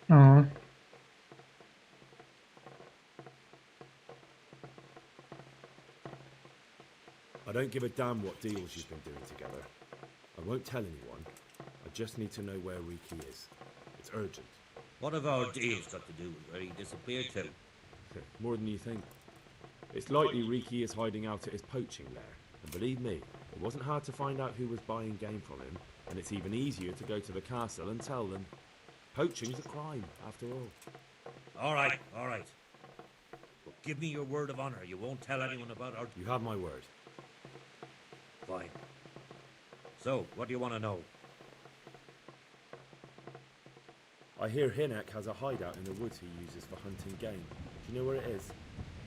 Ага. I don't give a damn what deals you've been doing together. I won't tell anyone. I just need to know where Riki is. It's urgent. What have our deals got to do with where he disappeared to? More than you think. It's likely Riki is hiding out at his poaching lair. And believe me, it wasn't hard to find out who was buying game from him, and it's even easier to go to the castle and tell them. Poaching's a crime, after all. All right, all right. But give me your word of honor. You won't tell anyone about our... You have my word. Fine. So, what do you want to know? I hear Hinek has a hideout in the woods he uses for hunting game. Do you know where it is?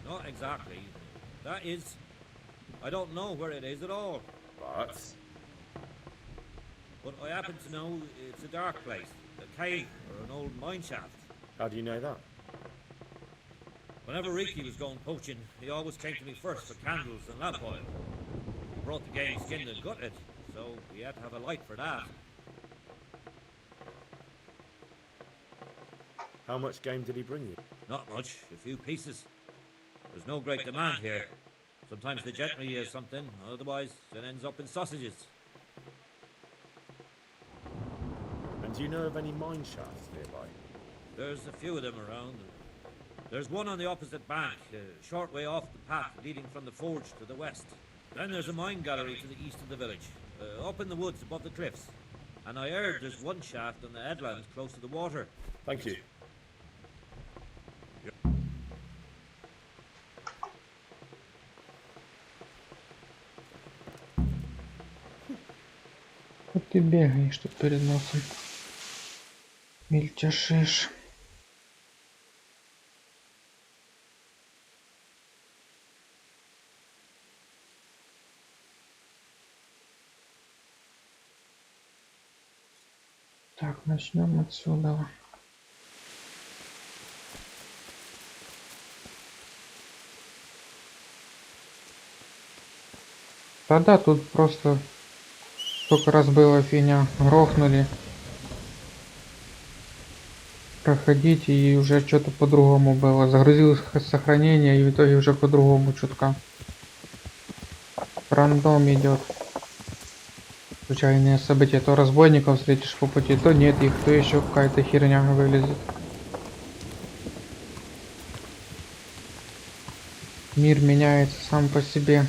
Not exactly. That is... I don't know where it is at all. But I happen to know it's a dark place. A cave or an old mine shaft. How do you know that? Whenever Riki was going poaching, he always came to me first for candles and lamp oil. He brought the game skinned and gutted, so we had to have a light for that. How much game did he bring you? Not much, a few pieces. There's no great demand here. Sometimes the gentry hears something, otherwise it ends up in sausages. And do you know of any mine shafts nearby? There's a few of them around. There's one on the opposite bank, a short way off the path leading from the forge to the west. Then there's a mine gallery to the east of the village, up in the woods above the cliffs. And I heard there's one shaft on the headland close to the water. Thank you. Вот ты бегаешь тут перед носом. Мельтешишь. Так, начнем отсюда. Да, тут просто сколько раз было фигня, грохнули. Проходить и уже что-то по-другому было. Загрузилось сохранение и в итоге уже по-другому чутка. Рандом идет. Случайные события. То разбойников встретишь по пути, то нет их, то еще какая-то херня вылезет. Мир меняется сам по себе.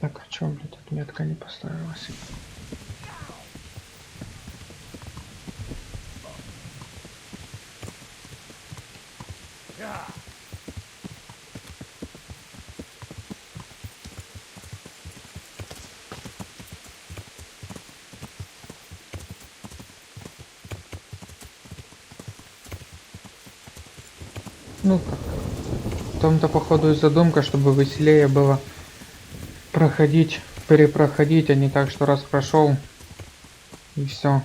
Так, а чё, блядь, тут метка не поставилась? Ну, в том-то походу и задумка, чтобы веселее было проходить, перепроходить, а не так, что раз прошел и все.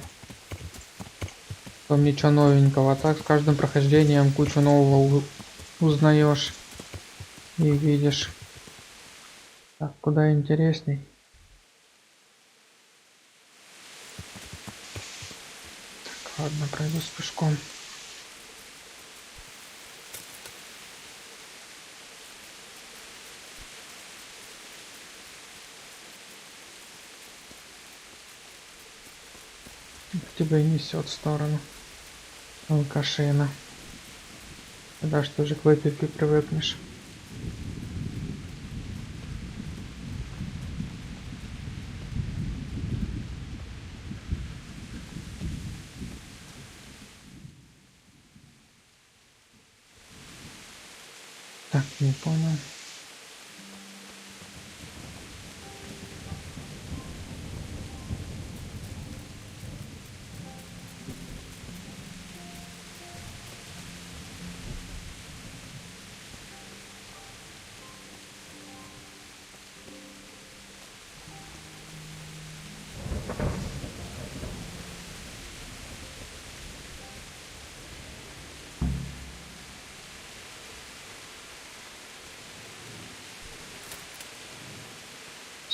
Там ничего новенького. А так с каждым прохождением кучу нового узнаешь и видишь. Так, куда интересней. Так, ладно, пройдусь пешком. Тебя и несет в сторону алкашина. Когда что же к выпивке привыкнешь. Так, не понял.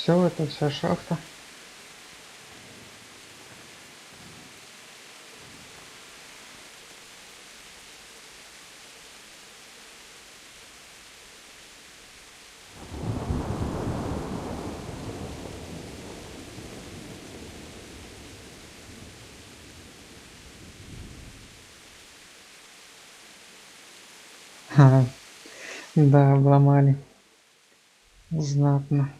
Все, это вся шахта. Ха, да, обломали. Знатно.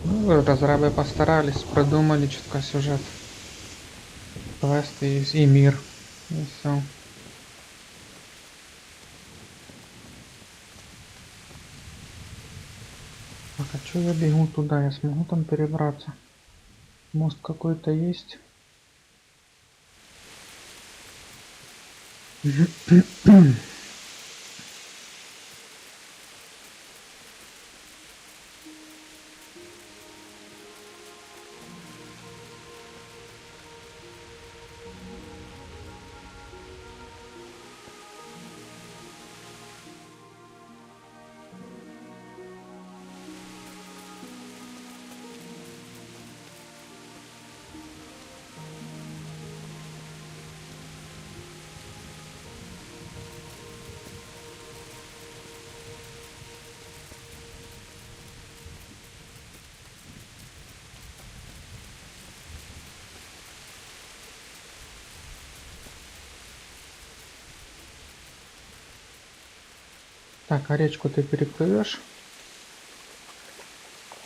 Ну, разрабы постарались, продумали четко сюжет. Квест и мир. И все. Так, а чё я бегу туда? Я смогу там перебраться? Мост какой-то есть? Так, а речку ты переплывешь?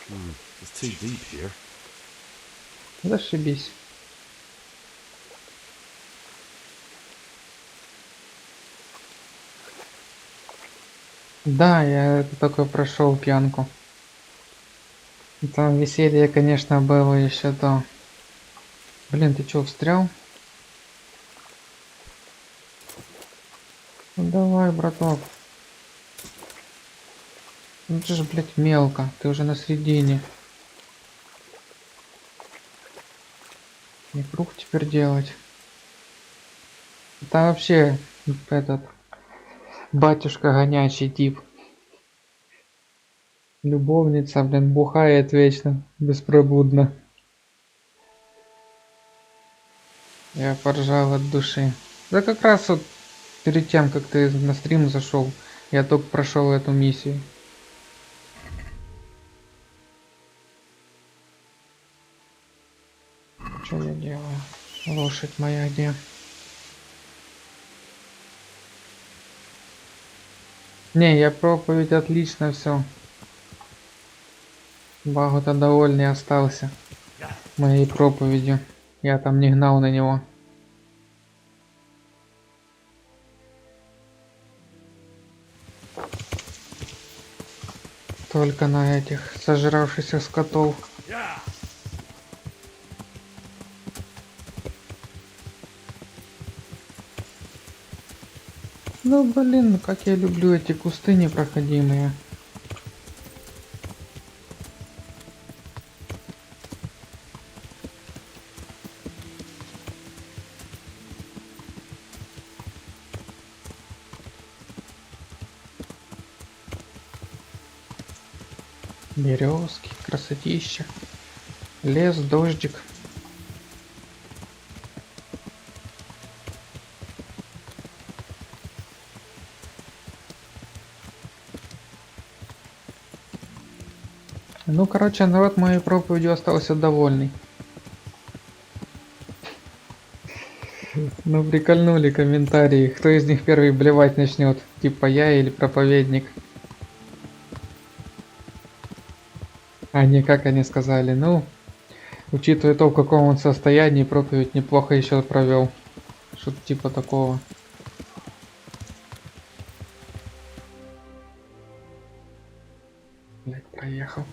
It's too deep here. Зашибись. Да, я это только прошел пьянку. Там веселье, конечно, было еще то. Блин, ты чё, встрял? Ну давай, браток. Ну это же, блядь, мелко. Ты уже на середине. И круг теперь делать. Это вообще этот батюшка гонячий тип. Любовница, блин, бухает вечно, беспробудно. Я поржал от души. Да как раз вот перед тем, как ты на стрим зашел, я только прошел эту миссию. Что я делаю? Лошадь моя где? Не, я проповедь отлично все. Багу-то довольный остался моей проповедью. Я там не гнал на него. Только на этих сожравшихся скотов. Ну блин, ну как я люблю эти кусты непроходимые. Березки, красотища. Лес, дождик. Ну, короче, народ моей проповедью остался довольный. Ну, прикольнули комментарии. Кто из них первый блевать начнет? Типа я или проповедник? Они, как они сказали, ну, учитывая то, в каком он состоянии, проповедь неплохо еще провел. Что-то типа такого. Блять, проехал.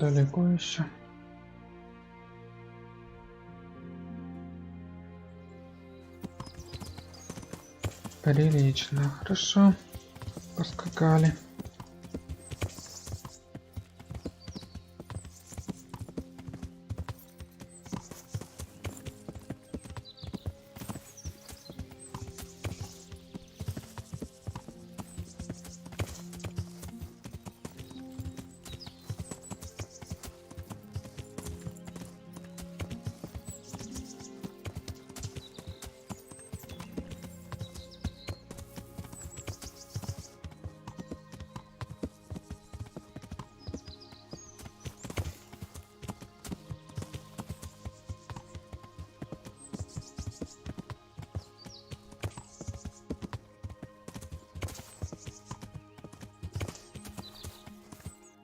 Далеко еще. Прилично, хорошо. Поскакали.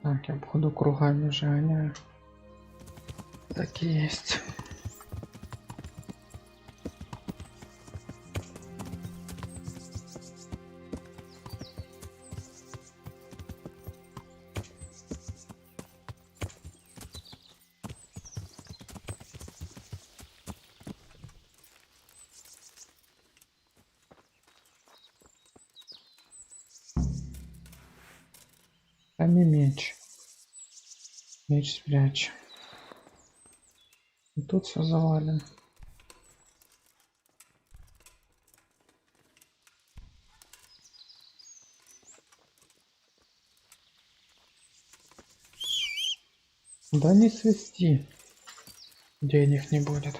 Так, я походу кругами уже гоняю. Так и есть. А не меч. Меч спрячь. И тут все завалено. Да не свисти. Денег не будет.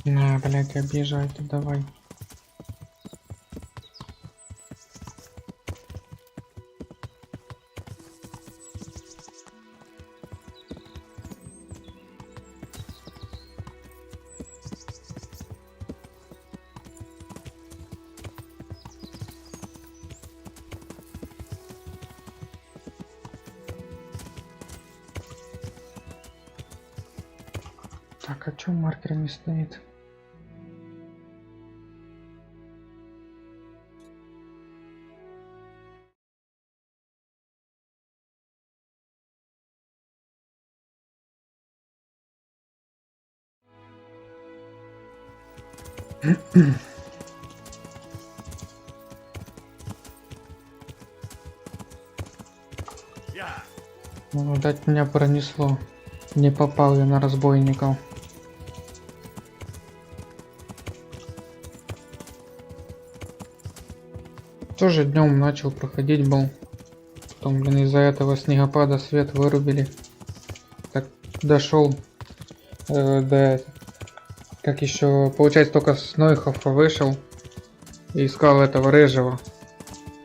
На, блядь, объезжай ты, давай. Так, а чё маркер не стоит? Ну, видать, меня пронесло. Не попал я на разбойников. Тоже днем начал проходить был. Потом, блин, из-за этого снегопада свет вырубили. Так дошел до... Как еще, получается, только с Нойхофа вышел и искал этого рыжего.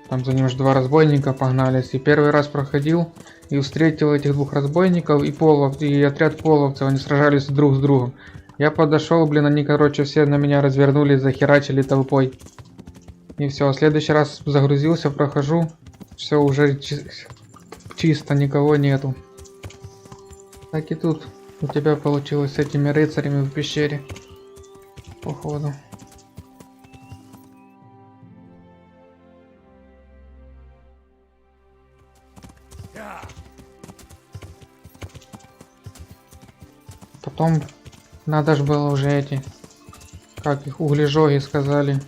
Там за ним же два разбойника погнались. И первый раз проходил и встретил этих двух разбойников и отряд половцев. Они сражались друг с другом. Я подошел, блин, они, короче, все на меня развернулись, захерачили толпой. И все, в следующий раз загрузился, прохожу. Все уже чисто, никого нету. Так и тут у тебя получилось с этими рыцарями в пещере. Походу. Потом надо же было уже эти, как их, углежоги сказали,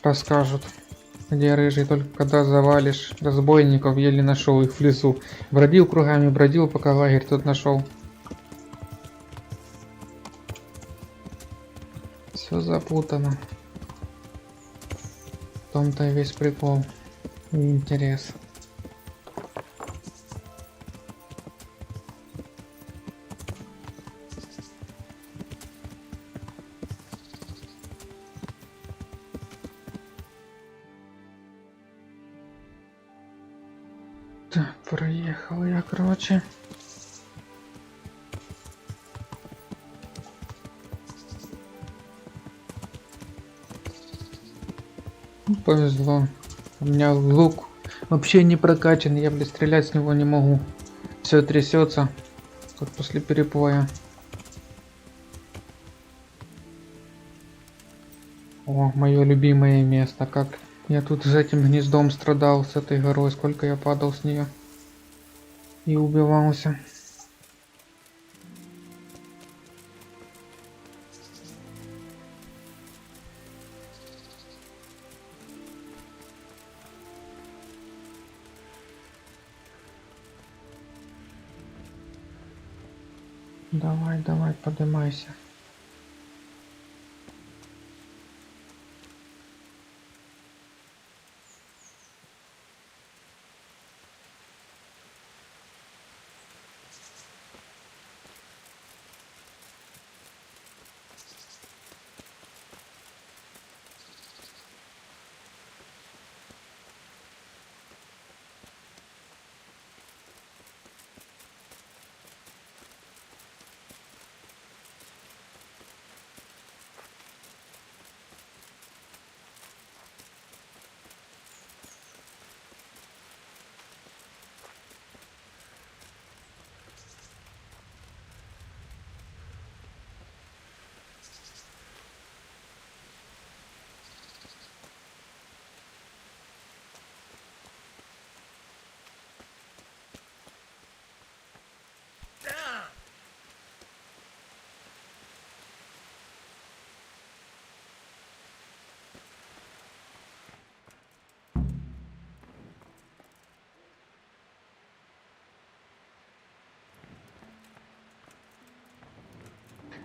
расскажут, где рыжий, только когда завалишь разбойников, еле нашел их в лесу. Бродил кругами, бродил, пока лагерь тут нашел. Все запутано. В том-то и весь прикол и интерес. Так, проехал я, короче. Повезло. У меня лук вообще не прокачан, я, блядь, стрелять с него не могу. Все трясется, как после перепоя. О, мое любимое место. Как я тут с этим гнездом страдал, с этой горой, сколько я падал с нее и убивался. Давай, давай, поднимайся.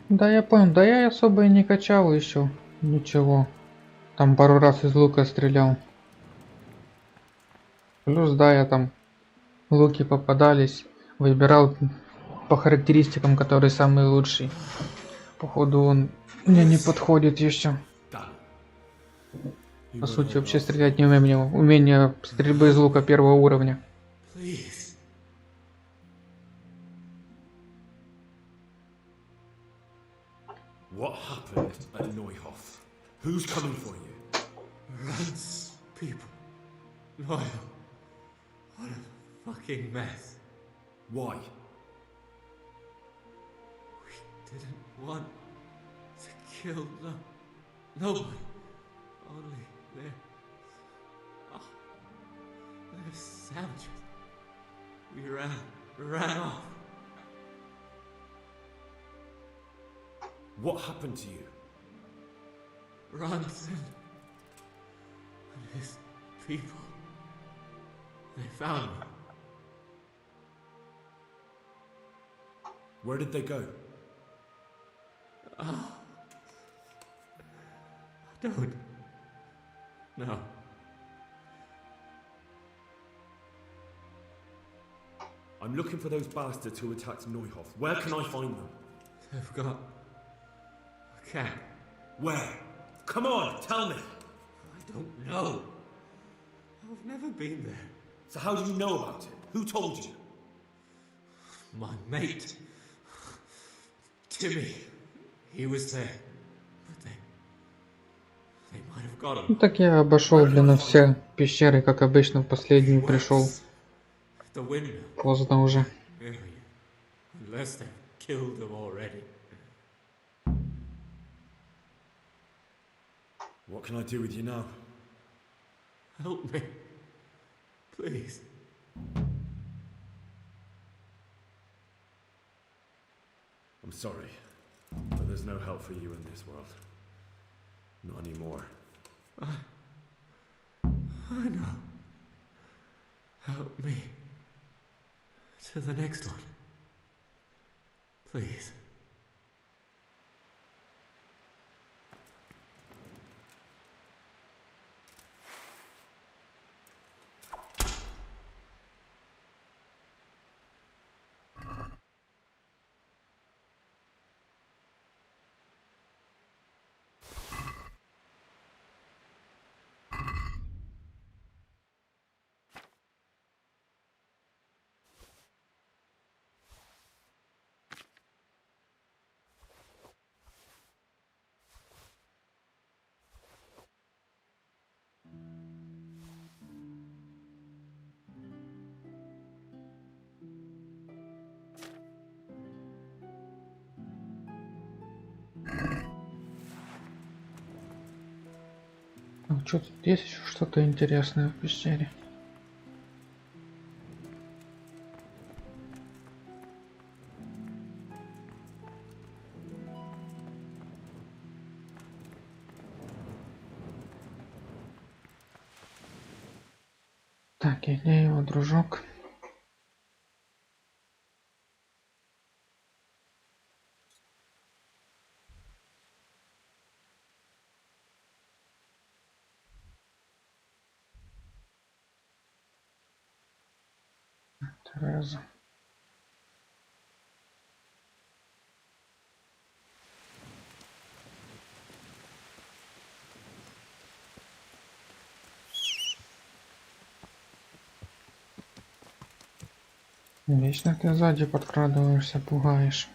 Да, я понял. Да я особо и не качал еще. Ничего. Там пару раз из лука стрелял. Плюс, да, я там луки попадались. Выбирал по характеристикам, который самый лучший. Походу он мне не подходит еще. По сути, вообще стрелять не умею. Умение стрельбы из лука первого уровня. What happened at Neuhof? Who's coming for you? Rance people. Loyal. What a fucking mess. Why? We didn't want to kill nobody. Only they're savages. We ran off. What happened to you? Ronson and his people. They found me. Where did they go? Oh. I don't. No. I'm looking for those bastards who attacked Neuhof. Where can I find them? They've got a camp. Where? Come on, tell me. I don't know. I've never been there. So how do you know about it? Who told you? My mate. Timmy. He was there. But they might have got him. Ну так я обошел, блин, на все пещеры, как обычно, в последнюю пришел. Поздно уже. Unless they've killed them already. What can I do with you now? Help me. Please. I'm sorry, but there's no help for you in this world. Not anymore. I know. Help me. To the next one. Please. А что тут есть еще что-то интересное в пещере? Так, где его дружок? Тереза. Вечно ты сзади подкрадываешься, пугаешь.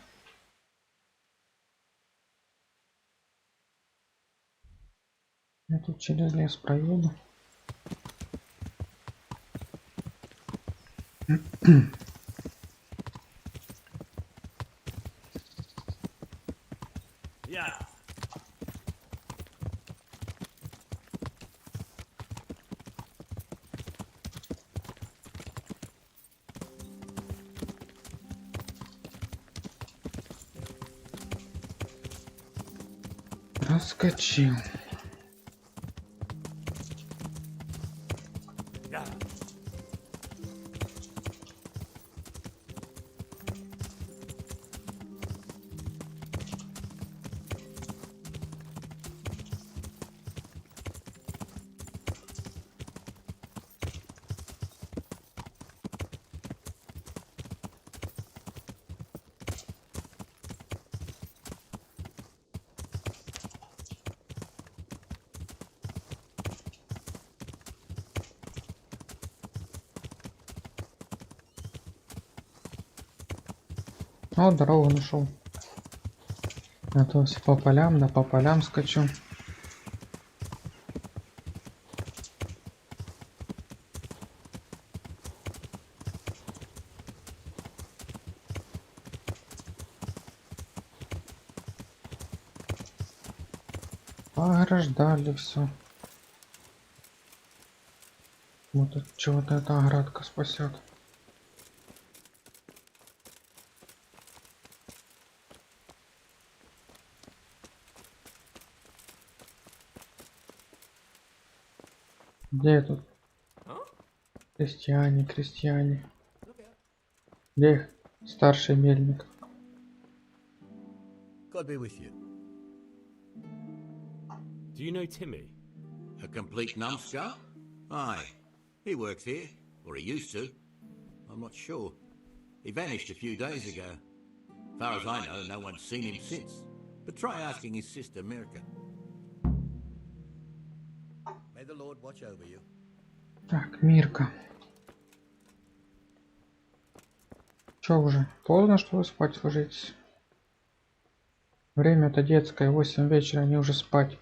Я тут через лес проеду. Yeah. Проскочил. Yeah. О, дорогу нашел. А то все по полям, да по полям скачу. Ограждали все. Вот от чего-то эта оградка спасет. Где тут? Крестьяне, крестьяне. Где их старший мельник? God be with you. Do you know Timmy? A complete numbskull? Aye. He works here, or he used to. I'm not sure. He vanished a few days ago. Far as I know, no one's seen him since. But try asking his sister, Mirka. May the Lord watch over you. Так, Мирка. Чё уже? Поздно, что вы спать ложитесь? Время-то детское, 8 вечера, они уже спать.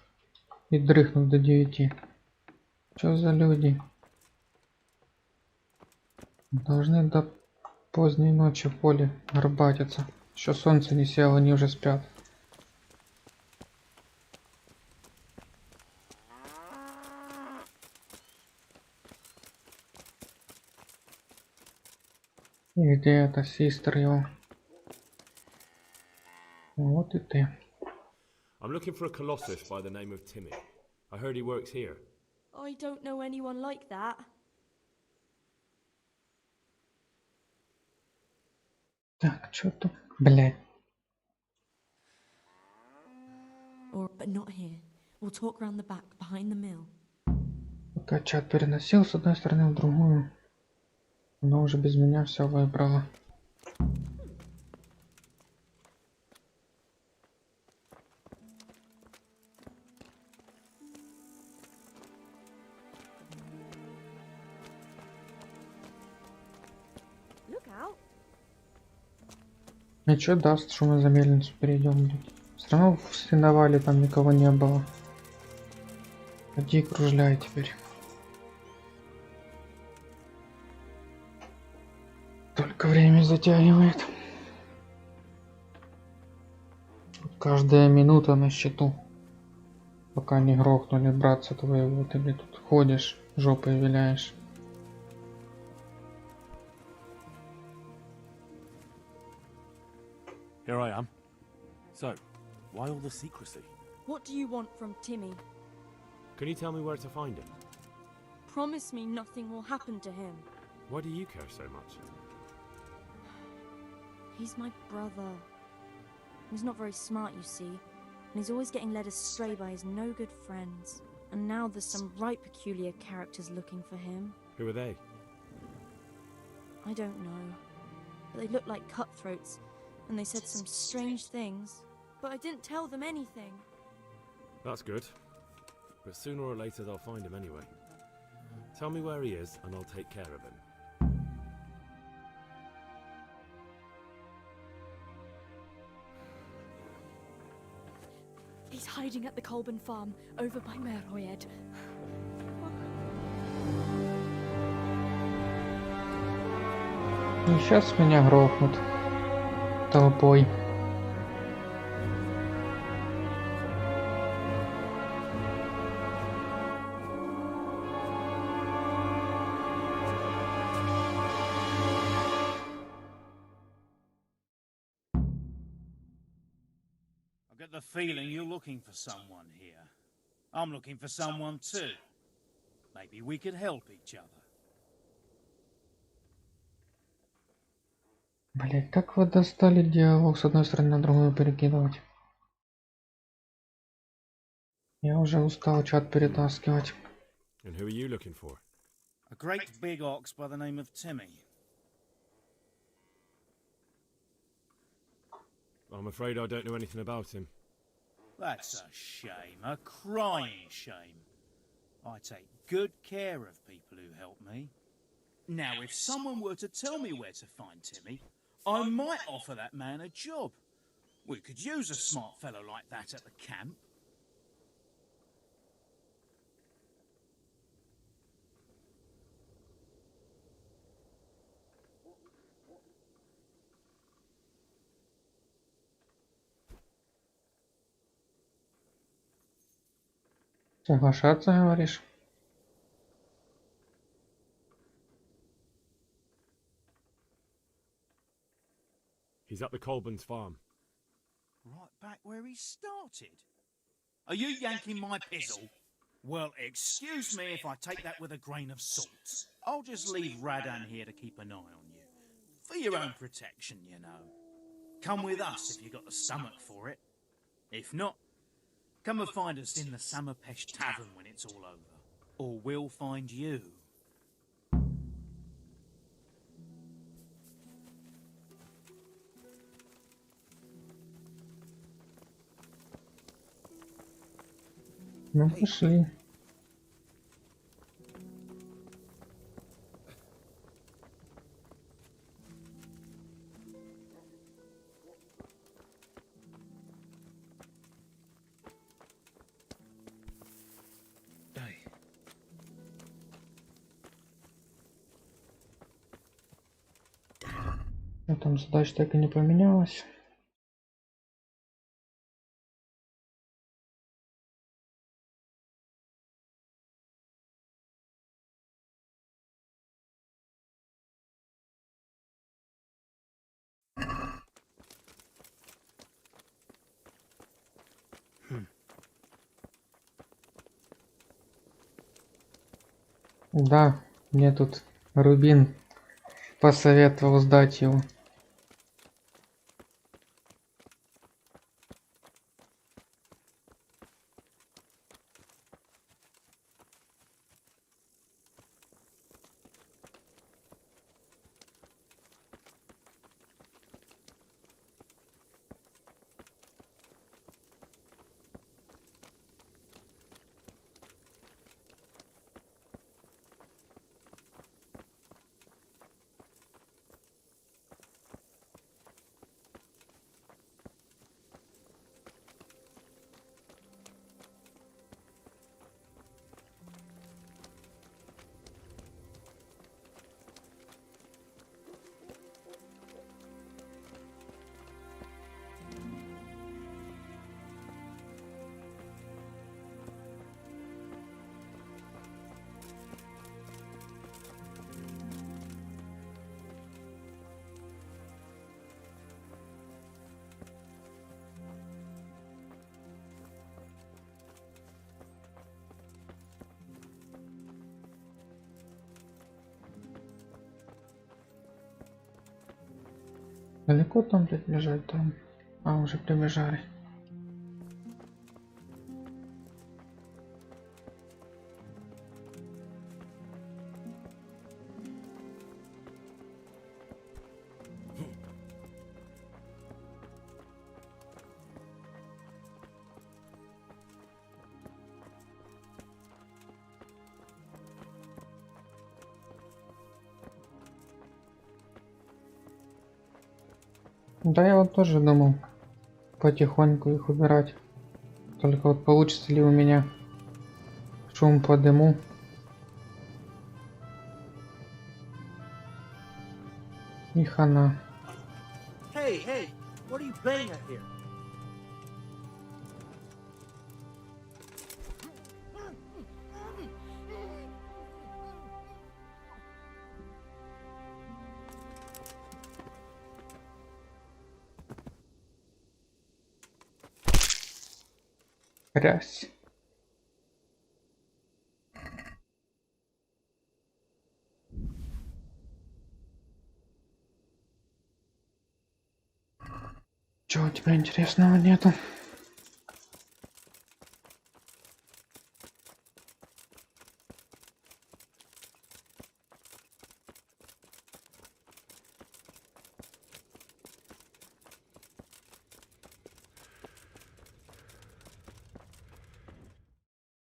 И дрыхнут до 9. Чё за люди? Должны до поздней ночи в поле горбатиться. Еще солнце не село, они уже спят. И где это систер его? Вот и ты. I'm looking for a colossus by the name of Timmy. I heard he works here. I don't know anyone like that. Так, что тут? Блядь. But not here. We'll talk round the back, behind the mill. Пока чат переносил с одной стороны в другую, но уже без меня все выбрало. И что даст, что мы за мельницу перейдем? Все равно в сеновале там никого не было. Иди кружляй теперь. Только время затягивает. Каждая минута на счету. Пока не грохнули братца твоего, ты мне тут ходишь, жопой виляешь. Here I am. So, why all the secrecy? What do you want from Timmy? Can you tell me where to find him? Promise me nothing will happen to him. Why do you care so much? He's my brother. He's not very smart, you see, and he's always getting led astray by his no-good friends. And now there's some right peculiar characters looking for him. Who are they? I don't know, but they look like cutthroats, and they said some strange things, but I didn't tell them anything. That's good. But sooner or later they'll find him anyway. Tell me where he is and I'll take care of him. He's hiding at the Colburn farm, over by Merhoyed. И сейчас меня грохнут толпой. I get the feeling you're looking for someone here. I'm looking for someone too. Maybe we could help each other. Блять, как вы достали диалог с одной стороны на другую перекидывать? Я уже устал чат перетаскивать. And who are you looking for? A great big ox by the name of Timmy. I'm afraid I don't know anything about him. That's a shame, a crying shame. I take good care of people who help me. Now, if someone were to tell me where to find Timmy, I might offer that man a job. We could use a smart fellow like that at the camp. Соглашаться, говоришь? He's at the Colburn's farm. Right back where he started. Are you yanking my pizzle? Well, excuse me if I take that with a grain of salt. I'll just leave Radan here to keep an eye on you. For your own protection, you know. Come with us if you got the stomach for it. If not, come and find us in the Summerpesh Tavern when it's all over. Or we'll find you. Ну, пошли. А там задача так и не поменялась. Да, мне тут Рубин посоветовал сдать его. Далеко там, блядь, бежать там? А, уже прибежали. Да, я вот тоже думал потихоньку их убирать. Только вот получится ли у меня шум по дыму. И хана. Hey, what are you playing at here? Грязь. Чего у тебя интересного нету?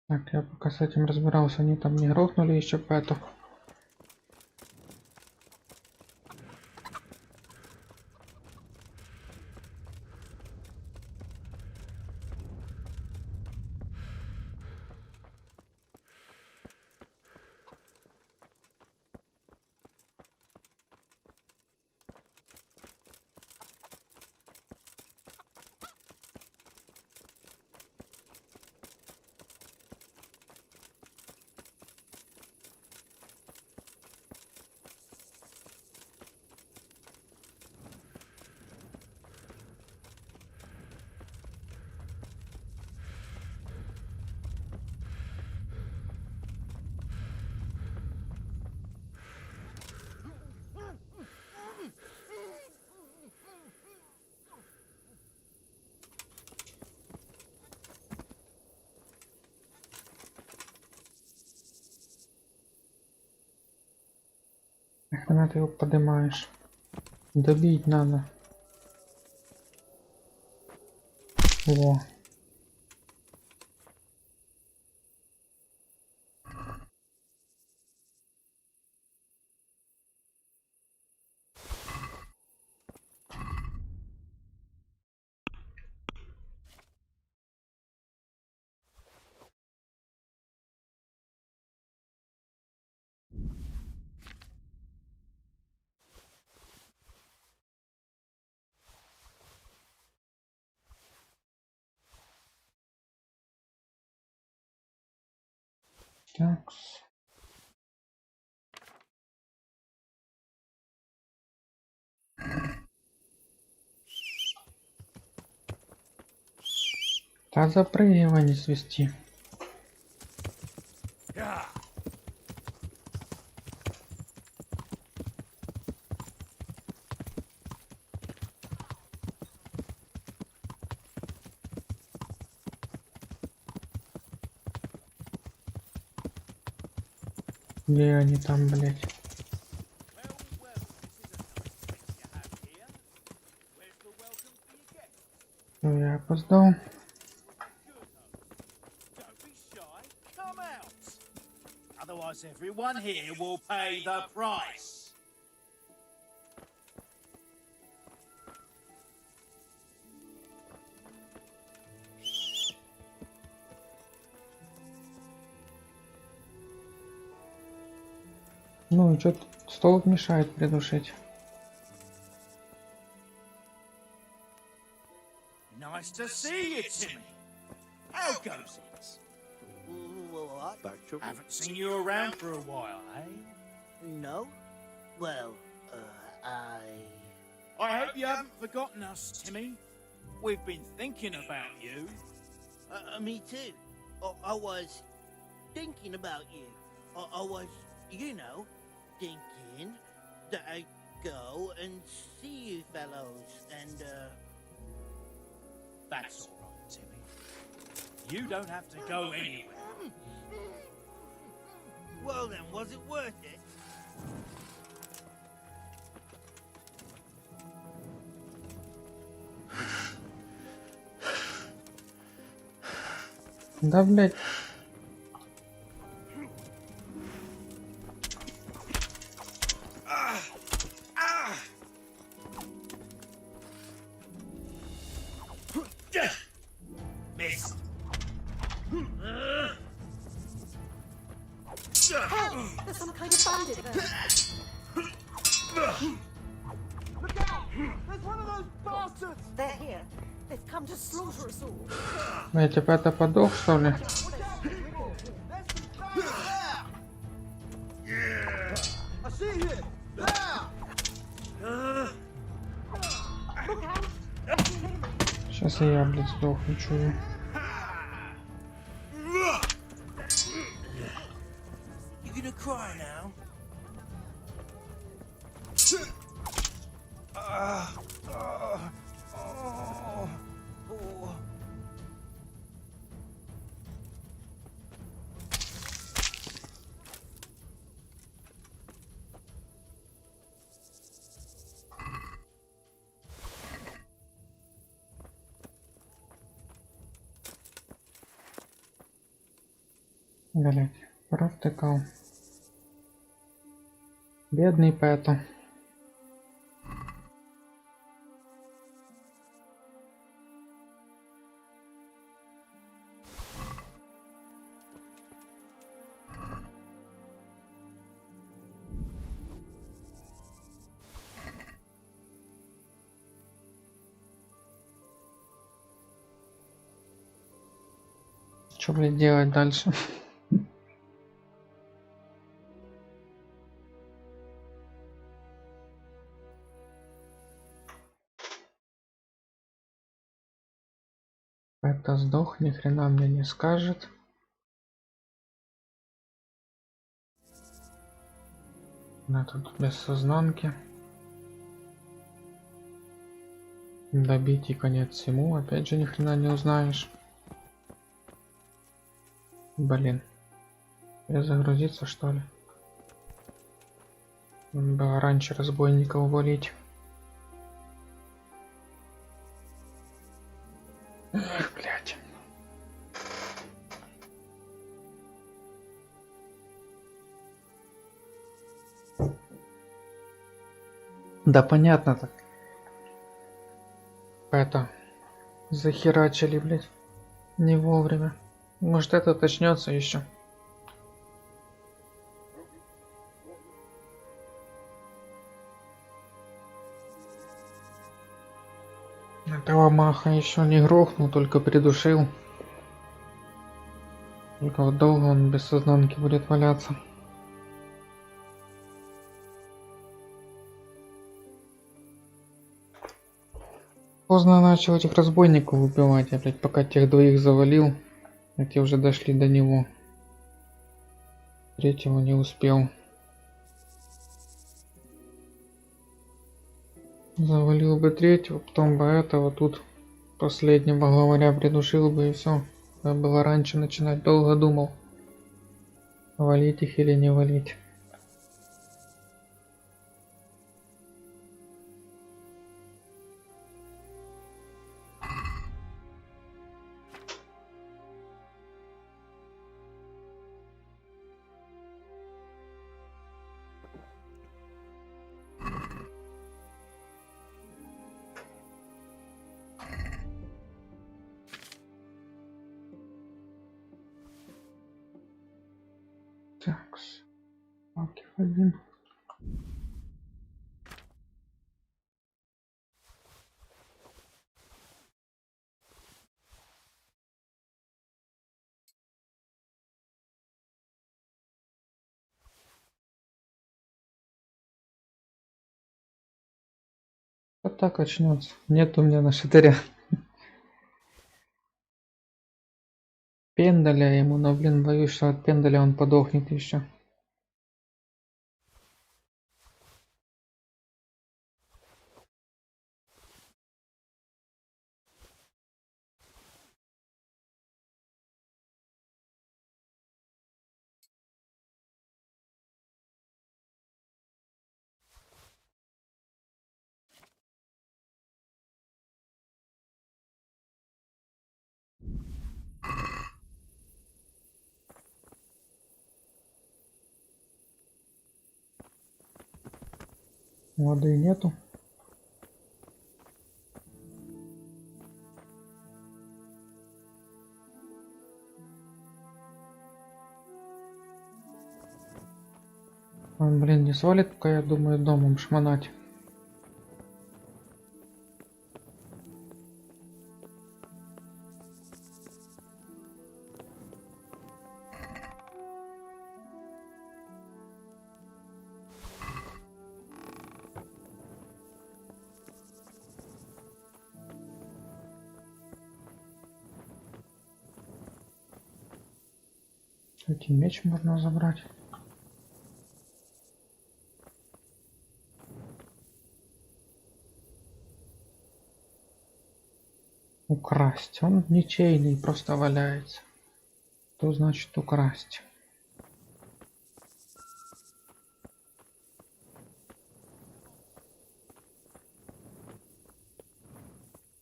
Так, я пока с этим разбирался, они там не грохнули еще пэтов. Нахрена ты его поднимаешь? Добить надо. Во. Так. Да запрыгивай, не свисти. Где они там, блять? Ну, я опоздал. Come out. Otherwise, everyone here will pay the price. Ну и что стол мешает придушить. Nice to see you, Timmy. How goes it? What? Haven't seen you around for a while, eh? No? Well, I hope you haven't forgotten us, Timmy. We've been thinking about you. Me too. I was thinking about you. I was, you know, thinking that I go and see you fellows, and, That's all right, Timmy. You don't have to go anywhere. Well then, was it worth it? Да, блядь. Missed. Help! There's some kind of bandit there. Look out! There's one of those bastards! They're here. They've come to slaughter us all. Я типа это подох, что ли? I see you! There! Look out! Сейчас и я, блядь, сдохну, чую. You gonna cry now? Блядь, провтыкал. Бедный Пэто. Что, блядь, делать дальше? Это сдох, ни хрена мне не скажет. На тут без сознанки. Добить и конец всему. Опять же ни хрена не узнаешь. Блин. Перезагрузиться, что ли? Было раньше разбойников валить. Эх, блядь. Да понятно так. Это захерачили, блядь. Не вовремя. Может, это начнется еще. Этого маха еще не грохнул, только придушил. Только вот долго он без сознанки будет валяться. Поздно начал этих разбойников убивать, я, блядь, пока тех двоих завалил, эти уже дошли до него. Третьего не успел. Завалил бы третьего, потом бы этого тут последнего главаря придушил бы, и все. Надо было раньше начинать, долго думал, валить их или не валить. Так, окей, один. Вот так очнется. Нет у меня на шатыря пендаля ему, но, блин, боюсь, что от пендаля он подохнет еще. Воды нету. Он, блин, не свалит, пока я думаю домом шмонать. Кстати, меч можно забрать. Украсть. Он ничейный, просто валяется. Что значит украсть?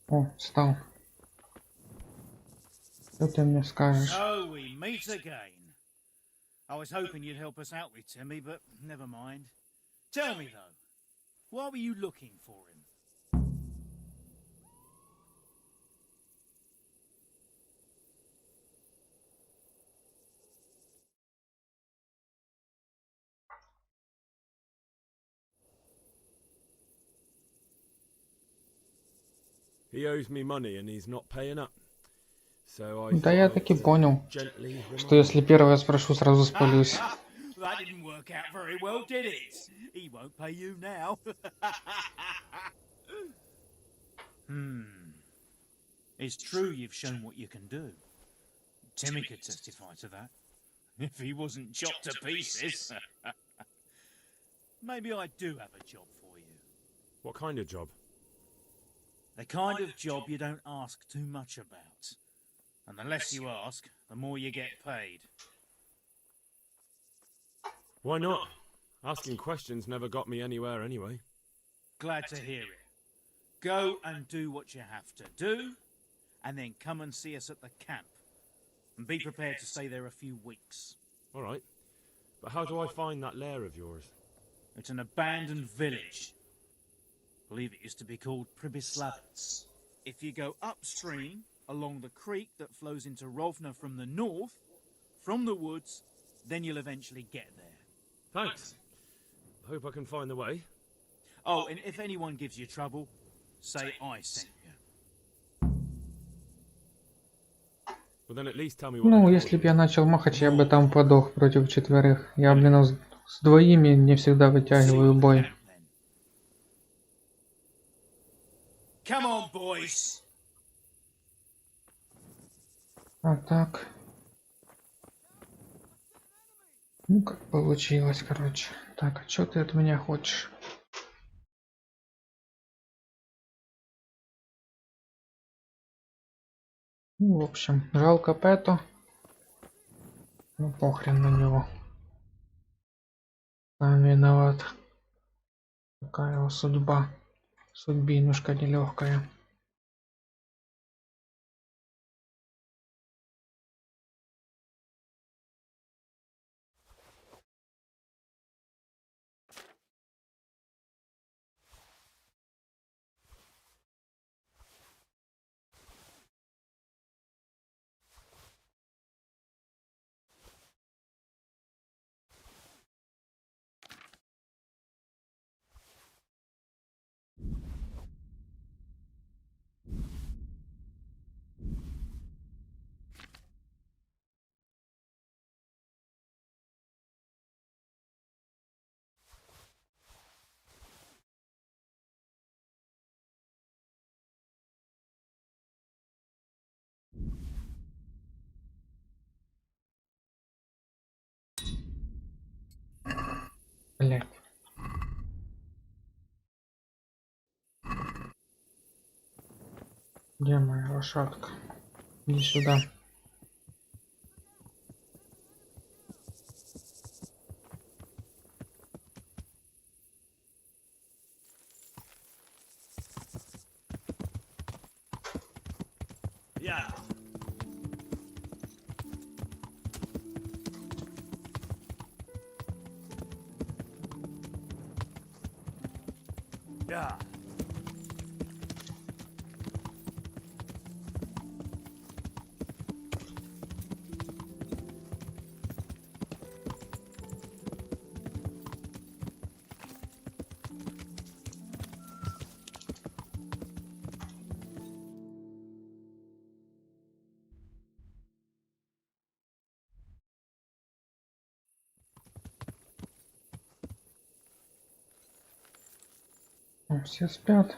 О, встал. Что ты мне скажешь? So we meet again. I was hoping you'd help us out with Timmy, but never mind. Tell me though, why were you looking for him? He owes me money and he's not paying up. So I Да я таки понял, что если первое спрошу, сразу спалюсь. That didn't work out very well, did it? He won't pay you now. It's true you've shown what you can do. Timmy could testify to that. If he wasn't chopped to pieces. Maybe I do have a job for you. What kind of job? The kind of job you don't ask too much about. And the less you ask, the more you get paid. Why not? Asking questions never got me anywhere anyway. Glad to hear it. Go and do what you have to do, and then come and see us at the camp. And be prepared to stay there a few weeks. All right. But how do I find that lair of yours? It's an abandoned village. I believe it used to be called Pribyslavets. If you go upstream, along the creek that flows into Rovna from the north, from the woods, then you'll eventually get there. Thanks. I hope I can find the way. Oh, and if anyone gives you trouble, say I sent you. Well, then at least tell me what Ну, they если call б я начал махать, я бы там подох против четверых. Я, блин, с двоими не всегда вытягиваю бой. Come on, boys. А так. Ну, как получилось, короче. Так, а что ты от меня хочешь? Ну, в общем, жалко Пето. Ну, похрен на него. Сам виноват. Такая его судьба. Судьбинушка нелегкая. Блять. Где моя лошадка? Иди сюда. Yeah. Yeah. Все спят.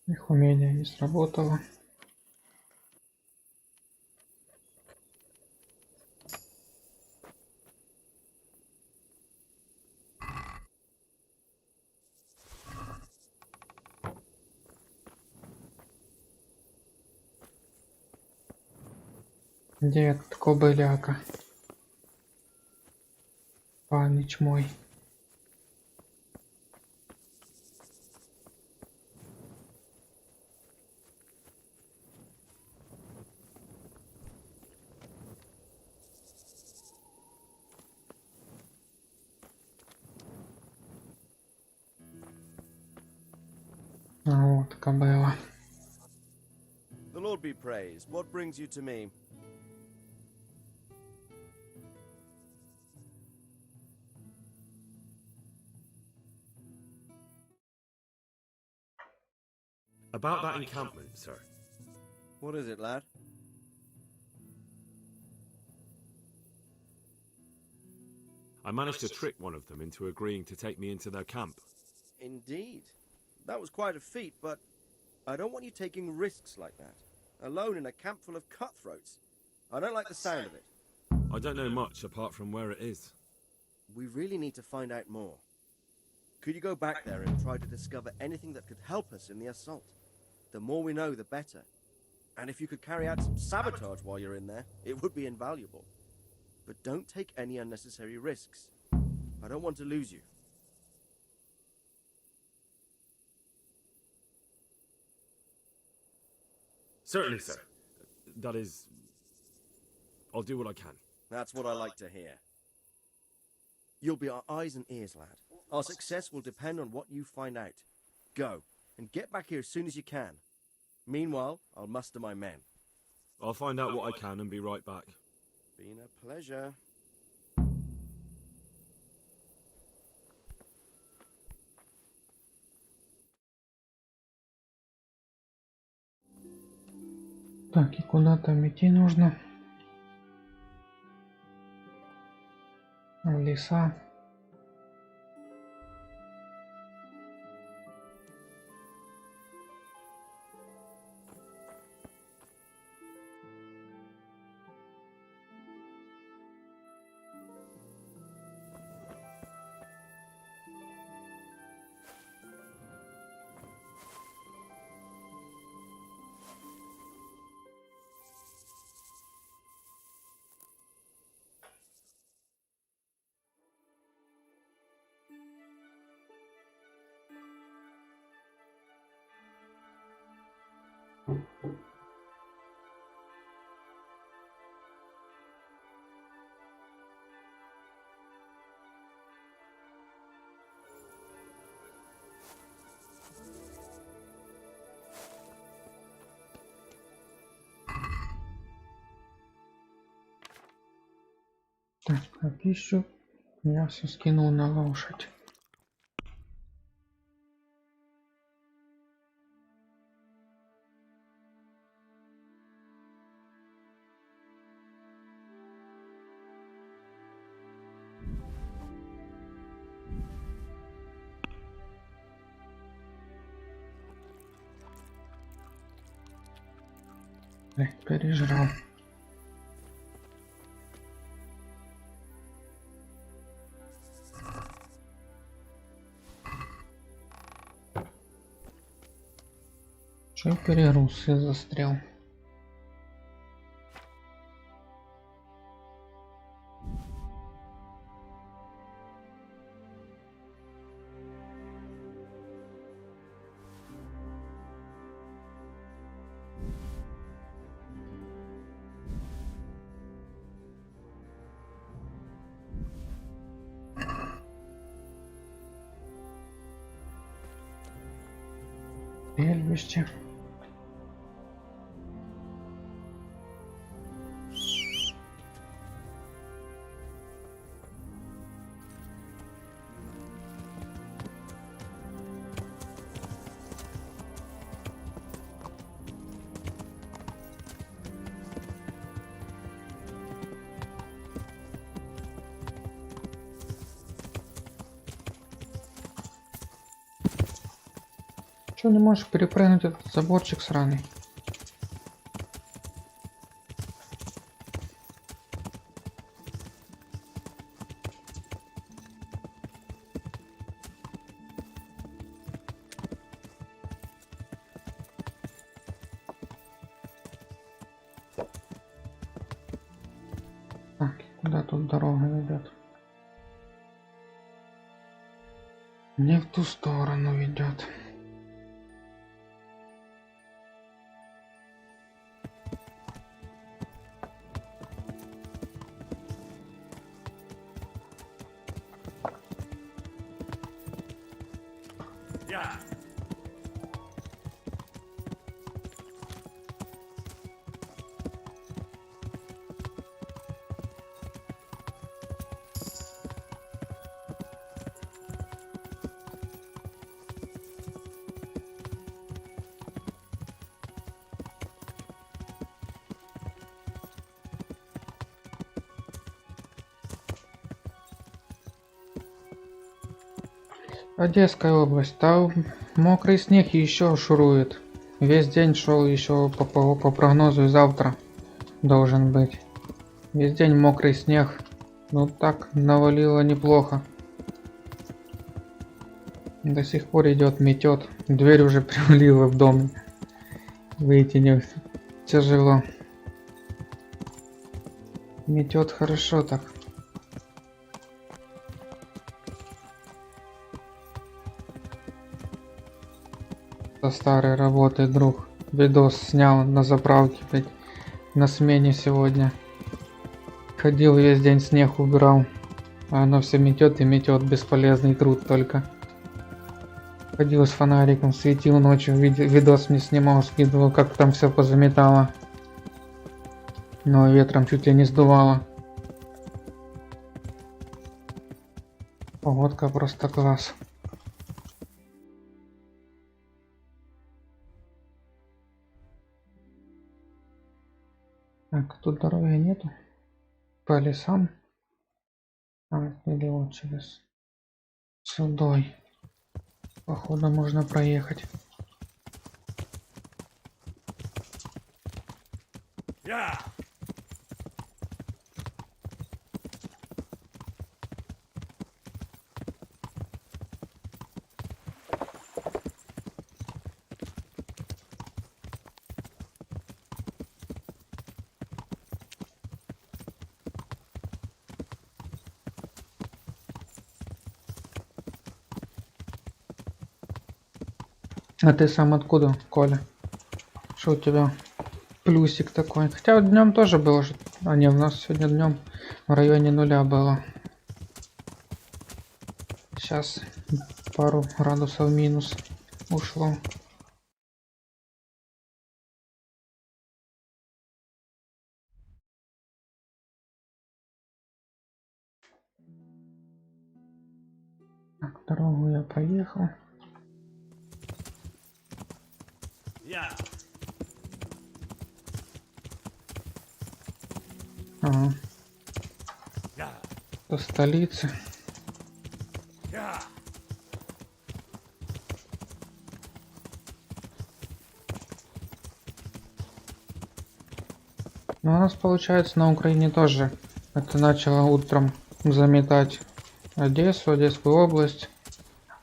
Их умение не сработало. Где этот кобыляка? Память мой. А вот кобыла. The Lord be praised. What brings you to me? About that encampment, sir. What is it, lad? I managed to trick one of them into agreeing to take me into their camp. Indeed. That was quite a feat, but I don't want you taking risks like that. Alone in a camp full of cutthroats. I don't like the sound of it. I don't know much apart from where it is. We really need to find out more. Could you go back there and try to discover anything that could help us in the assault? The more we know, the better. And if you could carry out some sabotage while you're in there, it would be invaluable. But don't take any unnecessary risks. I don't want to lose you. Certainly, sir. That is... I'll do what I can. That's what I like to hear. You'll be our eyes and ears, lad. Our success will depend on what you find out. Go, and get back here as soon as you can. Meanwhile, I'll muster my men. I'll find out what I can and be right back. Been a pleasure. Так, и куда там идти нужно? В леса. Так, а пищу я все скинул на лошадь. Пережрал. Чё перегруз и застрял? Стрельбище. Чё не можешь перепрыгнуть этот заборчик сраный? Так, куда тут дорога ведет? Не в ту сторону ведет. Одесская область. Там мокрый снег еще шурует. Весь день шел еще по прогнозу и завтра должен быть. Весь день мокрый снег. Ну так навалило неплохо. До сих пор идет, метет. Дверь уже привалила в дом. Выйти не тяжело. Метет хорошо так. Со старой работы друг видос снял на заправке, блядь, на смене сегодня. Ходил весь день, снег убирал, а оно все метет и метет, бесполезный труд только. Ходил с фонариком, светил ночью, видос не снимал, скидывал, как там все позаметало. Но ветром чуть ли не сдувало. Погодка просто класс. Так, тут дороги нету. По лесам. Или вот через судой. Походу можно проехать. А ты сам откуда, Коля? Что у тебя плюсик такой? Хотя днем тоже было же. А не, у нас сегодня днем в районе 0 было. Сейчас пару градусов минус ушло. Так, дорогу я проехал. Ага. До столицы. Ну, у нас получается на Украине тоже. Это начало утром заметать Одессу, Одесскую область.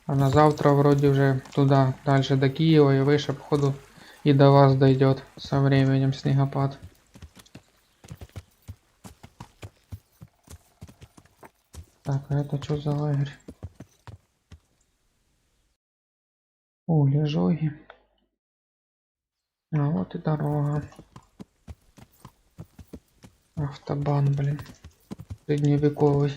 А на завтра вроде уже туда, дальше до Киева и выше, походу, и до вас дойдет со временем снегопад. Так, а это что за лагерь? О, лежоги. А вот и дорога. Автобан, блин. Средневековый.